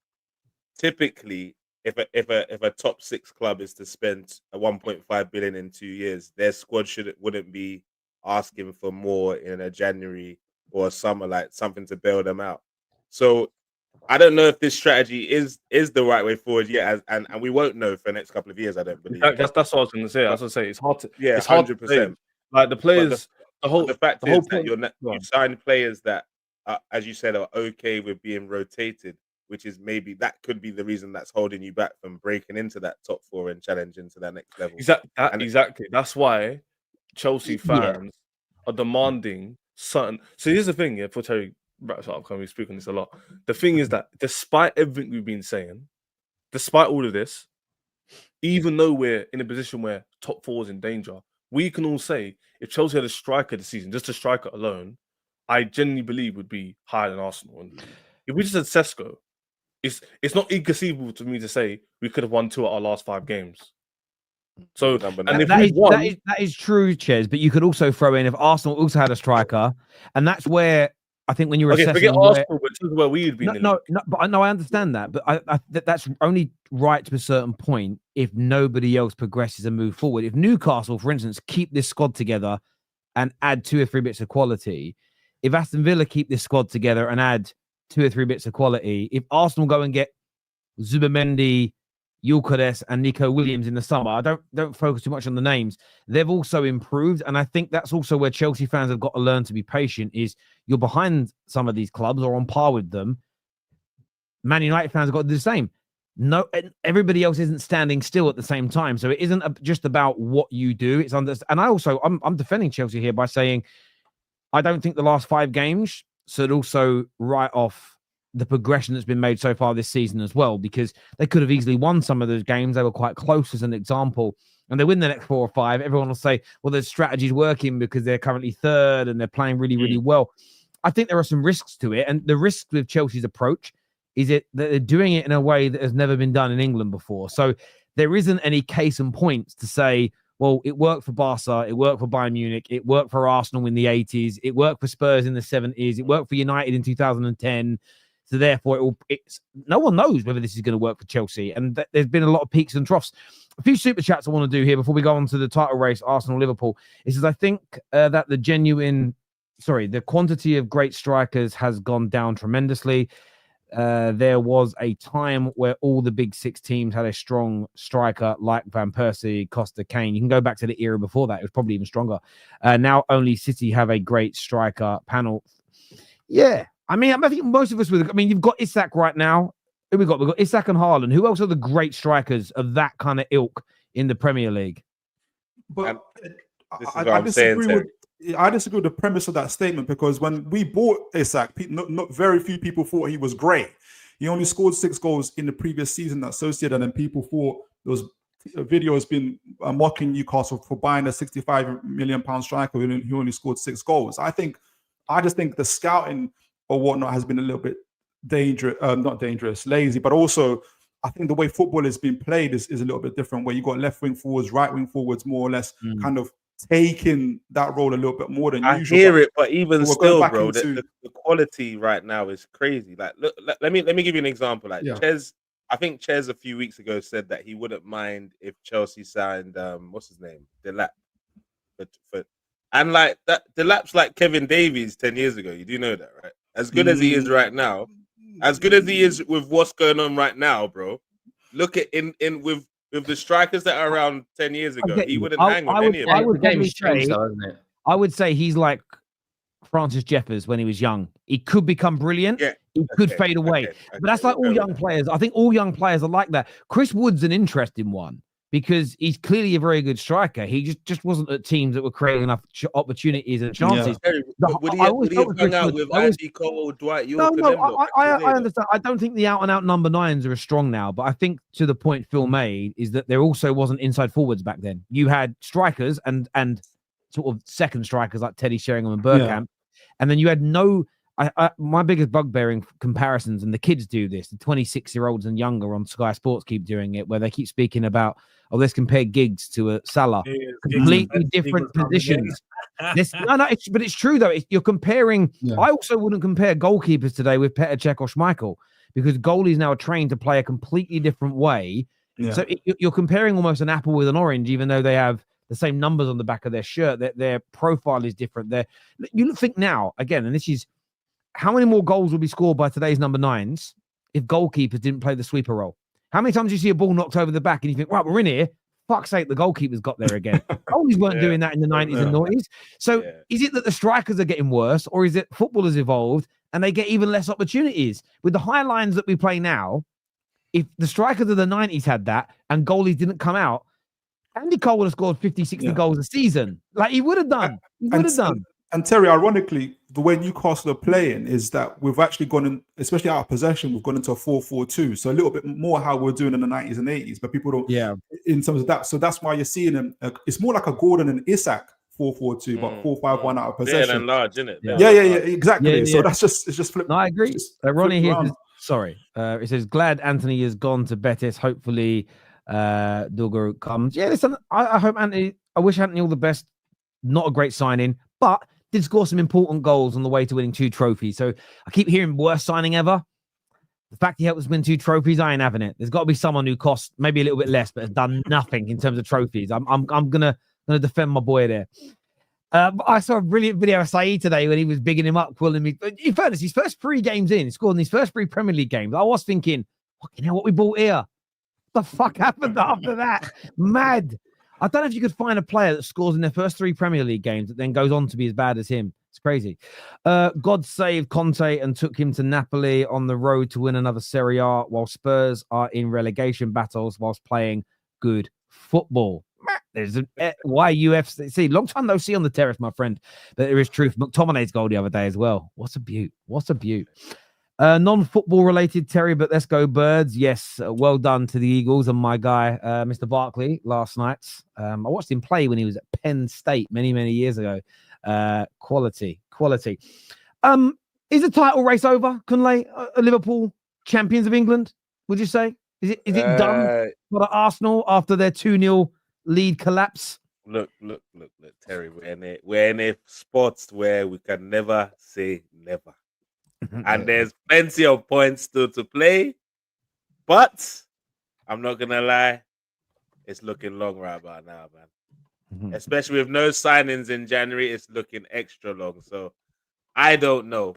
typically, if a top 6 club is to spend a 1.5 billion in 2 years, their squad wouldn't be asking for more in a January or a summer, like something to bail them out. So I don't know if this strategy is the right way forward yet, and we won't know for the next couple of years. I don't believe. That's what I was going to say. As I say, it's hard to. Yeah, it's 100%. Like the players, the fact is that you sign players that, as you said, are okay with being rotated, which is maybe that could be the reason that's holding you back from breaking into that top 4 and challenging to that next level. Exactly. That's why Chelsea fans are demanding certain. So here's the thing, for Terry. Right, so I'm going to be speaking this a lot. The thing is that despite everything we've been saying, despite all of this, even though we're in a position where top 4 is in danger, we can all say if Chelsea had a striker this season, just a striker alone, I genuinely believe would be higher than Arsenal. And if we just had Sesko, it's not inconceivable to me to say we could have won 2 out of our last 5 games. So, and that is true, Ches. But you could also throw in if Arsenal also had a striker, and that's where. I think when you're assessing, forget Arsenal, but this is where we'd be. No, but I understand that. But that's only right to a certain point if nobody else progresses and move forward. If Newcastle, for instance, keep this squad together and add 2 or 3 bits of quality, if Aston Villa keep this squad together and add 2 or 3 bits of quality, if Arsenal go and get Zubimendi, Gyökeres and Nico Williams in the summer, I don't focus too much on the names. They've also improved, and I think that's also where Chelsea fans have got to learn to be patient. Is you're behind some of these clubs or on par with them. Man United fans have got to do the same. No, everybody else isn't standing still at the same time, so it isn't just about what you do. It's and I'm defending Chelsea here by saying I don't think the last 5 games should also write off the progression that's been made so far this season as well, because they could have easily won some of those games. They were quite close as an example, and they win the next 4 or 5. Everyone will say, well, their strategy's working because they're currently 3rd and they're playing really, really well. I think there are some risks to it, and the risk with Chelsea's approach is that they're doing it in a way that has never been done in England before. So there isn't any case and points to say, well, it worked for Barca, it worked for Bayern Munich, it worked for Arsenal in the 80s, it worked for Spurs in the 70s, it worked for United in 2010. So therefore, it's no one knows whether this is going to work for Chelsea. And there's been a lot of peaks and troughs. A few super chats I want to do here before we go on to the title race, Arsenal-Liverpool. It says, I think that the quantity of great strikers has gone down tremendously. There was a time where all the big 6 teams had a strong striker like Van Persie, Costa, Kane. You can go back to the era before that. It was probably even stronger. Now only City have a great striker panel. Yeah. I think most of us you've got Isak right now. Who we got? We've got Isak and Haaland. Who else are the great strikers of that kind of ilk in the Premier League? But I disagree with the premise of that statement, because when we bought Isak, not very few people thought he was great. He only scored 6 goals in the previous season at Sociedad, and then people thought there was a video has been mocking Newcastle for buying a £65 million striker who only scored 6 goals. I just think the scouting or whatnot has been a little bit lazy, but also I think the way football is being played is a little bit different, where you got left wing forwards, right wing forwards, more or less kind of taking that role a little bit more than usual. I hear it, but even still, bro, the quality right now is crazy. Like, look, let me give you an example. Like, Ches, I think Ches a few weeks ago said that he wouldn't mind if Chelsea signed what's his name, Delap, and like that, Delap's like Kevin Davies 10 years ago. You do know that, right? As good as he is right now, as good as he is with what's going on right now, bro. Look at with the strikers that are around 10 years ago, he wouldn't hang with any of them. I would say he's like Francis Jeffers when he was young. He could become brilliant. Yeah. He could fade away. But that's like all young players. I think all young players are like that. Chris Wood's an interesting one because he's clearly a very good striker. He just wasn't at teams that were creating enough opportunities and chances. Would he have hung out with Andy Cole, Dwight York? I understand. I don't think the out-and-out number 9s are as strong now, but I think to the point Phil made is that there also wasn't inside forwards back then. You had strikers and sort of second strikers like Teddy Sheringham and Bergkamp, and then you had no. My biggest bugbear in comparisons, and the kids do this, the 26-year-olds and younger on Sky Sports keep doing it, where they keep speaking about, let's compare Giggs to a Salah. Completely different positions. But it's true, though. You're comparing... I also wouldn't compare goalkeepers today with Petr Cech or Schmeichel, because goalies now are trained to play a completely different way. Yeah. So you're comparing almost an apple with an orange, even though they have the same numbers on the back of their shirt. Their profile is different. You think now, again, and this is... How many more goals will be scored by today's number 9s if goalkeepers didn't play the sweeper role? How many times do you see a ball knocked over the back and you think, right, we're in here. Fuck's sake, the goalkeeper's got there again. Goalies weren't doing that in the 90s and 90s. So is it that the strikers are getting worse, or is it football has evolved and they get even less opportunities? With the high lines that we play now, if the strikers of the 90s had that and goalies didn't come out, Andy Cole would have scored 50, 60 goals a season. Like he would have done. And Terry, ironically, the way Newcastle are playing is that we've actually gone in, especially out of possession, we've gone into a 4-4-2. So a little bit more how we're doing in the 90s and 80s, but people don't, in terms of that. So that's why you're seeing them. It's more like a Gordon and Isak 4-4-2, but 4-5-1 out of possession. Yeah, and large, isn't it? Yeah, exactly. So that's it's just flip. No, I agree. Ronnie here says, sorry. It says, glad Anthony has gone to Betis. Hopefully, Dorgu comes. Yeah, listen, I hope Anthony, I wish Anthony all the best. Not a great signing, but did score some important goals on the way to winning 2 trophies. So I keep hearing worst signing ever. The fact he helped us win 2 trophies, I ain't having it. There's got to be someone who costs maybe a little bit less, but has done nothing in terms of trophies. I'm gonna defend my boy there. I saw a brilliant video of Saeed today when he was bigging him up, calling me. In fairness, his first 3 games in, he scored in his first 3 Premier League games. I was thinking, fucking hell, what we bought here? What the fuck happened after that? Mad. I don't know if you could find a player that scores in their first 3 Premier League games that then goes on to be as bad as him. It's crazy. God saved Conte and took him to Napoli on the road to win another Serie A, while Spurs are in relegation battles whilst playing good football. There's a YUFC. Long time no see on the terrace, my friend. But there is truth. McTominay's goal the other day as well. What a beaut. What a beaut. Non-football related, Terry, but let's go Birds. Yes, well done to the Eagles and my guy, Mr. Barkley, last night. I watched him play when he was at Penn State many, many years ago. Quality. Is the title race over, Kunle? Liverpool champions of England, would you say? Is it done for Arsenal after their 2-0 lead collapse? Look, Terry, we're in a spot where we can never say never. And there's plenty of points still to play, but I'm not gonna lie, it's looking long right about now, man. Especially with no signings in January, it's looking extra long. So I don't know.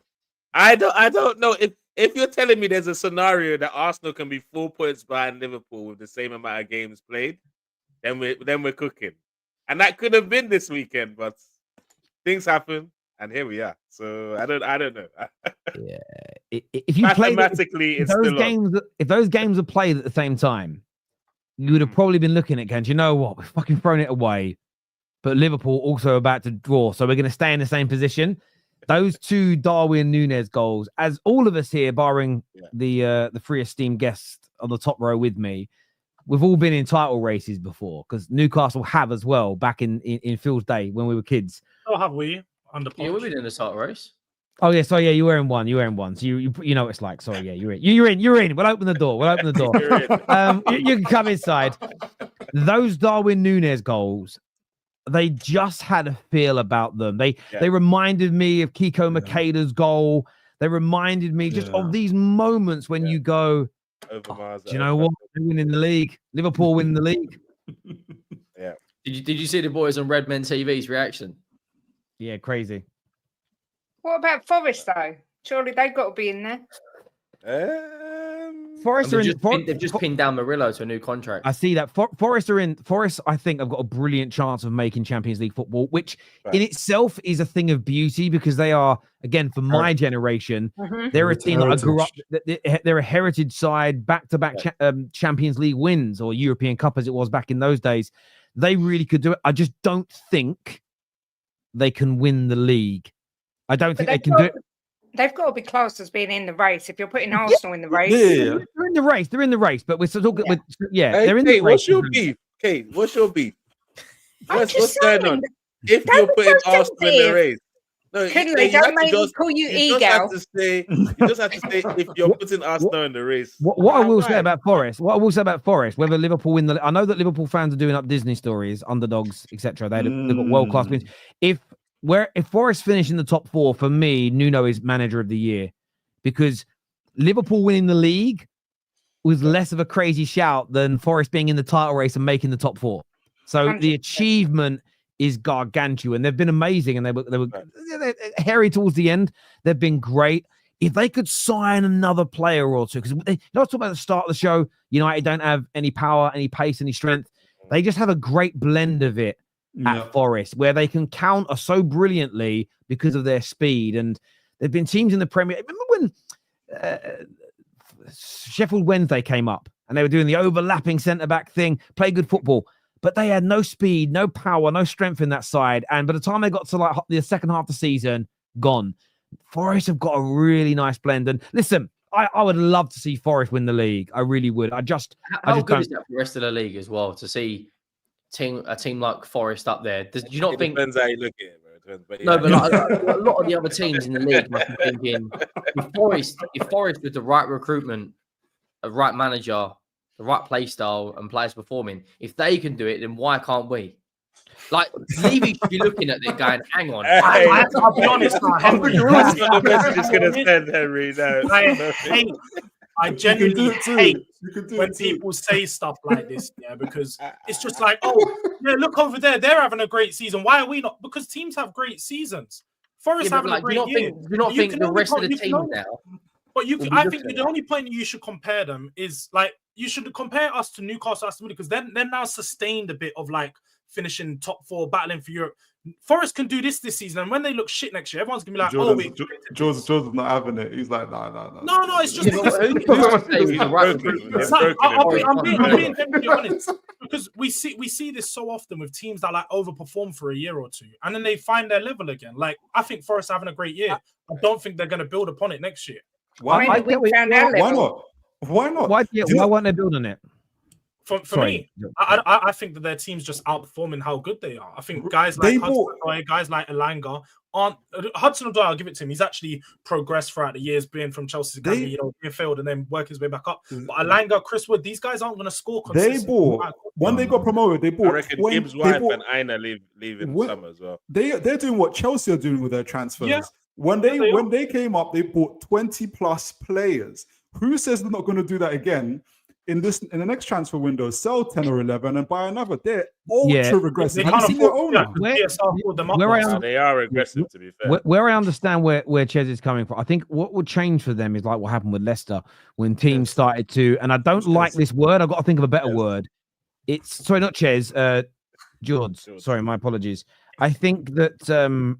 I don't know if you're telling me there's a scenario that Arsenal can be 4 points behind Liverpool with the same amount of games played, then we're cooking. And that could have been this weekend, but things happen. And here we are. So I don't know. Yeah. If you mathematically, if those games are played at the same time, you would have probably been looking at going, you know what? We've fucking thrown it away. But Liverpool also about to draw, so we're going to stay in the same position. Those 2 Darwin Núñez goals, as all of us here, barring the 3 esteemed guests on the top row with me, we've all been in title races before, because Newcastle have as well back in Phil's day when we were kids. Oh, have we? Yeah, we've been in the title race. Oh yeah, so yeah, you were in one. So you know what it's like. Sorry, yeah, you're in. We'll open the door. You can come inside. Those Darwin Núñez goals, they just had a feel about them. They reminded me of Kiko Makeda's goal. They reminded me just of these moments when you go, do you know what? They're winning the league. Liverpool winning the league. Yeah. Did you see the boys on Red Men TV's reaction? Yeah, crazy. What about Forest, though? Surely they've got to be in there. Forest are in. They've just pinned down Murillo to a new contract. I see that. Forest are in. Forest, I think, have got a brilliant chance of making Champions League football, which in itself is a thing of beauty because they are, again, for my generation, they're a team that I grew up. They're a heritage side, back-to-back Champions League wins or European Cup as it was back in those days. They really could do it. I just don't think they can win the league. I don't think they can do it. They've got to be classed as being in the race. If you're putting Arsenal in the race, they're in the race. They're in the race. But we're still talking. They're in the race. What's your beef, Kate? What's your beef? What's going on? If you're putting Arsenal in the race, no, Kunle, don't make me call you you just have to say if you're putting Arsenal in the race. What I will say about Forest, whether Liverpool win I know that Liverpool fans are doing up Disney stories, underdogs, etc. They've got world class wins. If Forest finish in the top 4, for me, Nuno is manager of the year because Liverpool winning the league was less of a crazy shout than Forest being in the title race and making the top 4. So 100%. The achievement is gargantuan. They've been amazing and they were hairy towards the end. They've been great. If they could sign another player or two, because I was talking about the start of the show, United don't have any power, any pace, any strength. They just have a great blend of it. At Forest, where they can counter so brilliantly because of their speed. And there've been teams in the Premier. Remember when Sheffield Wednesday came up and they were doing the overlapping centre-back thing, play good football, but they had no speed, no power, no strength in that side. And by the time they got to like the second half of the season, gone. Forest have got a really nice blend. And listen, I would love to see Forest win the league. I really would. How good is that for the rest of the league as well to see a team like Forest up there? Do you not think? Depends how you look at it, bro. But no, but like, a lot of the other teams in the league must be thinking, if Forest with the right recruitment, a right manager, the right play style, and players performing, if they can do it, then why can't we? Like Levy should be looking at it, going, "Hang on." I'll be honest, Henry. That's not the message it's going to send, Henry. No. I genuinely hate when people say stuff like this, because it's just like, oh, yeah, look over there, they're having a great season. Why are we not? Because teams have great seasons. Forest having a great year. Do you not think the rest of the team now? But I think the only point you should compare them is like you should compare us to Newcastle, Aston Villa, because they're now sustained a bit of like finishing top 4, battling for Europe. Forest can do this season, and when they look shit next year, everyone's gonna be like, Jordan's not having it. He's like, no. No, it's just I'm being genuinely honest, because we see this so often with teams that like overperform for a year or two, and then they find their level again. Like I think Forest are having a great year. I don't think they're gonna build upon it next year. Why not? Why not? Why weren't they building it? For me, I think that their team's just outperforming how good they are. I think guys like Hudson-Odoi, guys like Elanga aren't. Hudson-Odoi, I'll give it to him. He's actually progressed throughout the years, being from Chelsea's academy, being failed and then work his way back up. But Elanga, Chris Wood, these guys aren't going to score consistently. When they got promoted, they bought. I reckon Gibbs' wife and Aina leaving summer as well. They're doing what Chelsea are doing with their transfers. Yeah. When they came up, they bought 20+ players. Who says they're not going to do that again? In the next transfer window, sell 10 or 11 and buy another. They're ultra regressive. Have you seen their owner? They are aggressive, to be fair. Where I understand where Ches is coming from, I think what would change for them is like what happened with Leicester when teams started to, and I don't like this word, I've got to think of a better word. It's sorry, not Ches, George. Sorry, my apologies. I think that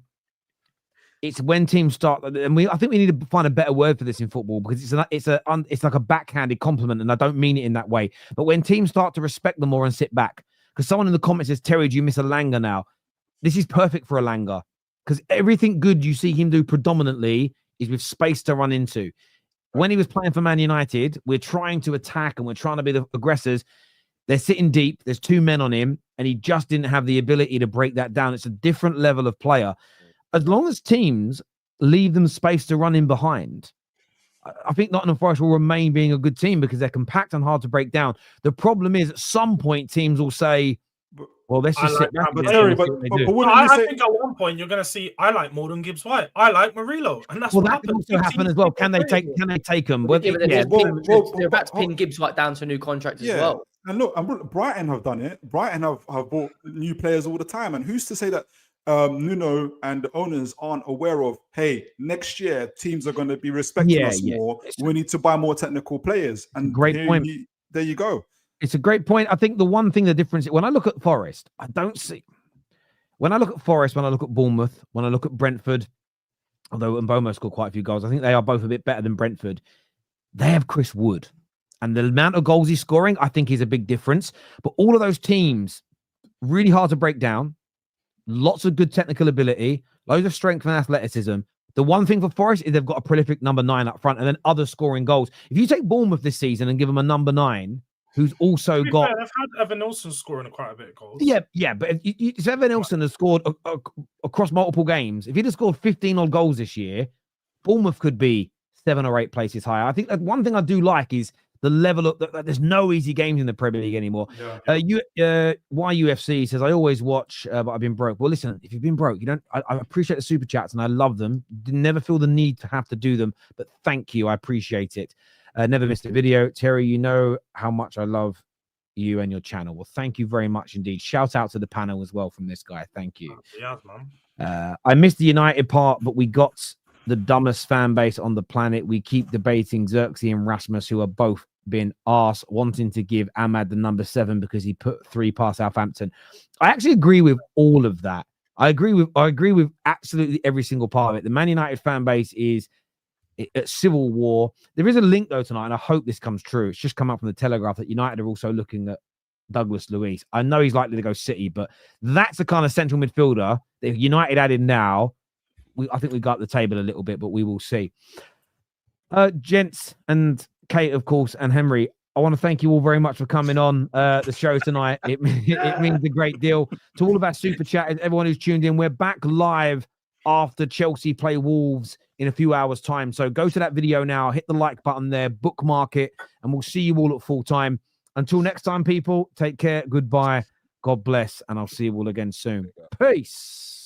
it's when teams start, and I think we need to find a better word for this in football, because it's like a backhanded compliment, and I don't mean it in that way. But when teams start to respect them more and sit back, because someone in the comments says, "Terry, do you miss Elanga now?" This is perfect for Elanga, because everything good you see him do predominantly is with space to run into. When he was playing for Man United, we're trying to attack and we're trying to be the aggressors. They're sitting deep. There's 2 men on him, and he just didn't have the ability to break that down. It's a different level of player. As long as teams leave them space to run in behind, I think Nottingham Forest will remain being a good team because they're compact and hard to break down. The problem is at some point teams will say, well, let's just sit back. I think at one point you're going to see, I like more than Gibbs-White. I like Murillo. And that's what can also happen as well. Can they take them? They're about to pin Gibbs-White down to a new contract as well. And look, Brighton have done it. Brighton have bought new players all the time. And who's to say that Nuno and the owners aren't aware of, hey, next year teams are going to be respecting us more. We need to buy more technical players. And great point. There you go. It's a great point. I think the one thing, the difference, when I look at Forest, I don't see. When I look at Forest, when I look at Bournemouth, when I look at Brentford, although Mbomo scored quite a few goals, I think they are both a bit better than Brentford. They have Chris Wood. And the amount of goals he's scoring, I think, is a big difference. But all of those teams, really hard to break down. Lots of good technical ability, loads of strength and athleticism. The one thing for Forest is they've got a prolific number 9 up front and then others scoring goals. If you take Bournemouth this season and give them a number 9, who's also got... Fair, they've had Evan Nilsson scoring quite a bit of goals. Yeah, but if Evan Nilsson has scored across multiple games, if he'd have scored 15 odd goals this year, Bournemouth could be 7 or 8 places higher. I think that one thing I do like is the level of there's no easy games in the Premier League anymore. YUFC says, I always watch, but I've been broke. Well, listen, if you've been broke, you don't. I appreciate the super chats and I love them. Never feel the need to have to do them, but thank you. I appreciate it. Never missed a video. Terry, you know how much I love you and your channel. Well, thank you very much indeed. Shout out to the panel as well from this guy. Thank you. Yeah, man. I missed the United part, but we got the dumbest fan base on the planet. We keep debating Xerxes and Rasmus, who are both been asked wanting to give Ahmad the number 7 because he put 3 past Southampton. I actually agree with all of that. I agree with absolutely every single part of it. The Man United fan base is at civil war. There is a link though tonight, and I hope this comes true. It's just come out from the Telegraph that United are also looking at Douglas Luiz. I know he's likely to go City, but that's the kind of central midfielder that United added now. I think we got the table a little bit, but we will see. Gents and Kate, of course, and Henry, I want to thank you all very much for coming on the show tonight. It means a great deal to all of our super chatters, everyone who's tuned in. We're back live after Chelsea play Wolves in a few hours' time. So go to that video now, hit the like button there, bookmark it, and we'll see you all at full time. Until next time, people, take care. Goodbye. God bless. And I'll see you all again soon. Peace.